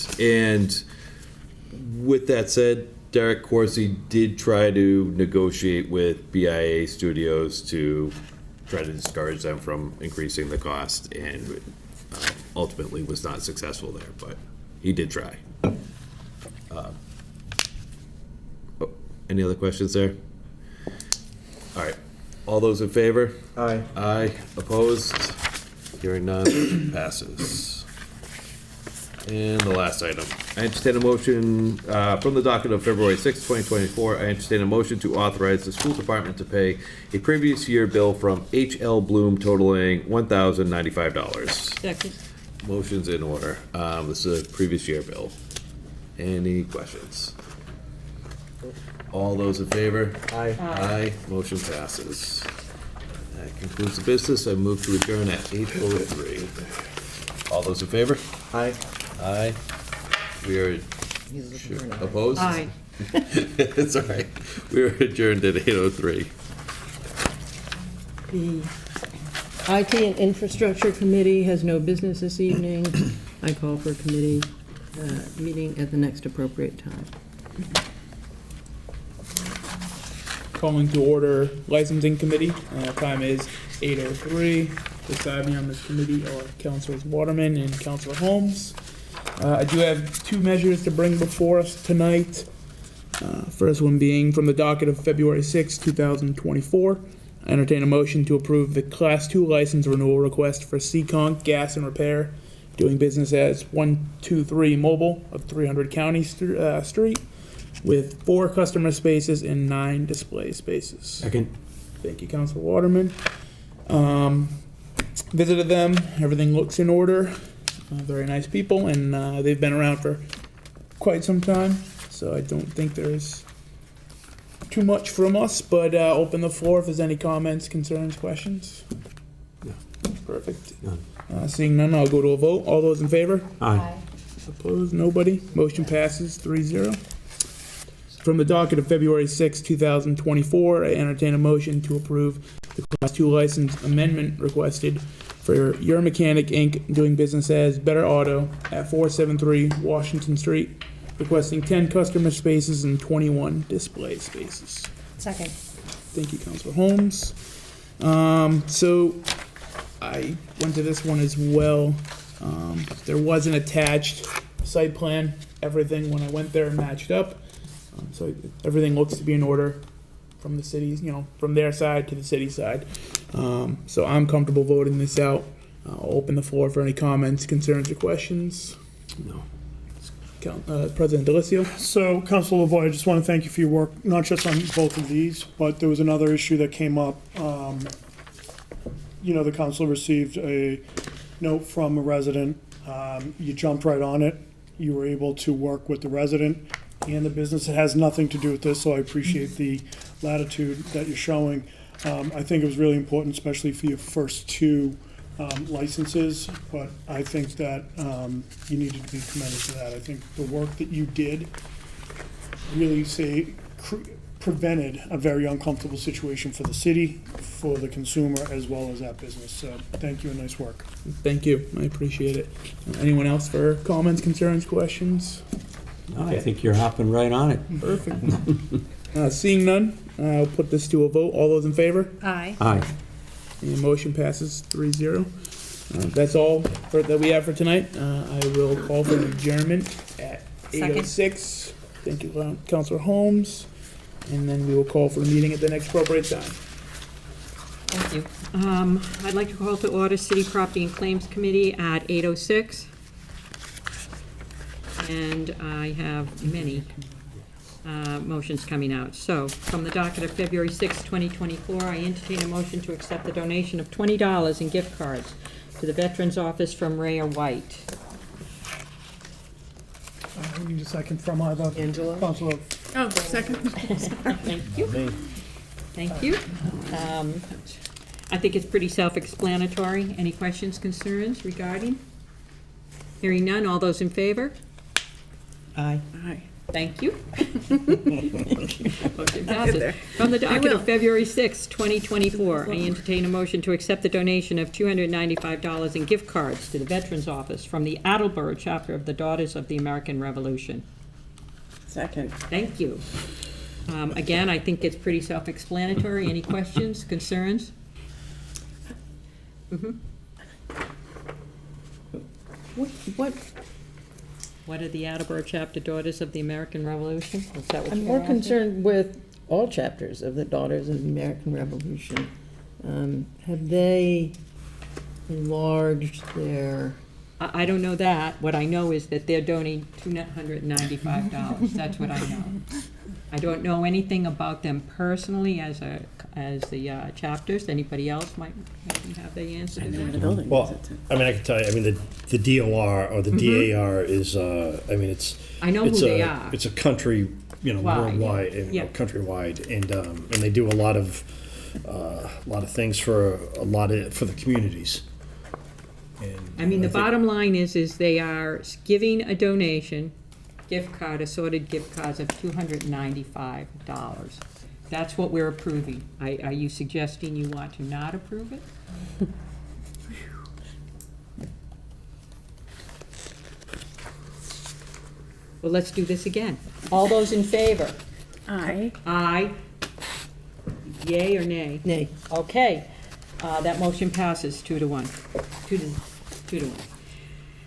with that said, Derek Corsi did try to negotiate with BIA Studios to try to discourage them from increasing the cost, and ultimately was not successful there, but he did try. Any other questions there? All right. All those in favor?
Aye.
Aye. Opposed? Hearing none, passes. And the last item. I entertain a motion from the docket of February 6, 2024. I entertain a motion to authorize the school department to pay a previous year bill from H.L. Bloom totaling $1,095.
Second.
Motion's in order. This is a previous year bill. Any questions? All those in favor?
Aye.
Aye. Motion passes. That concludes the business. I move to adjourn at 8:03. All those in favor?
Aye.
Aye. We are opposed?
Aye.
It's all right. We are adjourned at 8:03.
The IT and Infrastructure Committee has no business this evening. I call for a committee meeting at the next appropriate time.
Calling to order Licensing Committee. Time is 8:03. Beside me on this committee are Councilors Waterman and Councilor Holmes. I do have two measures to bring before us tonight. First one being from the docket of February 6, 2024. I entertain a motion to approve the Class 2 license renewal request for Seekonk Gas and Repair, doing business as 123 Mobile of 300 County Street, with 4 customer spaces and 9 display spaces.
Second.
Thank you, Councilor Waterman. Visited them, everything looks in order. Very nice people, and they've been around for quite some time, so I don't think there's too much from us, but open the floor if there's any comments, concerns, questions.
No.
Perfect.
None.
Seeing none, I'll go to a vote. All those in favor?
Aye.
Opposed? Nobody? Motion passes 3-0. From the docket of February 6, 2024, I entertain a motion to approve the Class 2 license amendment requested for Your Mechanic, Inc., doing business as Better Auto at 473 Washington Street, requesting 10 customer spaces and 21 display spaces.
Second.
Thank you, Councilor Holmes. So I went to this one as well. There was an attached site plan. Everything, when I went there, matched up. So everything looks to be in order from the city's, from their side to the city side. So I'm comfortable voting this out. I'll open the floor for any comments, concerns, or questions.
No.
President Delicio.
So, Councilor Lavoie, I just want to thank you for your work, not just on both of these, but there was another issue that came up. The council received a note from a resident. You jumped right on it. You were able to work with the resident and the business. It has nothing to do with this, so I appreciate the latitude that you're showing. I think it was really important, especially for your first 2 licenses, but I think that you needed to be commended for that. I think the work that you did really prevented a very uncomfortable situation for the city, for the consumer, as well as that business. So thank you and nice work.
Thank you. I appreciate it. Anyone else for comments, concerns, questions?
No, I think you're hopping right on it.
Perfect. Seeing none, I'll put this to a vote. All those in favor?
Aye.
Aye.
The motion passes 3-0. That's all that we have for tonight. I will call for an adjournment at 8:06. Thank you, Councilor Holmes. And then we will call for a meeting at the next appropriate time.
Thank you. I'd like to call to order City Property and Claims Committee at 8:06. And I have many motions coming out. So, from the docket of February 6, 2024, I entertain a motion to accept the donation of $20 in gift cards to the Veterans Office from Raya White.
We need a second from either.
Angela?
Councilor.
Oh, second.
Thank you. Thank you. I think it's pretty self-explanatory. Any questions, concerns regarding? Hearing none, all those in favor?
Aye.
Aye.
Thank you. Motion passes. From the docket of February 6, 2024, I entertain a motion to accept the donation of $295 in gift cards to the Veterans Office from the Attleboro chapter of the Daughters of the American Revolution.
Second.
Thank you. Again, I think it's pretty self-explanatory. Any questions, concerns? What are the Attleboro chapter Daughters of the American Revolution? Is that what
I'm
you're
more
asking?
concerned with all chapters of the Daughters of the American Revolution. Have they enlarged their?
I don't know that. What I know is that they're donating $295. That's what I know. I don't know anything about them personally as the chapters. Anybody else might maybe have the answer to that?
Well, I mean, I can tell you, I mean, the DOR or the DAR is, I mean, it's.
I know who they are.
It's a country,
Wide,
worldwide, and,
yeah.
countrywide, and they do a lot of things for the communities. And
I mean, the
think-
bottom line is they are giving a donation, assorted gift cards of $295. That's what we're approving. Are you suggesting you want to not approve it? Well, let's do this again. All those in favor?
Aye.
Aye. Yay or nay?
Nay.
Okay, that motion passes 2-1. 2-1.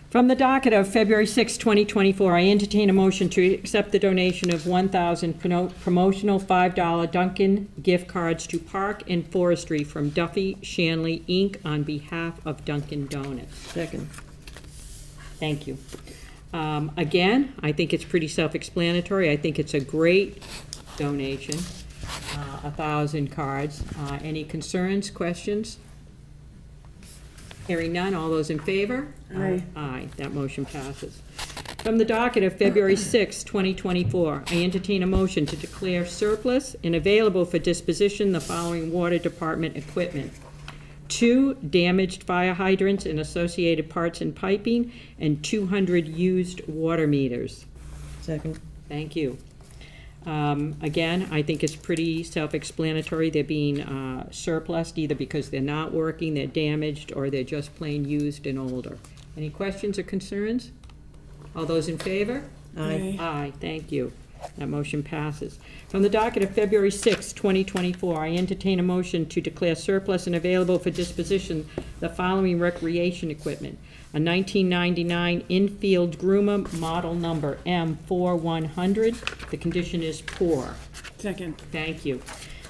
From the docket of February 6, 2024, I entertain a motion to accept the donation of 1,000 promotional $5 Dunkin' gift cards to Park and Forestry from Duffy Shanley, Inc. on behalf of Dunkin' Donuts.
Second.
Thank you. Again, I think it's pretty self-explanatory. I think it's a great donation, 1,000 cards. Any concerns, questions? Hearing none, all those in favor?
Aye.
Aye, that motion passes. From the docket of February 6, 2024, I entertain a motion to declare surplus and available for disposition the following water department equipment: 2 damaged fire hydrants and associated parts and piping, and 200 used water meters.
Second.
Thank you. Again, I think it's pretty self-explanatory. They're being surplused either because they're not working, they're damaged, or they're just plain used and older. Any questions or concerns? All those in favor?
Aye.
Aye, thank you. That motion passes. From the docket of February 6, 2024, I entertain a motion to declare surplus and available for disposition the following recreation equipment: a 1999 infield groomer, model number M4100. The condition is poor.
Second.
Thank you.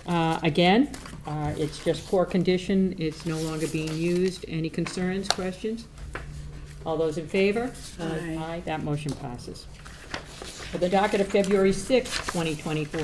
Again, it's just poor condition. It's no longer being used. Any concerns, questions? All those in favor?
Aye.
Aye, that motion passes. For the docket of February 6, 2024,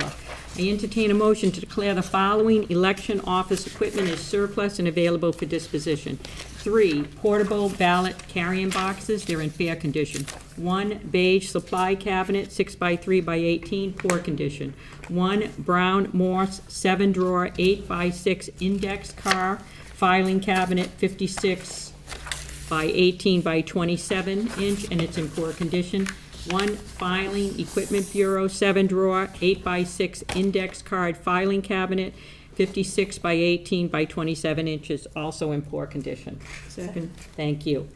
I entertain a motion to declare the following election office equipment as surplus and available for disposition: 3 portable ballot carrying boxes, they're in fair condition; 1 beige supply cabinet, 6x3x18, poor condition; 1 brown Morse 7-drawer 8x6 index car filing cabinet, 56x18x27 inch, and it's in poor condition; 1 filing equipment bureau 7-drawer 8x6 index card filing cabinet, 56x18x27 inches, also in poor condition.
Second.
Thank you.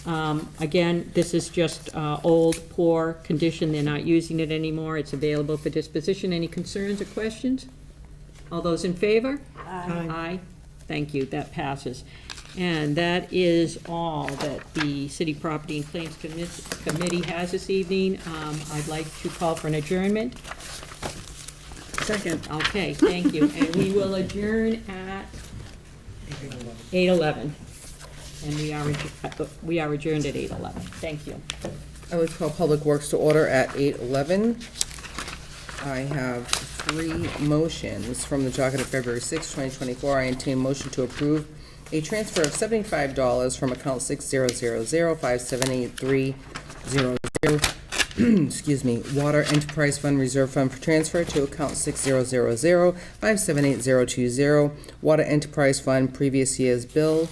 Again, this is just old, poor condition. They're not using it anymore. It's available for disposition. Any concerns or questions? All those in favor?
Aye.
Aye. Thank you. That passes. And that is all that the City Property and Claims Committee has this evening. I'd like to call for an adjournment.
Second.
Okay, thank you. And we will adjourn at 8:11. And we are adjourned at 8:11. Thank you.
I would call Public Works to order at 8:11. I have 3 motions from the docket of February 6, 2024. I entertain a motion to approve a transfer of $75 from account 6000578300, excuse me, Water Enterprise Fund Reserve Fund for transfer to account 6000578020, Water Enterprise Fund previous year's bills.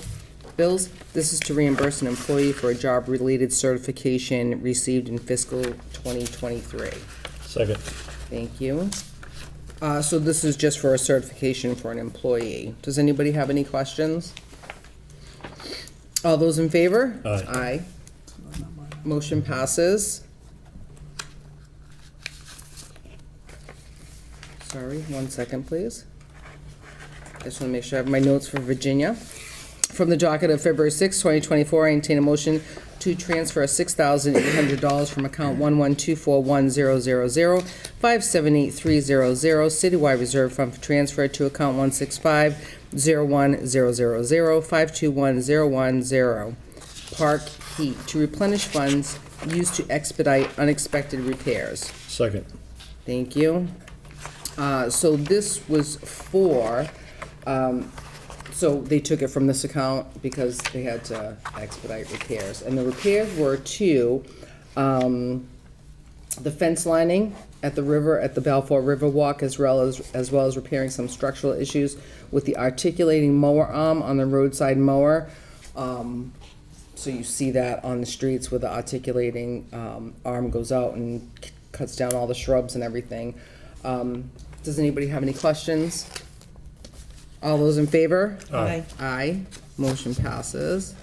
This is to reimburse an employee for a job-related certification received in fiscal 2023.
Second.
Thank you. So this is just for a certification for an employee. Does anybody have any questions? All those in favor?
Aye.
Aye. Motion passes. Sorry, 1 second, please. I just want to make sure I have my notes for Virginia. From the docket of February 6, 2024, I entertain a motion to transfer $6,800 from account 1124100057830 citywide reserve fund for transfer to account 165-01000-521010 park heat to replenish funds used to expedite unexpected repairs.
Second.
Thank you. So this was for, so they took it from this account because they had to expedite repairs. And the repairs were to the fence lining at the river, at the Balfour River Walk, as well as repairing some structural issues with the articulating mower arm on the roadside mower. So you see that on the streets where the articulating arm goes out and cuts down all the shrubs and everything. Does anybody have any questions? All those in favor?
Aye.
Aye. Motion passes.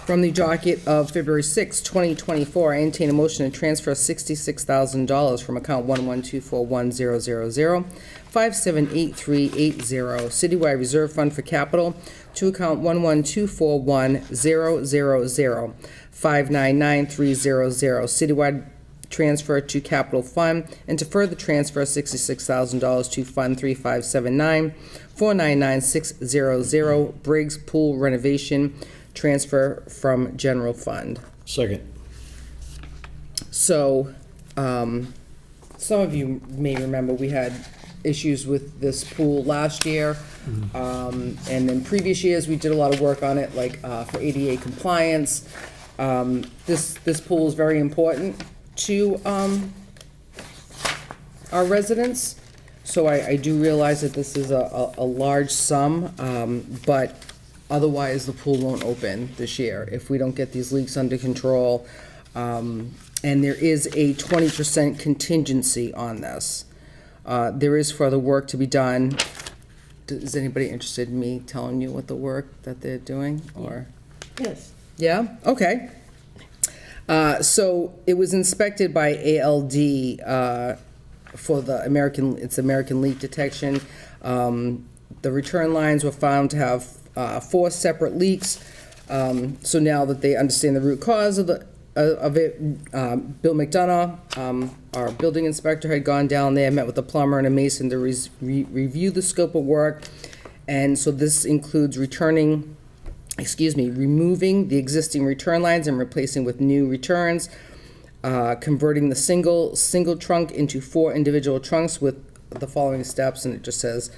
From the docket of February 6, 2024, I entertain a motion to transfer $66,000 from account 1124100057830 citywide reserve fund for capital to account 1124100599300 citywide transfer to capital fund, and to further transfer $66,000 to Fund 3579-499600 Briggs Pool renovation transfer from general fund.
Second.
So, some of you may remember we had issues with this pool last year. And then previous years, we did a lot of work on it, like for ADA compliance. This pool is very important to our residents. So I do realize that this is a large sum, but otherwise the pool won't open this year if we don't get these leaks under control. And there is a 20% contingency on this. There is further work to be done. Is anybody interested in me telling you what the work that they're doing, or?
Yes.
Yeah, okay. So it was inspected by ALD for the American leak detection. The return lines were found to have 4 separate leaks. So now that they understand the root cause of it, Bill McDonough, our building inspector, had gone down there, met with a plumber and a mason to review the scope of work. And so this includes removing the existing return lines and replacing with new returns, converting the single trunk into 4 individual trunks with the following steps, and it just says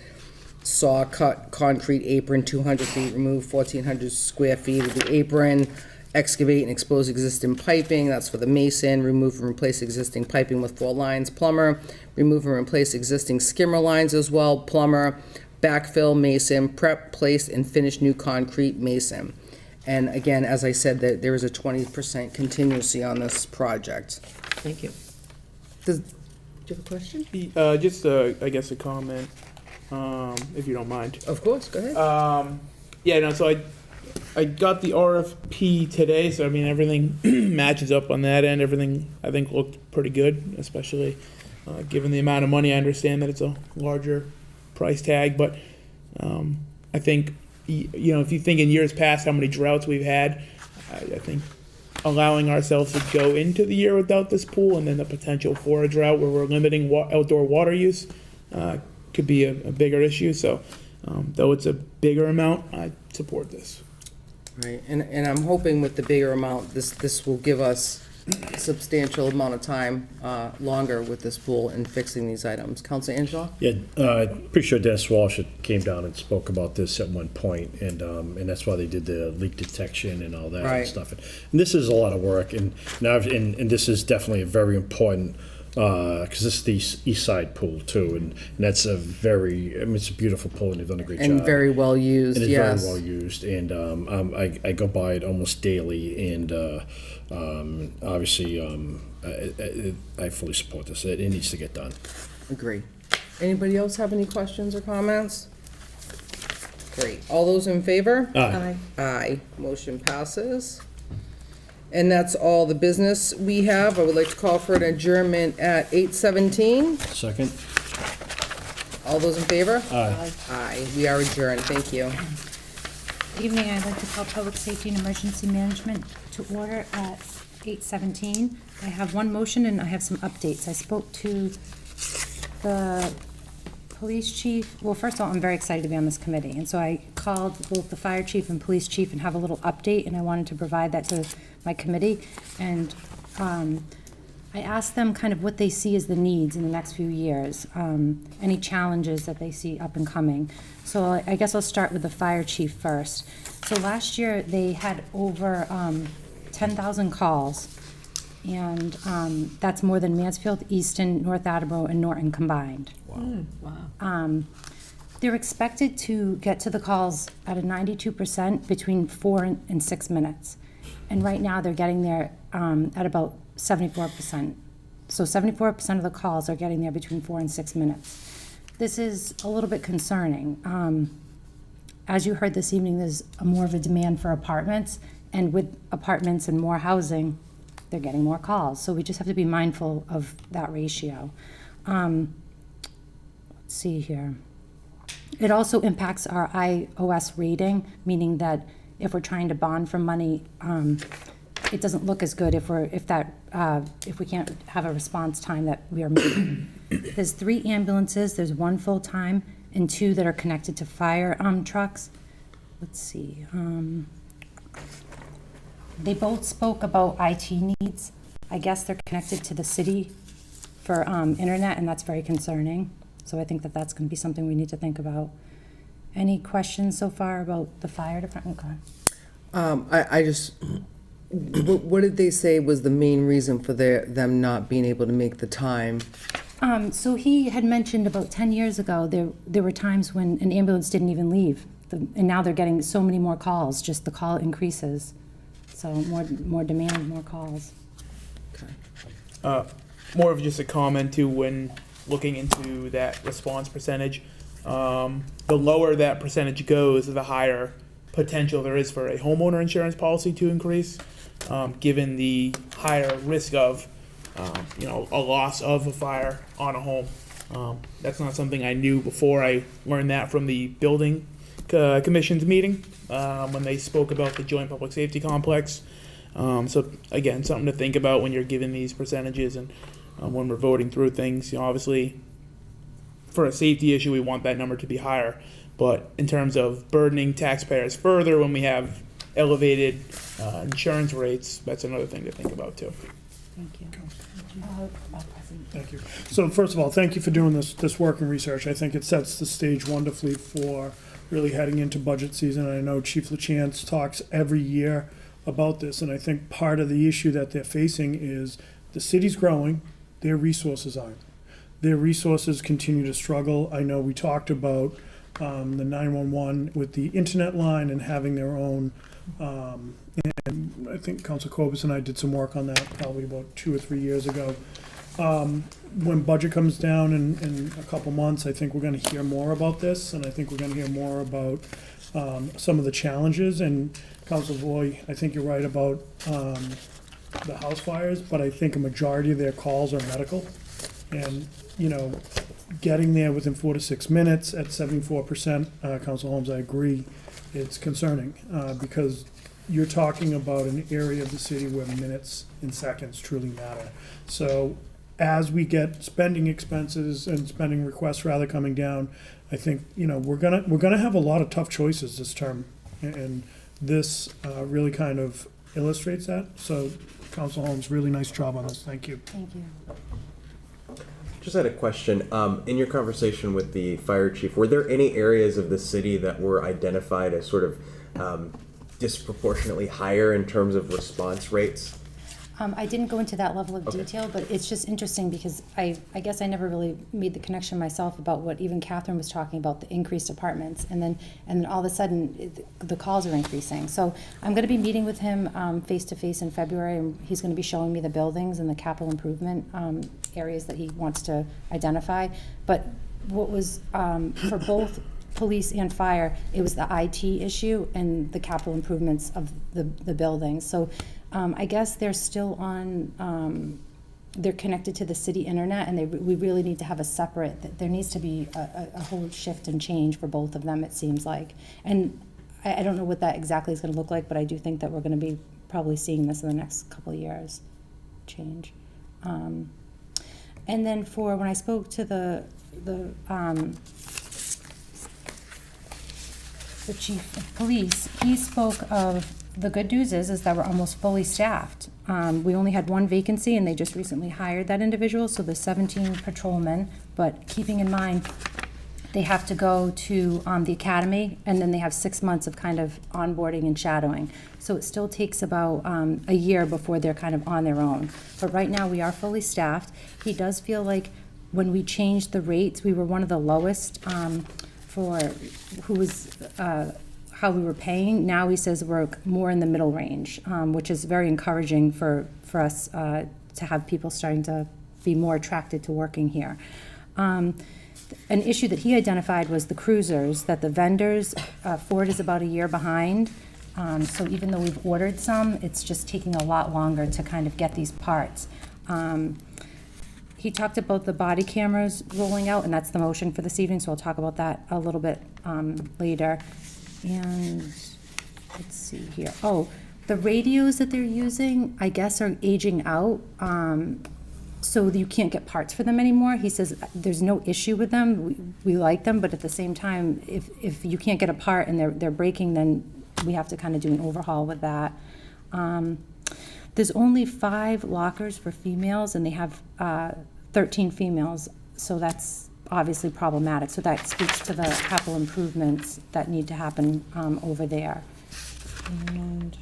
saw, cut, concrete apron 200 feet, remove 1,400 square feet of the apron, excavate and expose existing piping, that's for the mason, remove and replace existing piping with 4 lines, plumber, remove and replace existing skimmer lines as well, plumber, backfill, mason, prep, place, and finish new concrete, mason. And again, as I said, that there is a 20% contingency on this project.
Thank you.
Does,
Do you have a question?
Just, I guess, a comment, if you don't mind.
Of course, go ahead.
Yeah, no, so I got the RFP today, so I mean, everything matches up on that end. Everything, I think, looked pretty good, especially given the amount of money. I understand that it's a larger price tag, but I think, you know, if you think in years past how many droughts we've had, I think allowing ourselves to go into the year without this pool and then the potential for a drought where we're limiting outdoor water use could be a bigger issue. So though it's a bigger amount, I support this.
Right, and I'm hoping with the bigger amount, this will give us a substantial amount of time longer with this pool and fixing these items. Councilor Angela?
Yeah, pretty sure Dennis Walsh came down and spoke about this at one point, and that's why they did the leak detection and all that
Right.
stuff. And this is a lot of work, and now and this is definitely a very important, because this is the east side pool too, and that's a very, I mean, it's a beautiful pool, and they've done a great job.
And very well used,
And it's
yes.
very well used, and I go by it almost daily, and obviously I fully support this. It needs to get done.
Agree. Anybody else have any questions or comments? Great. All those in favor?
Aye.
Aye. Motion passes. And that's all the business we have. I would like to call for an adjournment at 8:17.
Second?
All those in favor?
Aye.
Aye. We are adjourned. Thank you.
Evening, I'd like to call Public Safety and Emergency Management to order at 8:17. I have one motion and I have some updates. I spoke to the police chief. Well, first of all, I'm very excited to be on this committee, and so I called both the fire chief and police chief and have a little update, and I wanted to provide that to my committee. And I asked them kind of what they see as the needs in the next few years, any challenges that they see up and coming. So I guess I'll start with the fire chief first. So last year, they had over 10,000 calls, and that's more than Mansfield, Easton, North Attleboro, and Norton combined.
Wow.
They're expected to get to the calls at a 92% between 4 and 6 minutes. And right now, they're getting there at about 74%. So 74% of the calls are getting there between 4 and 6 minutes. This is a little bit concerning. As you heard this evening, there's more of a demand for apartments, and with apartments and more housing, they're getting more calls. So we just have to be mindful of that ratio. Let's see here. It also impacts our IOS rating, meaning that if we're trying to bond for money, it doesn't look as good if we can't have a response time that we are meeting. There's 3 ambulances. There's 1 full-time and 2 that are connected to fire trucks. Let's see. They both spoke about IT needs. I guess they're connected to the city for internet, and that's very concerning. So I think that that's going to be something we need to think about. Any questions so far about the fire department?
I just, what did they say was the main reason for them not being able to make the time?
So he had mentioned about 10 years ago, there were times when an ambulance didn't even leave. And now they're getting so many more calls, just the call increases. So more demand, more calls.
More of just a comment too, when looking into that response percentage. The lower that percentage goes, the higher potential there is for a homeowner insurance policy to increase, given the higher risk of, a loss of a fire on a home. That's not something I knew before. I learned that from the building commission's meeting when they spoke about the joint public safety complex. So again, something to think about when you're given these percentages and when we're voting through things. Obviously, for a safety issue, we want that number to be higher. But in terms of burdening taxpayers further when we have elevated insurance rates, that's another thing to think about too.
Thank you.
Thank you. So first of all, thank you for doing this work and research. I think it sets the stage wonderfully for really heading into budget season. I know Chief LaChance talks every year about this, and I think part of the issue that they're facing is the city's growing, their resources aren't. Their resources continue to struggle. I know we talked about the 911 with the internet line and having their own, and I think Council Cobus and I did some work on that probably about 2 or 3 years ago. When budget comes down in a couple months, I think we're going to hear more about this, and I think we're going to hear more about some of the challenges. And Council Voy, I think you're right about the house fires, but I think a majority of their calls are medical. And, getting there within 4 to 6 minutes at 74%, Council Holmes, I agree, it's concerning because you're talking about an area of the city where minutes and seconds truly matter. So as we get spending expenses and spending requests rather coming down, I think, we're gonna have a lot of tough choices this term. And this really kind of illustrates that. So Council Holmes, really nice job on this. Thank you.
Thank you.
Just had a question. In your conversation with the fire chief, were there any areas of the city that were identified as sort of disproportionately higher in terms of response rates?
I didn't go into that level of detail, but it's just interesting because I guess I never really made the connection myself about what even Catherine was talking about, the increased apartments, and then all of a sudden the calls are increasing. So I'm going to be meeting with him face to face in February, and he's going to be showing me the buildings and the capital improvement areas that he wants to identify. But what was for both police and fire, it was the IT issue and the capital improvements of the buildings. So I guess they're still on, they're connected to the city internet, and we really need to have a separate, there needs to be a whole shift and change for both of them, it seems like. And I don't know what that exactly is going to look like, but I do think that we're going to be probably seeing this in the next couple of years, change. And then for when I spoke to the chief of police, he spoke of, the good news is that we're almost fully staffed. We only had one vacancy, and they just recently hired that individual, so there's 17 patrolmen. But keeping in mind, they have to go to the academy, and then they have 6 months of kind of onboarding and shadowing. So it still takes about a year before they're kind of on their own. But right now, we are fully staffed. He does feel like when we changed the rates, we were one of the lowest for who was how we were paying. Now he says we're more in the middle range, which is very encouraging for us to have people starting to be more attracted to working here. An issue that he identified was the cruisers, that the vendors, Ford is about a year behind. So even though we've ordered some, it's just taking a lot longer to kind of get these parts. He talked about the body cameras rolling out, and that's the motion for this evening, so I'll talk about that a little bit later. And let's see here. Oh, the radios that they're using, I guess, are aging out, so you can't get parts for them anymore. He says there's no issue with them. We like them, but at the same time, if you can't get a part and they're breaking, then we have to kind of do an overhaul with that. There's only 5 lockers for females, and they have 13 females, so that's obviously problematic. So that speaks to the capital improvements that need to happen over there. And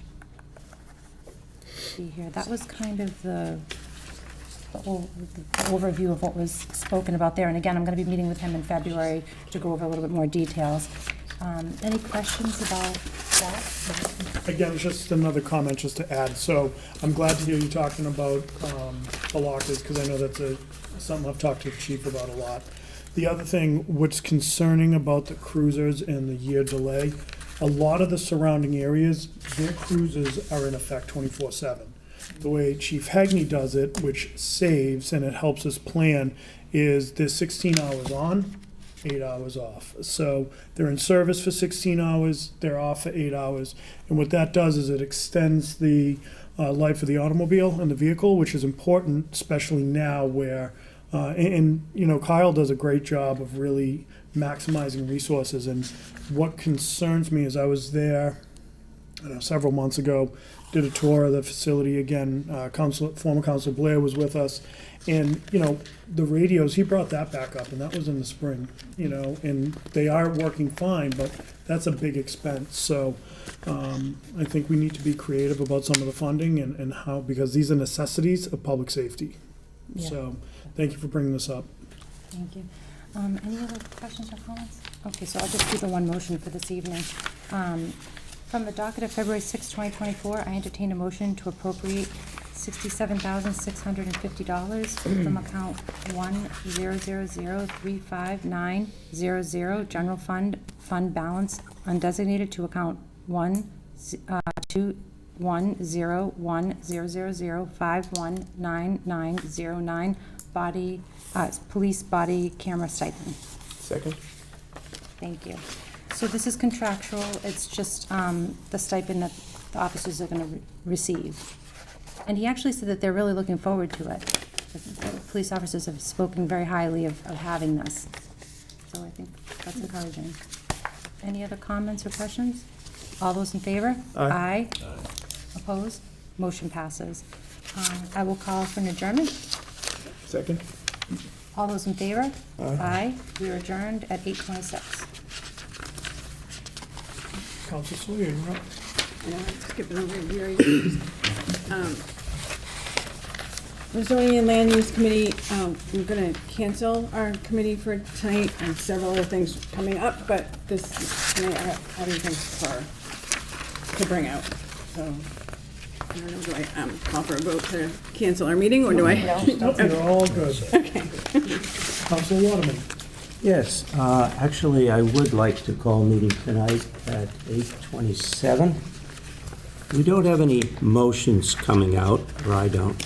let's see here, that was kind of the overview of what was spoken about there. And again, I'm going to be meeting with him in February to go over a little bit more details. Any questions about that?
Again, just another comment just to add. So I'm glad to hear you talking about the lockers, because I know that's something I've talked to the chief about a lot. The other thing, what's concerning about the cruisers and the year delay, a lot of the surrounding areas, their cruisers are in effect 24/7. The way Chief Hagney does it, which saves and it helps us plan, is there's 16 hours on, 8 hours off. So they're in service for 16 hours, they're off for 8 hours. And what that does is it extends the life of the automobile and the vehicle, which is important, especially now where, and you know, Kyle does a great job of really maximizing resources. And what concerns me is I was there several months ago, did a tour of the facility again. Former Councilor Blair was with us. And, you know, the radios, he brought that back up, and that was in the spring, you know, and they are working fine, but that's a big expense. So I think we need to be creative about some of the funding and how, because these are necessities of public safety.
Yeah.
So thank you for bringing this up.
Thank you. Any other questions or comments? Okay, so I'll just do the one motion for this evening. From the docket of February 6, 2024, I entertain a motion to appropriate $67,650 from account 100035900 general fund balance undesignated to account 121010005199909 body police body camera stipend.
Second.
Thank you. So this is contractual. It's just the stipend that the officers are going to receive. And he actually said that they're really looking forward to it. The police officers have spoken very highly of having this. So I think that's encouraging. Any other comments or questions? All those in favor?
Aye.
Opposed? Motion passes. I will call for an adjournment.
Second.
All those in favor?
Aye.
We are adjourned at 8:26.
Councilor Sawyer, you're up.
I know I'm skipping over here. The Zoning and Land Use Committee, we're gonna cancel our committee for tonight and several other things coming up, but this, tonight I have other things to bring out, so. I don't know, do I call for a vote to cancel our meeting, or do I?
Nope, you're all good.
Okay.
Council Waterman.
Yes, actually, I would like to call a meeting tonight at 8:27. We don't have any motions coming out, or I don't.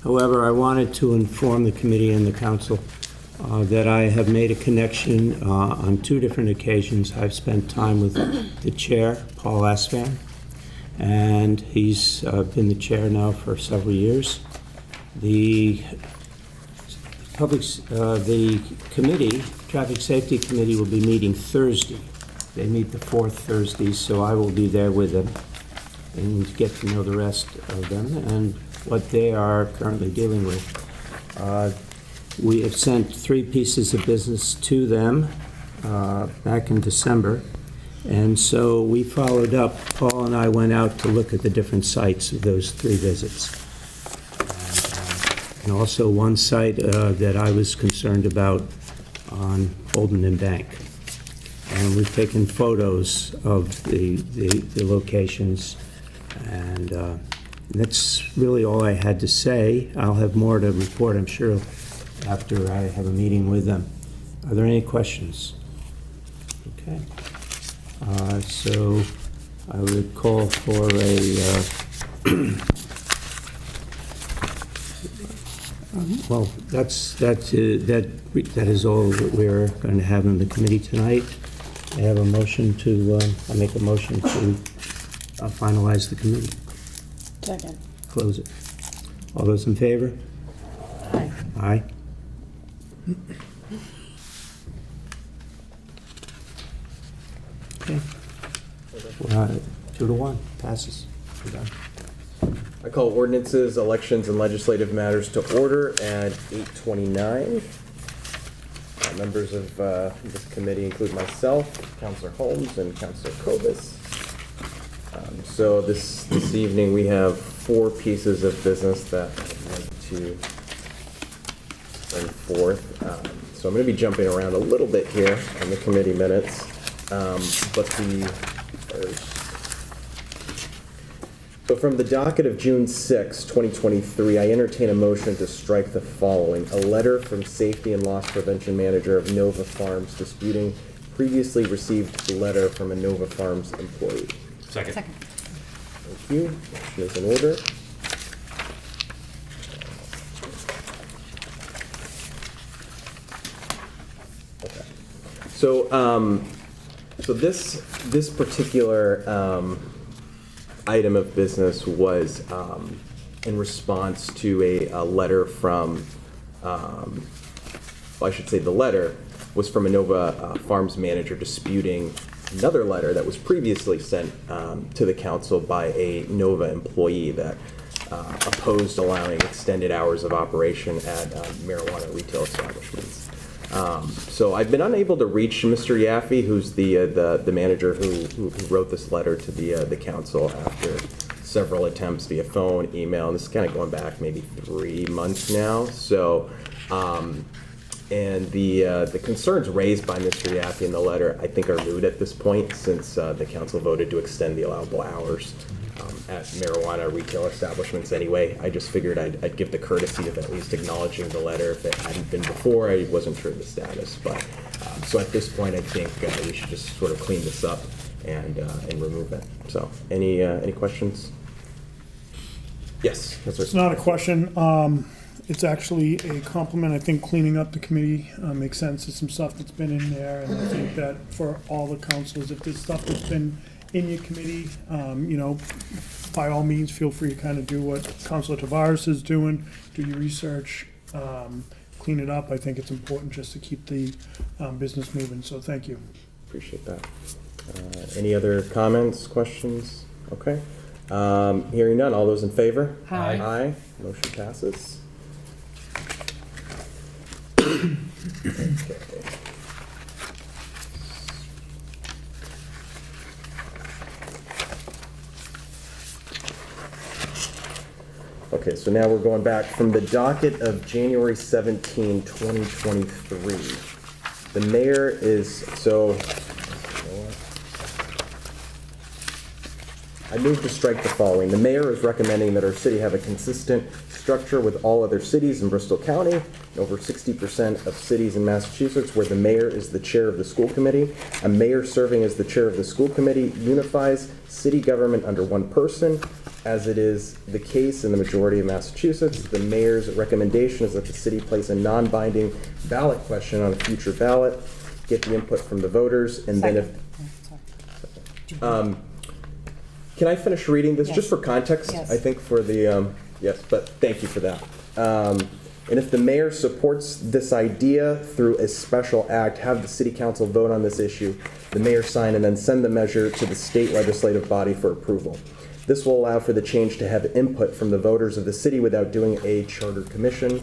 However, I wanted to inform the committee and the council that I have made a connection on 2 different occasions. I've spent time with the chair, Paul Asvan, and he's been the chair now for several years. The committee, Traffic Safety Committee, will be meeting Thursday. They meet the 4th Thursday, so I will be there with them and get to know the rest of them and what they are currently dealing with. We have sent 3 pieces of business to them back in December. And so we followed up. Paul and I went out to look at the different sites of those 3 visits. And also one site that I was concerned about on Holden and Bank. And we've taken photos of the locations, and that's really all I had to say. I'll have more to report, I'm sure, after I have a meeting with them. Are there any questions? Okay. So I would call for a, well, that is all that we're going to have in the committee tonight. I have a motion to, I make a motion to finalize the committee.
Second.
Close it. All those in favor?
Aye.
Aye. Okay. 2-1, passes. We're done.
I call ordinances, elections, and legislative matters to order at 8:29. Members of this committee include myself, Councilor Holmes, and Councilor Kovas. So this evening we have 4 pieces of business that I'd like to bring forth. So I'm going to be jumping around a little bit here on the committee minutes, but the first. So from the docket of June 6, 2023, I entertain a motion to strike the following: a letter from Safety and Loss Prevention Manager of Nova Farms disputing previously received letter from a Nova Farms employee.
Second.
Thank you. Motion is in order. Okay. So this particular item of business was in response to a letter from, well, I should say the letter was from a Nova Farms manager disputing another letter that was previously sent to the council by a Nova employee that opposed allowing extended hours of operation at marijuana retail establishments. So I've been unable to reach Mr. Yaffe, who's the manager who wrote this letter to the council after several attempts via phone, email, and this is kind of going back maybe 3 months now. So, and the concerns raised by Mr. Yaffe in the letter, I think, are moot at this point, since the council voted to extend the allowable hours at marijuana retail establishments anyway. I just figured I'd give the courtesy of at least acknowledging the letter. If it hadn't been before, I wasn't sure of the status. But so at this point, I think we should just sort of clean this up and remove it. So any questions? Yes.
It's not a question. It's actually a compliment. I think cleaning up the committee makes sense. There's some stuff that's been in there, and I think that for all the councilors, if there's stuff that's been in your committee, you know, by all means, feel free to kind of do what Councilor Tavares is doing, do your research, clean it up. I think it's important just to keep the business moving, so thank you.
Appreciate that. Any other comments, questions? Okay. Hearing none, all those in favor?
Aye.
Aye. Motion passes. Okay, so now we're going back from the docket of January 17, 2023. The mayor is, I move to strike the following. The mayor is recommending that our city have a consistent structure with all other cities in Bristol County, and over 60% of cities in Massachusetts where the mayor is the chair of the school committee. A mayor serving as the chair of the school committee unifies city government under one person. As it is the case in the majority of Massachusetts, the mayor's recommendation is that the city place a non-binding ballot question on a future ballot, get the input from the voters, and then if... can I finish reading this?
Yes.
Just for context,
Yes.
I think for the, yes, but thank you for that. And if the mayor supports this idea through a special act, have the city council vote on this issue, the mayor sign, and then send the measure to the state legislative body for approval. This will allow for the change to have input from the voters of the city without doing a charter commission.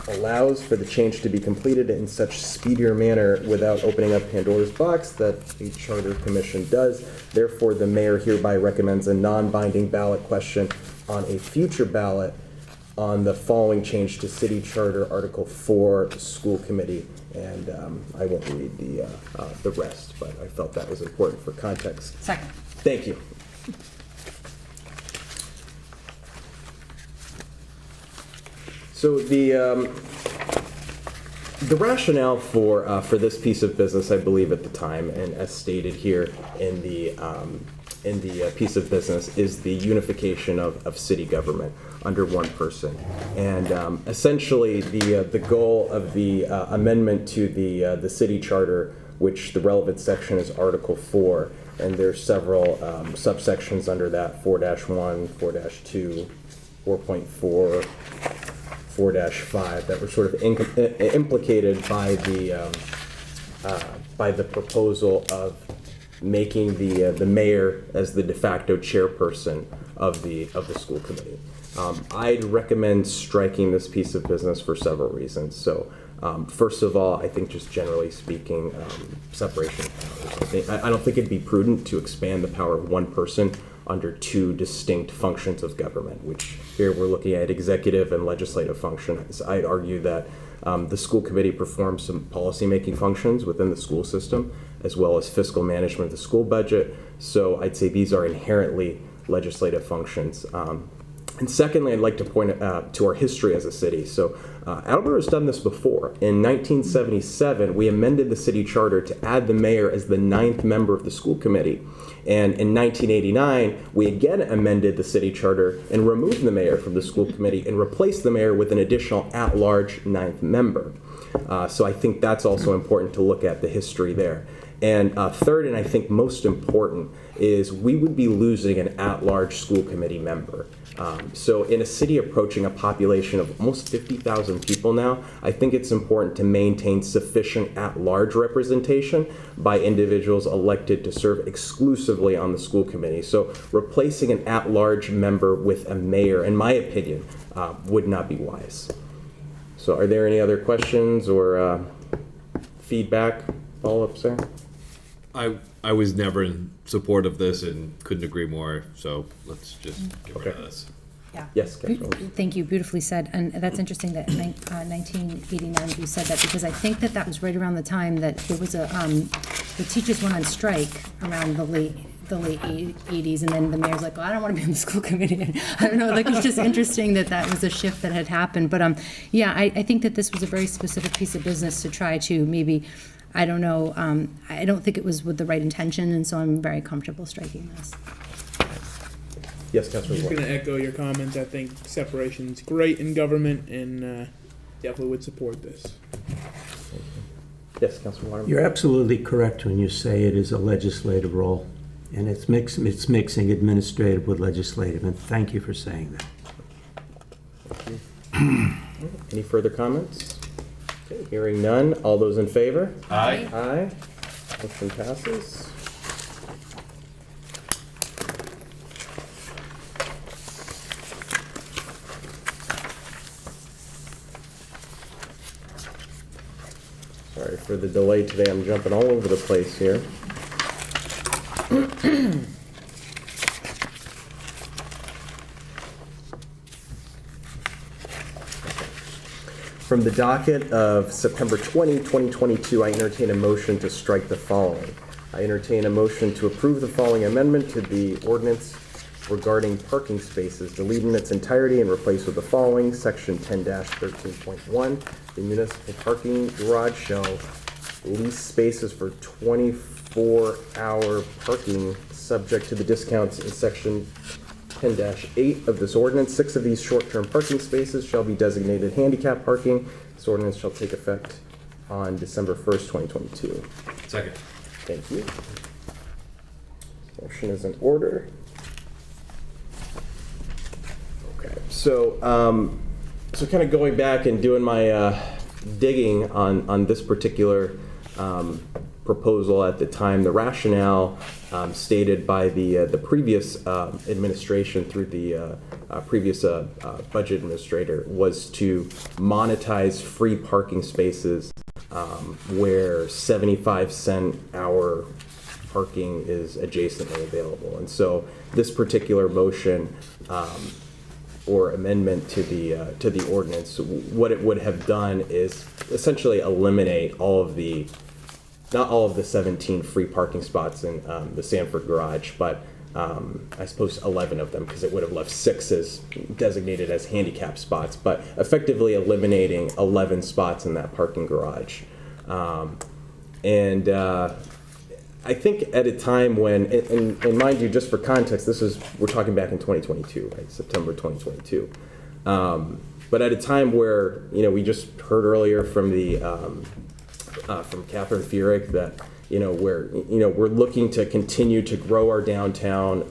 Allows for the change to be completed in such speedier manner without opening up Pandora's box that a charter commission does. Therefore, the mayor hereby recommends a non-binding ballot question on a future ballot on the following change to city charter article 4 school committee. And I won't read the rest, but I felt that was important for context.
Second.
Thank you. So the rationale for this piece of business, I believe at the time, and as stated here in the piece of business, is the unification of city government under one person. And essentially, the goal of the amendment to the city charter, which the relevant section is Article 4, and there's several subsections under that: 4-1, 4-2, 4.4. 4-5 that were sort of implicated by the proposal of making the mayor as the de facto chairperson of the school committee. I'd recommend striking this piece of business for several reasons. So, first of all, I think just generally speaking, separation of powers. I don't think it'd be prudent to expand the power of one person under two distinct functions of government, which here we're looking at executive and legislative functions. I'd argue that the school committee performs some policy-making functions within the school system, as well as fiscal management of the school budget. So I'd say these are inherently legislative functions. And secondly, I'd like to point to our history as a city. So Attleboro has done this before. In 1977, we amended the city charter to add the mayor as the 9th member of the school committee. And in 1989, we again amended the city charter and removed the mayor from the school committee and replaced the mayor with an additional at-large 9th member. So I think that's also important to look at the history there. And third, and I think most important, is we would be losing an at-large school committee member. So in a city approaching a population of almost 50,000 people now, I think it's important to maintain sufficient at-large representation by individuals elected to serve exclusively on the school committee. So replacing an at-large member with a mayor, in my opinion, would not be wise. So are there any other questions or feedback, follow-ups there?
I was never in support of this and couldn't agree more, so let's just get rid of this.
Yeah.
Yes, Councilor.
Thank you, beautifully said. And that's interesting that 1989 you said that, because I think that was right around the time that there was the teachers went on strike around the late 80s, and then the mayor's like, oh, I don't want to be on the school committee. I don't know, like, it's just interesting that was a shift that had happened. But yeah, I think that this was a very specific piece of business to try to maybe, I don't know, I don't think it was with the right intention, and so I'm very comfortable striking this.
Yes,
I'm
Councilor.
just going to echo your comments. I think separation's great in government, and definitely would support this.
Yes, Councilor Waterman.
You're absolutely correct when you say it is a legislative role, and it's mixing administrative with legislative, and thank you for saying that.
Thank you. Any further comments? Okay, hearing none. All those in favor?
Aye.
Aye. Motion passes. Sorry for the delay today. I'm jumping all over the place here. From the docket of September 20, 2022, I entertain a motion to strike the following. I entertain a motion to approve the following amendment to the ordinance regarding parking spaces, delete in its entirety and replace with the following. Section 10-13.1, the municipal parking garage shall lease spaces for 24-hour parking subject to the discounts in section 10-8 of this ordinance. 6 of these short-term parking spaces shall be designated handicap parking. This ordinance shall take effect on December 1st, 2022.
Second.
Thank you. Motion is in order. Okay, so so kind of going back and doing my digging on this particular proposal at the time, the rationale stated by the previous administration through the previous budget administrator was to monetize free parking spaces where 75-cent hour parking is adjacently available. And so this particular motion or amendment to the ordinance, what it would have done is essentially eliminate not all of the 17 free parking spots in the Sanford garage, but I suppose 11 of them, because it would have left 6 as designated as handicap spots, but effectively eliminating 11 spots in that parking garage. I think at a time when, and mind you, just for context, we're talking back in 2022, right? September 2022. But at a time where, we just heard earlier from from Catherine Fierick that, we're looking to continue to grow our downtown,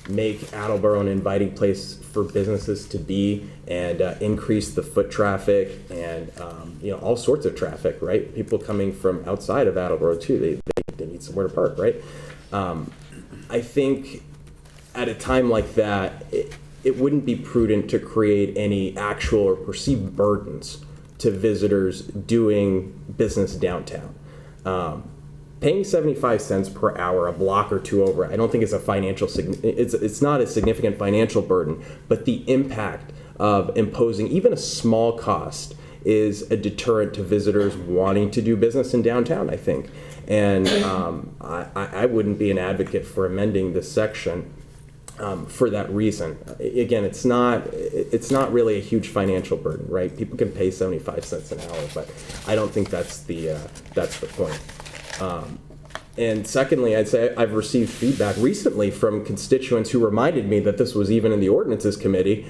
make Attleboro an inviting place for businesses to be, and increase the foot traffic and, all sorts of traffic, right? People coming from outside of Attleboro too, they need somewhere to park, right? I think at a time like that, it wouldn't be prudent to create any actual or perceived burdens to visitors doing business downtown. Paying 75 cents per hour, a block or two over, I don't think it's it's not a significant financial burden, but the impact of imposing even a small cost is a deterrent to visitors wanting to do business in downtown, I think. And I wouldn't be an advocate for amending this section for that reason. Again, it's not really a huge financial burden, right? People can pay 75 cents an hour, but I don't think that's the point. And secondly, I'd say I've received feedback recently from constituents who reminded me that this was even in the ordinances committee,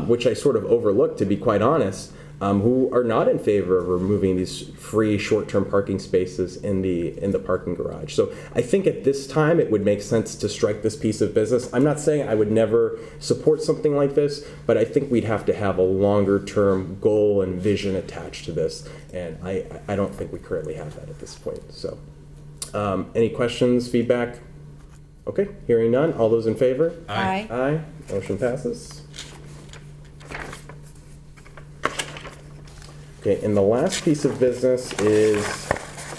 which I sort of overlooked, to be quite honest, who are not in favor of removing these free short-term parking spaces in the parking garage. So I think at this time it would make sense to strike this piece of business. I'm not saying I would never support something like this, but I think we'd have to have a longer-term goal and vision attached to this, and I don't think we currently have that at this point. So any questions, feedback? Okay, hearing none. All those in favor?
Aye.
Aye. Motion passes. Okay, and the last piece of business is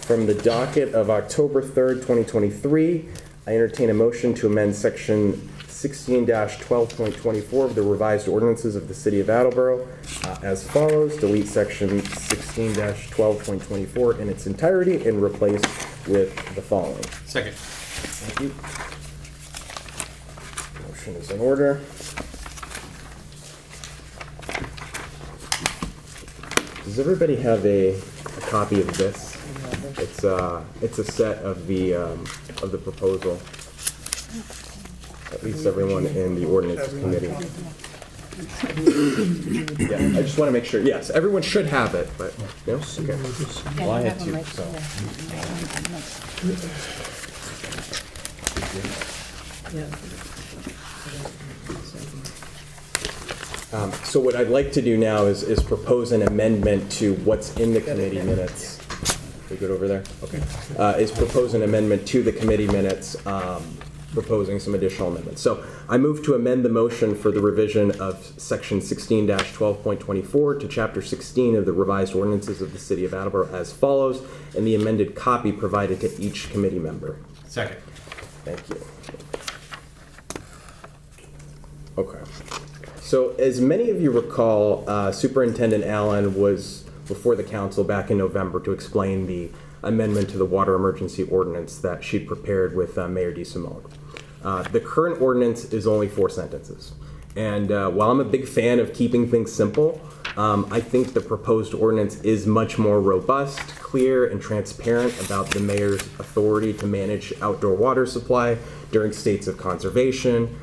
from the docket of October 3rd, 2023. I entertain a motion to amend section 16-12.24 of the revised ordinances of the City of Attleboro as follows. Delete section 16-12.24 in its entirety and replace with the following.
Second.
Thank you. Motion is in order. Does everybody have a copy of this? It's a set of the proposal. At least everyone in the ordinance committee. Yeah, I just want to make sure. Yes, everyone should have it, but no. Okay. Well, I had two. So. So what I'd like to do now is propose an amendment to what's in the committee minutes. We good over there? Okay. Is propose an amendment to the committee minutes, proposing some additional amendments. So I move to amend the motion for the revision of section 16-12.24 to chapter 16 of the revised ordinances of the City of Attleboro as follows, and the amended copy provided to each committee member.
Second.
Thank you. Okay. So as many of you recall, Superintendent Allen was before the council back in November to explain the amendment to the water emergency ordinance that she prepared with Mayor DeSimone. The current ordinance is only 4 sentences. And while I'm a big fan of keeping things simple, I think the proposed ordinance is much more robust, clear, and transparent about the mayor's authority to manage outdoor water supply during states of conservation,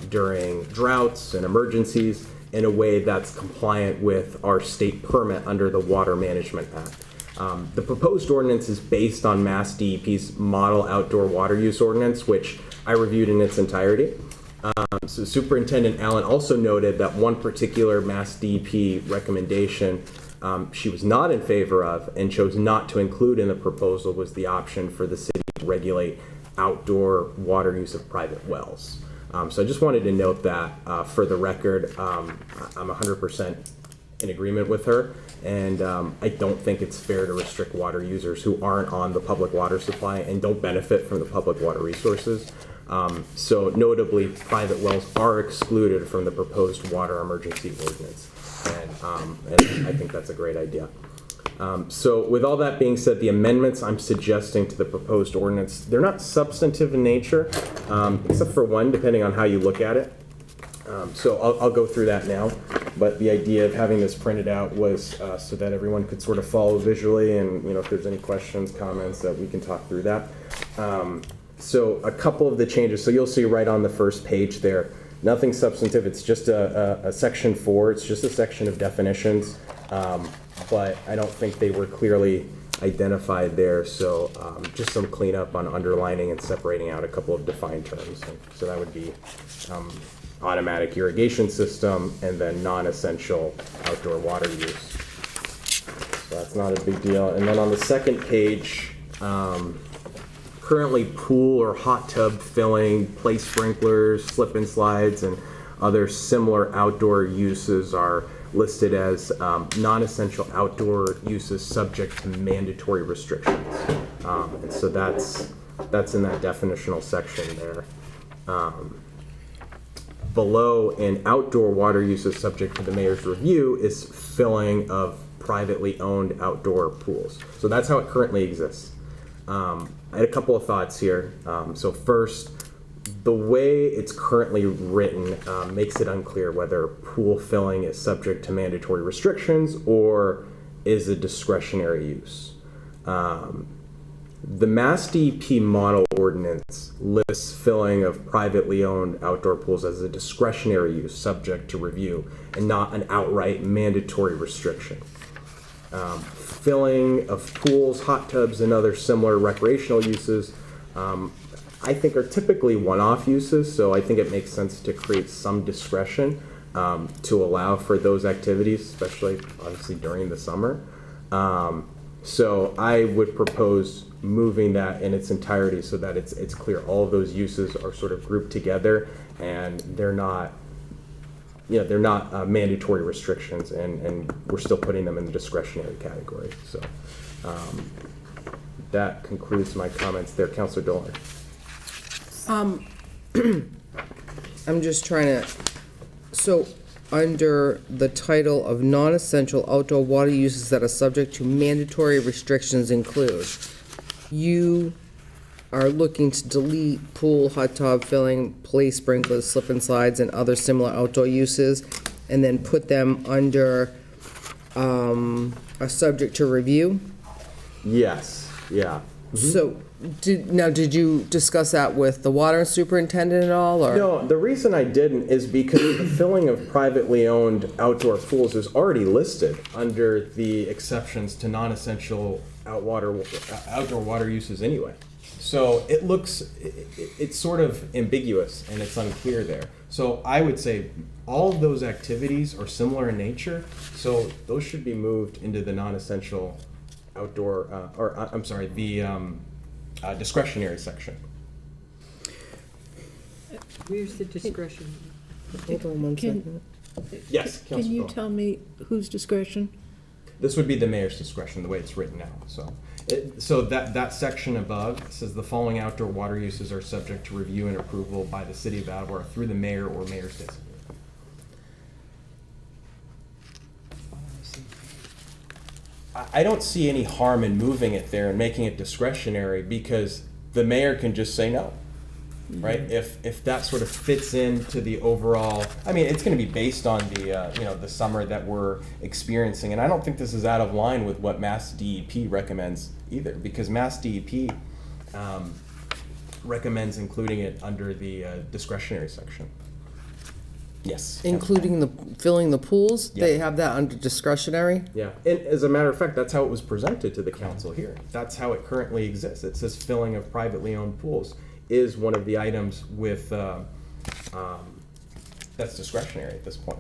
during droughts and emergencies, in a way that's compliant with our state permit under the Water Management Act. The proposed ordinance is based on Mass DEP's Model Outdoor Water Use Ordinance, which I reviewed in its entirety. So Superintendent Allen also noted that one particular Mass DEP recommendation she was not in favor of and chose not to include in the proposal was the option for the city to regulate outdoor water use of private wells. So I just wanted to note that for the record, I'm 100% in agreement with her, and I don't think it's fair to restrict water users who aren't on the public water supply and don't benefit from the public water resources. So notably, private wells are excluded from the proposed water emergency ordinance, and I think that's a great idea. So with all that being said, the amendments I'm suggesting to the proposed ordinance, they're not substantive in nature, except for one, depending on how you look at it. So I'll go through that now, but the idea of having this printed out was so that everyone could sort of follow visually, and if there's any questions, comments, that we can talk through that. So a couple of the changes, so you'll see right on the first page there, nothing substantive, it's just a section 4, it's just a section of definitions, but I don't think they were clearly identified there, so just some cleanup on underlining and separating out a couple of defined terms. So that would be automatic irrigation system and then non-essential outdoor water use. So that's not a big deal. And then on the second page, currently pool or hot tub filling, play sprinklers, slip and slides, and other similar outdoor uses are listed as non-essential outdoor uses subject to mandatory restrictions. And so that's in that definitional section there. Below, in outdoor water uses subject to the mayor's review is filling of privately owned outdoor pools. So that's how it currently exists. I had a couple of thoughts here. So first, the way it's currently written makes it unclear whether pool filling is subject to mandatory restrictions or is a discretionary use. The Mass DEP model ordinance lists filling of privately owned outdoor pools as a discretionary use subject to review and not an outright mandatory restriction. Filling of pools, hot tubs, and other similar recreational uses I think are typically one-off uses, so I think it makes sense to create some discretion to allow for those activities, especially obviously during the summer. So I would propose moving that in its entirety so that it's clear all of those uses are sort of grouped together and they're not mandatory restrictions, and we're still putting them in the discretionary category. So that concludes my comments there. Councilor Dolan.
I'm just trying to, so under the title of non-essential outdoor water uses that are subject to mandatory restrictions include, you are looking to delete pool, hot tub filling, play sprinklers, slip and slides, and other similar outdoor uses, and then put them under are subject to review?
Yes, yeah.
So, did you discuss that with the water superintendent at all, or?
No, the reason I didn't is because the filling of privately owned outdoor pools is already listed under the exceptions to non-essential outdoor water uses anyway. So it's sort of ambiguous and it's unclear there. So I would say all of those activities are similar in nature, so those should be moved into the non-essential outdoor, discretionary section.
Where's the discretion?
Hold on one second.
Yes,
Can you tell me whose discretion?
This would be the mayor's discretion, the way it's written now. So that section above says the following outdoor water uses are subject to review and approval by the city of Attleboro through the mayor or mayor's designee. I don't see any harm in moving it there and making it discretionary, because the mayor can just say no, right? If that sort of fits into the overall, I mean, it's going to be based on the the summer that we're experiencing, and I don't think this is out of line with what Mass DEP recommends either, because Mass DEP recommends including it under the discretionary section. Yes.
Including filling the pools?
Yeah.
They have that under discretionary?
Yeah, and as a matter of fact, that's how it was presented to the council here. That's how it currently exists. It says filling of privately owned pools is one of the items with, that's discretionary at this point.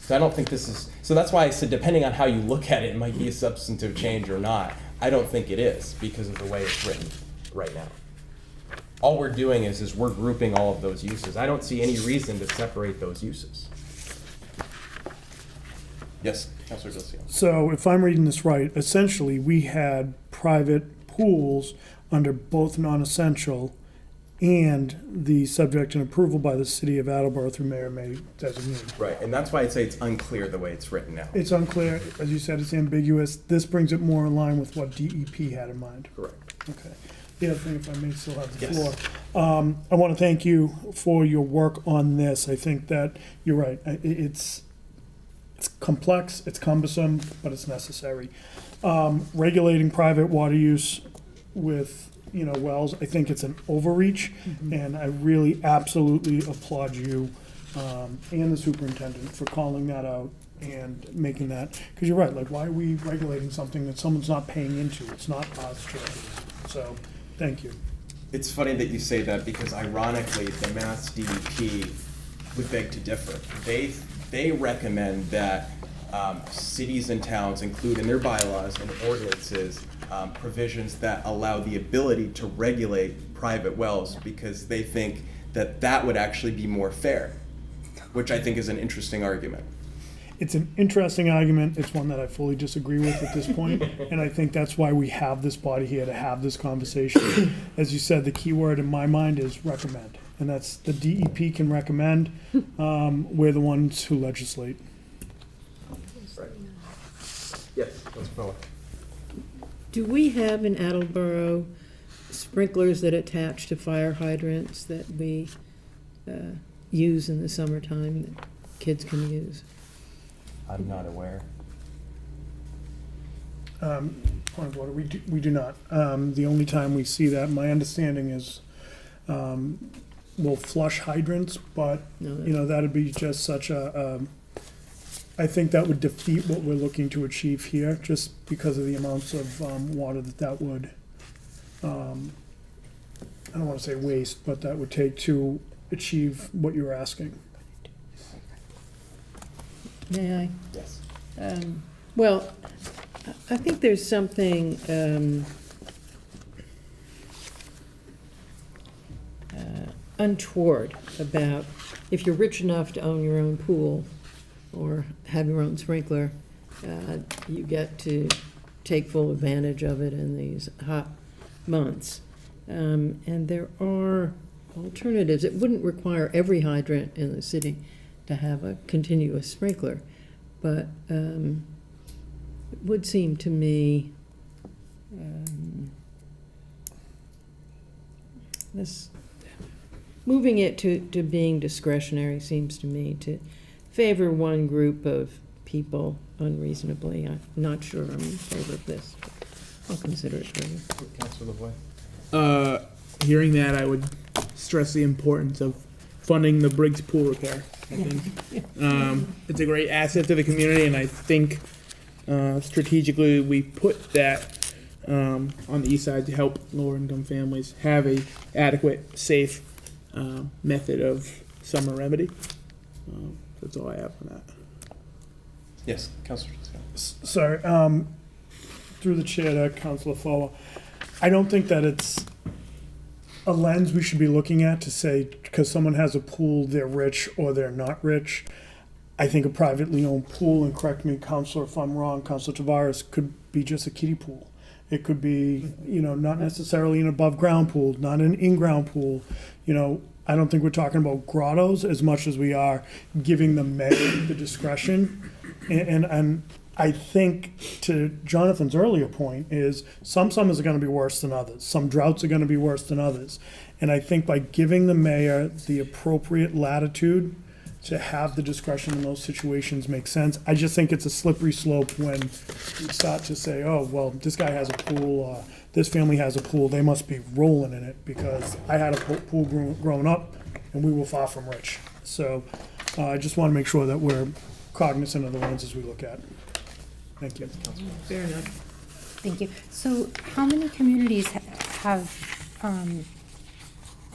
So I don't think this is, so that's why I said, depending on how you look at it, it might be a substantive change or not. I don't think it is, because of the way it's written right now. All we're doing is we're grouping all of those uses. I don't see any reason to separate those uses. Yes, Councilor Delcio.
So if I'm reading this right, essentially, we had private pools under both non-essential and the subject and approval by the city of Attleboro through Mayor May designee.
Right, and that's why I'd say it's unclear the way it's written now.
It's unclear, as you said, it's ambiguous. This brings it more in line with what DEP had in mind.
Correct.
Okay. The other thing, if I may still have the
Yes.
floor. I want to thank you for your work on this. I think that you're right. It's complex, it's cumbersome, but it's necessary. Regulating private water use with, wells, I think it's an overreach, and I really absolutely applaud you and the superintendent for calling that out and making that, because you're right, like, why are we regulating something that someone's not paying into? It's not us, so, thank you.
It's funny that you say that, because ironically, the Mass DEP would beg to differ. They recommend that cities and towns include in their bylaws and ordinances provisions that allow the ability to regulate private wells, because they think that that would actually be more fair, which I think is an interesting argument.
It's an interesting argument. It's one that I fully disagree with at this point, and I think that's why we have this body here, to have this conversation. As you said, the key word in my mind is recommend, and that's the DEP can recommend. We're the ones who legislate.
Right. Yes, Councilor Miller.
Do we have in Attleboro sprinklers that attach to fire hydrants that we use in the summertime that kids can use?
I'm not aware.
Point of order, we do not. The only time we see that, my understanding is, we'll flush hydrants, but, that'd be just such I think that would defeat what we're looking to achieve here, just because of the amounts of water that would, I don't want to say waste, but that would take to achieve what you're asking.
May I?
Yes.
Well, I think there's something untoward about if you're rich enough to own your own pool or have your own sprinkler, you get to take full advantage of it in these hot months. And there are alternatives. It wouldn't require every hydrant in the city to have a continuous sprinkler, but it would seem to me this moving it to being discretionary seems to me to favor one group of people unreasonably. I'm not sure I'm in favor of this. I'll consider it further.
Councilor LaVoy.
Hearing that, I would stress the importance of funding the Briggs pool repair. I think it's a great asset to the community, and I think strategically we put that on the east side to help lower income families have a adequate, safe method of summer remedy. That's all I have on that.
Yes, Councilor.
Sorry, through the chair to Councilor Foa, I don't think that it's a lens we should be looking at to say, because someone has a pool, they're rich or they're not rich. I think a privately owned pool, and correct me, Councilor, if I'm wrong, Councilor Tavares, could be just a kiddie pool. It could be, not necessarily an above-ground pool, not an in-ground pool. I don't think we're talking about grottos as much as we are giving the mayor the discretion. And I think to Jonathan's earlier point is some summers are gonna be worse than others. Some droughts are gonna be worse than others. And I think by giving the mayor the appropriate latitude to have the discretion in those situations makes sense. I just think it's a slippery slope when you start to say, oh, well, this guy has a pool, or this family has a pool, they must be rolling in it, because I had a pool growing up, and we were far from rich. So I just want to make sure that we're cognizant of the lenses we look at. Thank you.
Fair enough.
Thank you. So how many communities have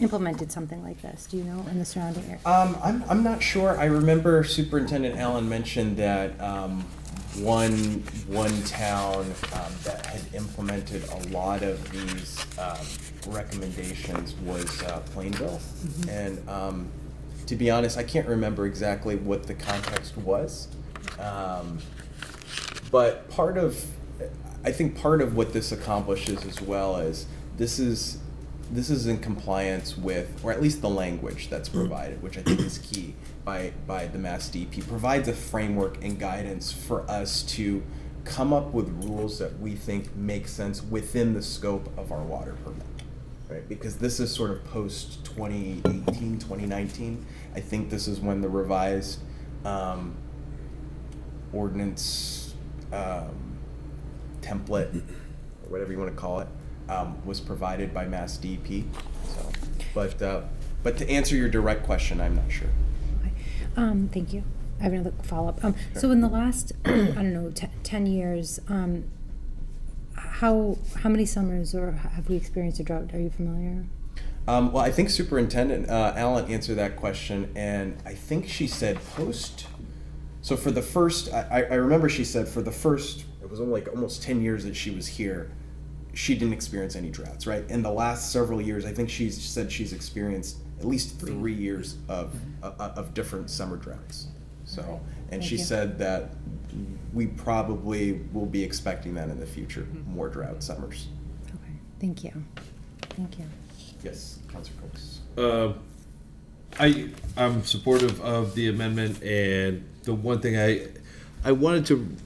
implemented something like this? Do you know, in the surrounding area?
I'm not sure. I remember Superintendent Allen mentioned that one town that had implemented a lot of these recommendations was Plainville. And to be honest, I can't remember exactly what the context was. But I think part of what this accomplishes as well is this is in compliance with, or at least the language that's provided, which I think is key by the Mass DEP, provides a framework and guidance for us to come up with rules that we think make sense within the scope of our water permit, right? Because this is sort of post 2018, 2019. I think this is when the revised ordinance template, or whatever you want to call it, was provided by Mass DEP. So, but to answer your direct question, I'm not sure.
Okay. Thank you. I have another follow-up. So in the last, I don't know, 10 years, how many summers or have we experienced a drought? Are you familiar?
Well, I think Superintendent Allen answered that question, and I think she said post. So for the first, I remember she said for the first, it was only like almost 10 years that she was here, she didn't experience any droughts, right? In the last several years, I think she's said she's experienced at least 3 years of different summer droughts. So, and she said that we probably will be expecting that in the future, more drought summers.
Okay, thank you. Thank you.
Yes, Councilor Coates.
I'm supportive of the amendment, and the one thing I wanted to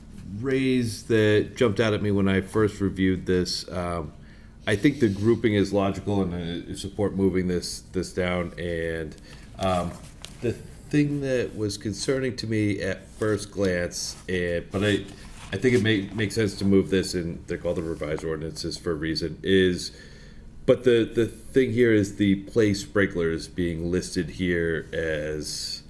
raise that jumped out at me when I first reviewed this, I think the grouping is logical, and I support moving this down. And the thing that was concerning to me at first glance, but I think it makes sense to move this, and they're called the revised ordinances for a reason, is. But the thing here is the play sprinklers being listed here as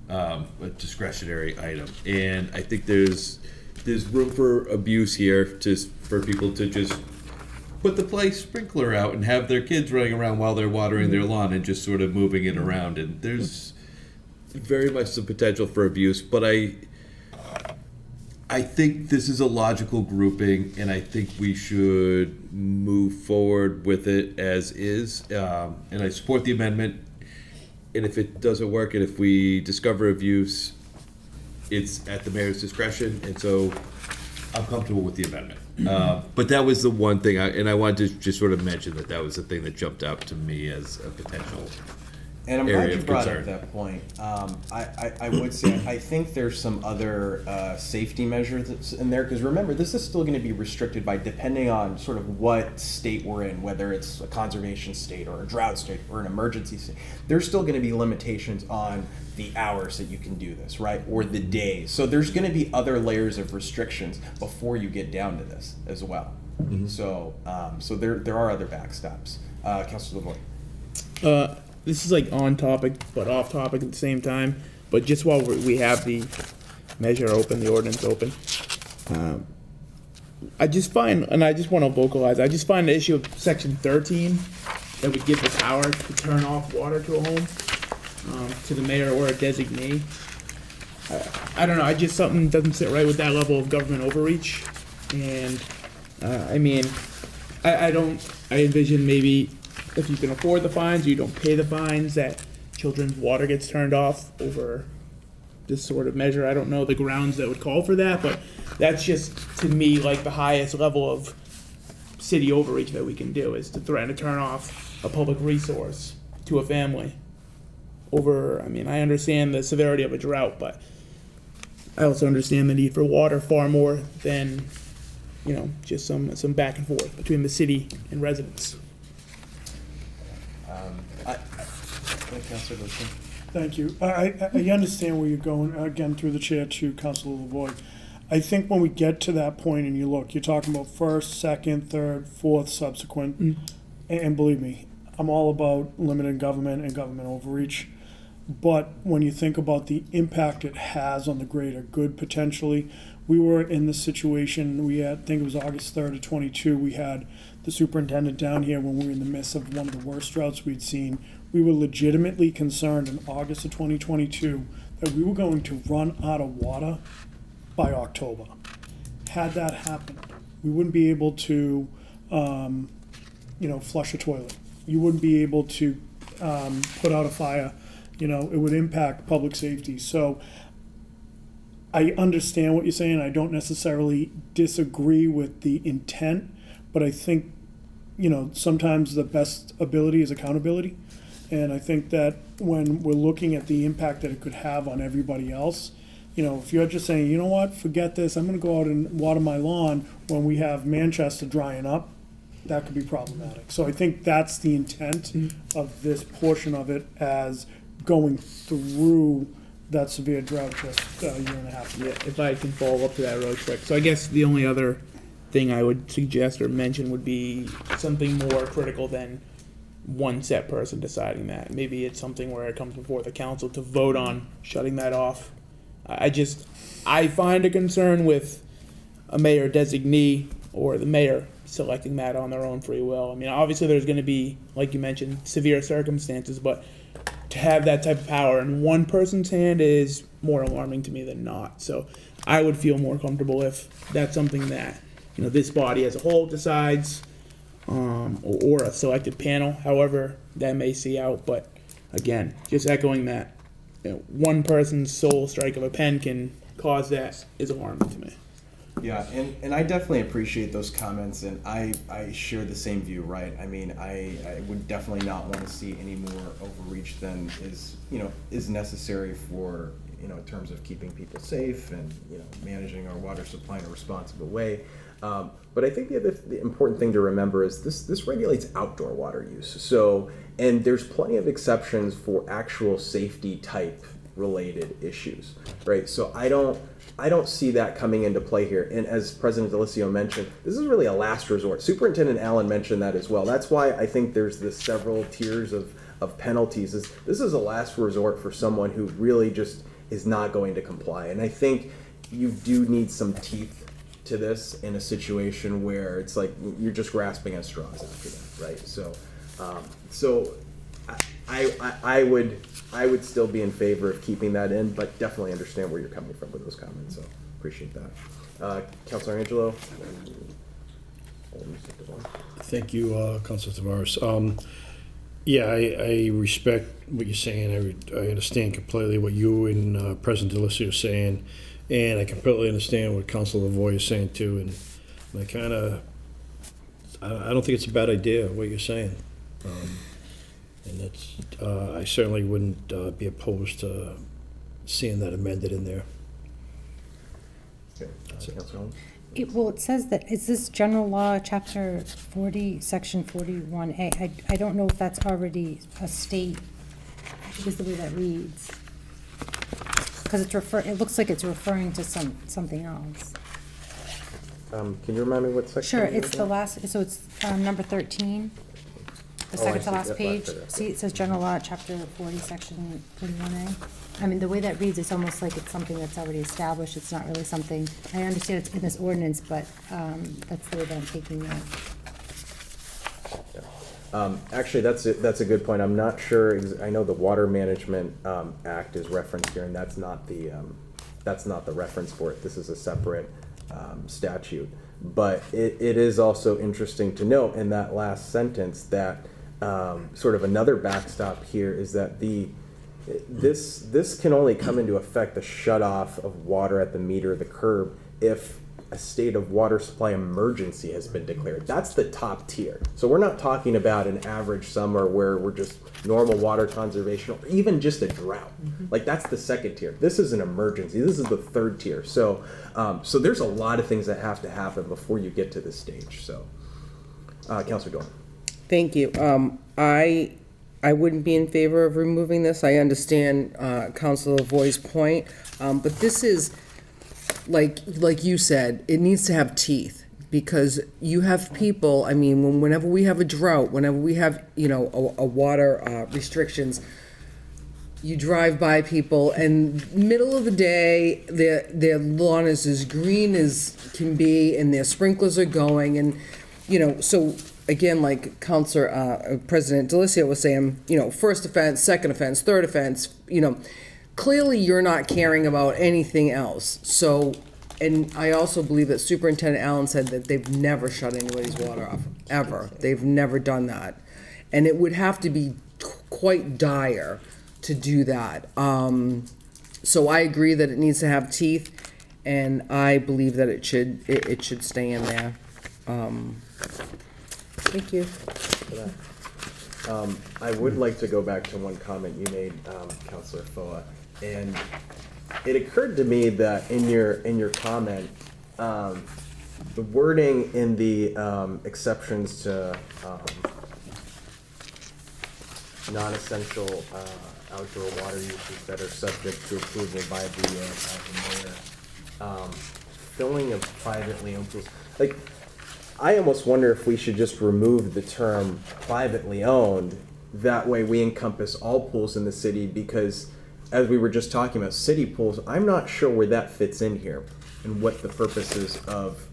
a discretionary item, and I think there's room for abuse here, for people to just put the play sprinkler out and have their kids running around while they're watering their lawn and just sort of moving it around, and there's very much the potential for abuse. But I think this is a logical grouping, and I think we should move forward with it as is. And I support the amendment. And if it doesn't work, and if we discover abuse, it's at the mayor's discretion. And so I'm comfortable with the amendment. But that was the one thing, I wanted to just sort of mention that was the thing that jumped out to me as a potential
And I'm glad
area
you
of
brought
concern.
up that point. I would say, I think there's some other safety measures that's in there, because remember, this is still going to be restricted by depending on sort of what state we're in, whether it's a conservation state or a drought state or an emergency state. There's still going to be limitations on the hours that you can do this, right? Or the days. So there's going to be other layers of restrictions before you get down to this as well. So there are other backstops. Councilor LeVoy.
This is like on topic but off topic at the same time. But just while we have the measure open, the ordinance open, I just find, and I just want to vocalize, I just find the issue of section 13 that would give the power to turn off water to a home to the mayor or a designee. I don't know. I just something doesn't sit right with that level of government overreach, and I mean, I envision maybe, if you can afford the fines, you don't pay the fines, that children's water gets turned off over this sort of measure. I don't know the grounds that would call for that, but that's just, to me, like the highest level of city overreach that we can do, is to threaten to turn off a public resource to a family over, I mean, I understand the severity of a drought, but I also understand the need for water far more than, just some back and forth between the city and residents.
Councilor Wilson.
Thank you. I understand where you're going, again, through the chair to Councilor LaVoy. I think when we get to that point and you look, you're talking about first, second, third, fourth, subsequent, and believe me, I'm all about limited government and government overreach. But when you think about the impact it has on the greater good potentially, we were in this situation, we had, I think it was August 3rd of 22, we had the superintendent down here when we were in the midst of one of the worst droughts we'd seen. We were legitimately concerned in August of 2022 that we were going to run out of water by October. Had that happened, we wouldn't be able to, flush a toilet. You wouldn't be able to put out a fire. It would impact public safety. So I understand what you're saying. I don't necessarily disagree with the intent, but I think, sometimes the best ability is accountability. And I think that when we're looking at the impact that it could have on everybody else, if you're just saying, you know what, forget this, I'm going to go out and water my lawn when we have Manchester drying up, that could be problematic. So I think that's the intent of this portion of it, as going through that severe drought just a year and a half ago.
Yeah, if I can follow up to that really quick. So I guess the only other thing I would suggest or mention would be something more critical than one set person deciding that. Maybe it's something where it comes before the council to vote on shutting that off. I find a concern with a mayor designee or the mayor selecting that on their own free will. I mean, obviously there's going to be, like you mentioned, severe circumstances, but to have that type of power in one person's hand is more alarming to me than not. So I would feel more comfortable if that's something that, this body as a whole decides, or a selected panel, however that may see out. But again, just echoing that, one person's sole strike of a pen can cause that is alarming to me.
Yeah, and I definitely appreciate those comments, and I share the same view, right? I mean, I would definitely not want to see any more overreach than is necessary for, in terms of keeping people safe and, managing our water supply in a responsible way. But I think the important thing to remember is this regulates outdoor water use. So, and there's plenty of exceptions for actual safety type related issues, right? So I don't see that coming into play here. And as President Delisio mentioned, this is really a last resort. Superintendent Allen mentioned that as well. That's why I think there's this several tiers of penalties. This is a last resort for someone who really just is not going to comply. And I think you do need some teeth to this in a situation where it's like you're just grasping at straws after that, right? So, I would still be in favor of keeping that in, but definitely understand where you're coming from with those comments. So appreciate that. Councilor Angelo.
Thank you, Councilor Tavares. Yeah, I respect what you're saying. I understand completely what you and President Delisio are saying, and I completely understand what Councilor LaVoy is saying too. And I don't think it's a bad idea what you're saying. And that's, I certainly wouldn't be opposed to seeing that amended in there.
Okay. Councilor
It says that, is this general law, chapter 40, section 41A? I don't know if that's already a state, is the way that reads. Because it looks like it's referring to something else.
Can you remind me what section?
Sure, it's the last, so it's number 13, the second to last page. See, it says general law, chapter 40, section 41A. I mean, the way that reads, it's almost like it's something that's already established. It's not really something, I understand it's in this ordinance, but that's the way that I'm taking that.
Actually, that's a good point. I'm not sure. I know the Water Management Act is referenced here, and that's not the reference for it. This is a separate statute. But it is also interesting to note in that last sentence that sort of another backstop here is that this can only come into effect, the shut off of water at the meter, the curb, if a state of water supply emergency has been declared. That's the top tier. So we're not talking about an average summer where we're just normal water conservation or even just a drought. Like that's the second tier. This is an emergency. This is the third tier. So so there's a lot of things that have to happen before you get to this stage. So Councilor Dorn.
Thank you. I wouldn't be in favor of removing this. I understand Councilor Voi's point, but this is, like you said, it needs to have teeth, because you have people, I mean, whenever we have a drought, whenever we have, a water restrictions, you drive by people and middle of the day, their lawn is as green as can be and their sprinklers are going, and, so again, like Councilor, President Delicio was saying, first offense, second offense, third offense, clearly you're not caring about anything else. So, and I also believe that Superintendent Allen said that they've never shut anybody's water off, ever. They've never done that. And it would have to be quite dire to do that. So I agree that it needs to have teeth, and I believe that it should stay in there. Thank you.
I would like to go back to one comment you made, Councilor Foa, and it occurred to me that in your comment, the wording in the exceptions to non-essential outdoor water uses that are subject to approval by the mayor, filling of privately owned pools. Like, I almost wonder if we should just remove the term privately owned. That way we encompass all pools in the city, because as we were just talking about city pools, I'm not sure where that fits in here and what the purpose is of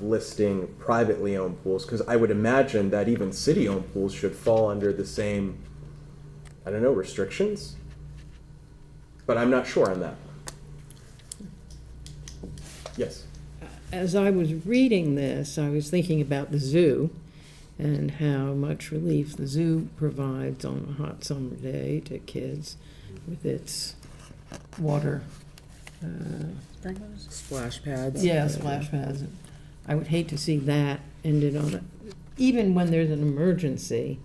listing privately owned pools, because I would imagine that even city owned pools should fall under the same, I don't know, restrictions, but I'm not sure on that. Yes.
As I was reading this, I was thinking about the zoo and how much relief the zoo provides on a hot summer day to kids with its water.
Splash pads.
Yeah, splash pads. I would hate to see that ended on it, even when there's an emergency.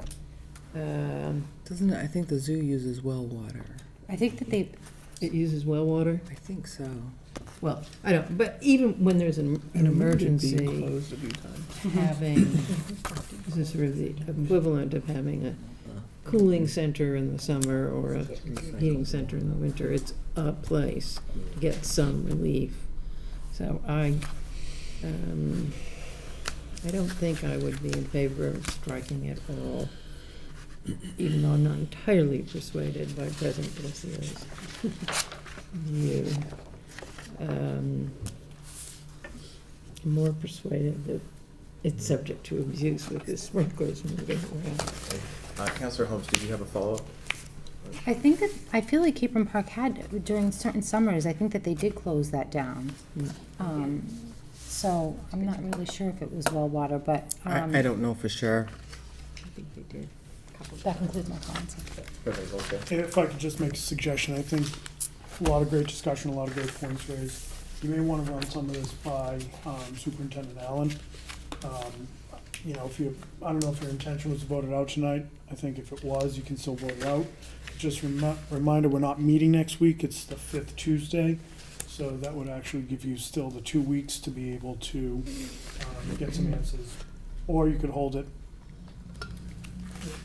Doesn't it, I think the zoo uses well water.
I think that
It uses well water?
I think so.
Well, I don't, but even when there's an emergency,
Closed a few times.
having, this is sort of the equivalent of having a cooling center in the summer or a heating center in the winter. It's a place to get some relief. So I don't think I would be in favor of striking it all, even though I'm not entirely persuaded by President Delicio's view. I'm more persuaded that it's subject to abuse with the sprinklers moving around.
Councilor Holmes, did you have a follow-up?
I think that, I feel like Capron Park had, during certain summers, I think that they did close that down. So I'm not really sure if it was well water, but.
I don't know for sure.
I think they did.
That concludes my comments.
If I could just make a suggestion, I think a lot of great discussion, a lot of great points raised. You may want to run some of this by Superintendent Allen. If you, I don't know if your intention was to vote it out tonight. I think if it was, you can still vote it out. Just reminder, we're not meeting next week. It's the 5th Tuesday. So that would actually give you still the 2 weeks to be able to get some answers. Or you could hold it.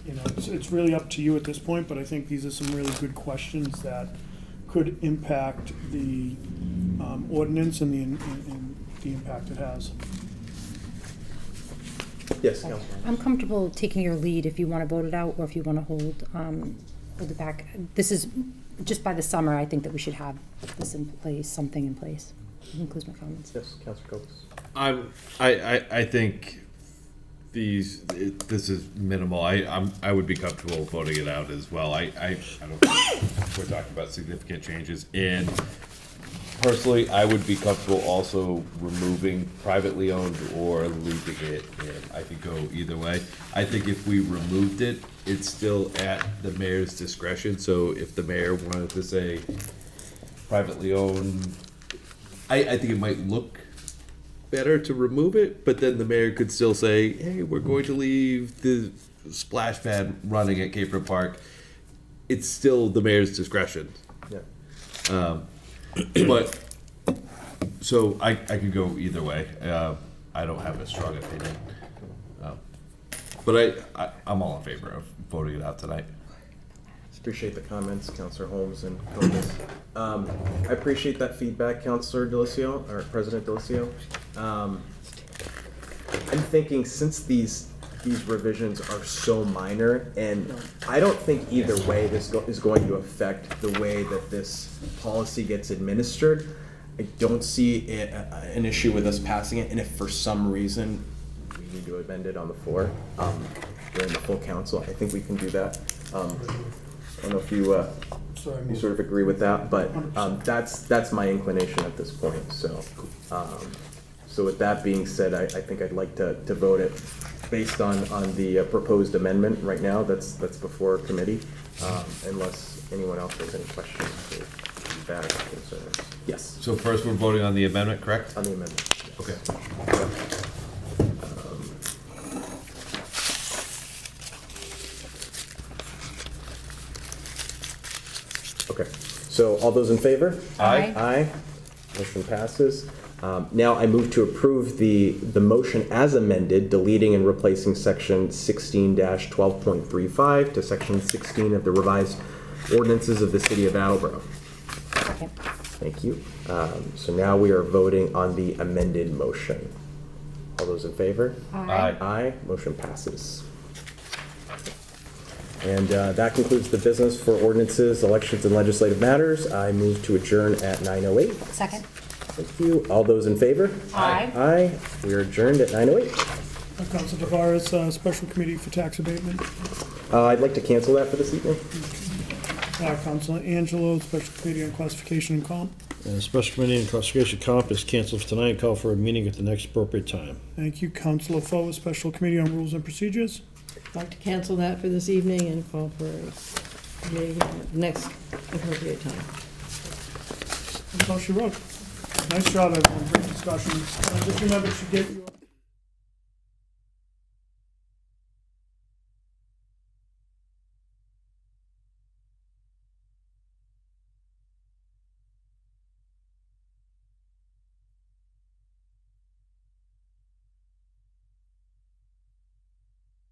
It's really up to you at this point, but I think these are some really good questions that could impact the ordinance and the impact it has.
Yes, Councilor.
I'm comfortable taking your lead if you want to vote it out or if you want to hold it back. This is, just by the summer, I think that we should have this in place, something in place. That concludes my comments.
Yes, Councilor Coates.
I think this is minimal. I would be comfortable voting it out as well. I don't think we're talking about significant changes. And personally, I would be comfortable also removing privately owned or leaving it. And I could go either way. I think if we removed it, it's still at the mayor's discretion. So if the mayor wanted to say privately owned, I think it might look better to remove it, but then the mayor could still say, hey, we're going to leave the splash pad running at Cape Fear Park. It's still the mayor's discretion.
Yeah.
But, so I could go either way. I don't have a strong opinion. But I'm all in favor of voting it out tonight.
Appreciate the comments, Councilor Holmes and Comus. I appreciate that feedback, Councilor Delicio, or President Delicio. I'm thinking since these revisions are so minor, and I don't think either way this is going to affect the way that this policy gets administered. I don't see an issue with us passing it, and if for some reason we need to amend it on the floor during the full council, I think we can do that. I don't know if you sort of agree with that, but that's my inclination at this point. So, so with that being said, I think I'd like to vote it based on the proposed amendment right now that's before committee, unless anyone else has any questions or feedback or concerns. Yes.
So first we're voting on the amendment, correct?
On the amendment.
Okay.
Okay, so all those in favor?
Aye.
Aye. Motion passes. Now I move to approve the motion as amended, deleting and replacing section 16-12.35 to section 16 of the revised ordinances of the city of Attleboro. Thank you. So now we are voting on the amended motion. All those in favor?
Aye.
Aye. Motion passes. And that concludes the business for ordinances, elections, and legislative matters. I move to adjourn at 9:08.
Second.
Thank you. All those in favor?
Aye.
Aye. We are adjourned at 9:08.
Council Tavares, Special Committee for Tax Abatement.
I'd like to cancel that for this evening.
Councilor Angelo, Special Committee on Classification and Comp.
Special Committee on Classification Comp is canceled for tonight. Call for a meeting at the next appropriate time.
Thank you. Councilor Foe, Special Committee on Rules and Procedures.
I'd like to cancel that for this evening and call for a meeting at the next appropriate time.
That's all she wrote. Nice job, everyone. Great discussion. Just remember to get your...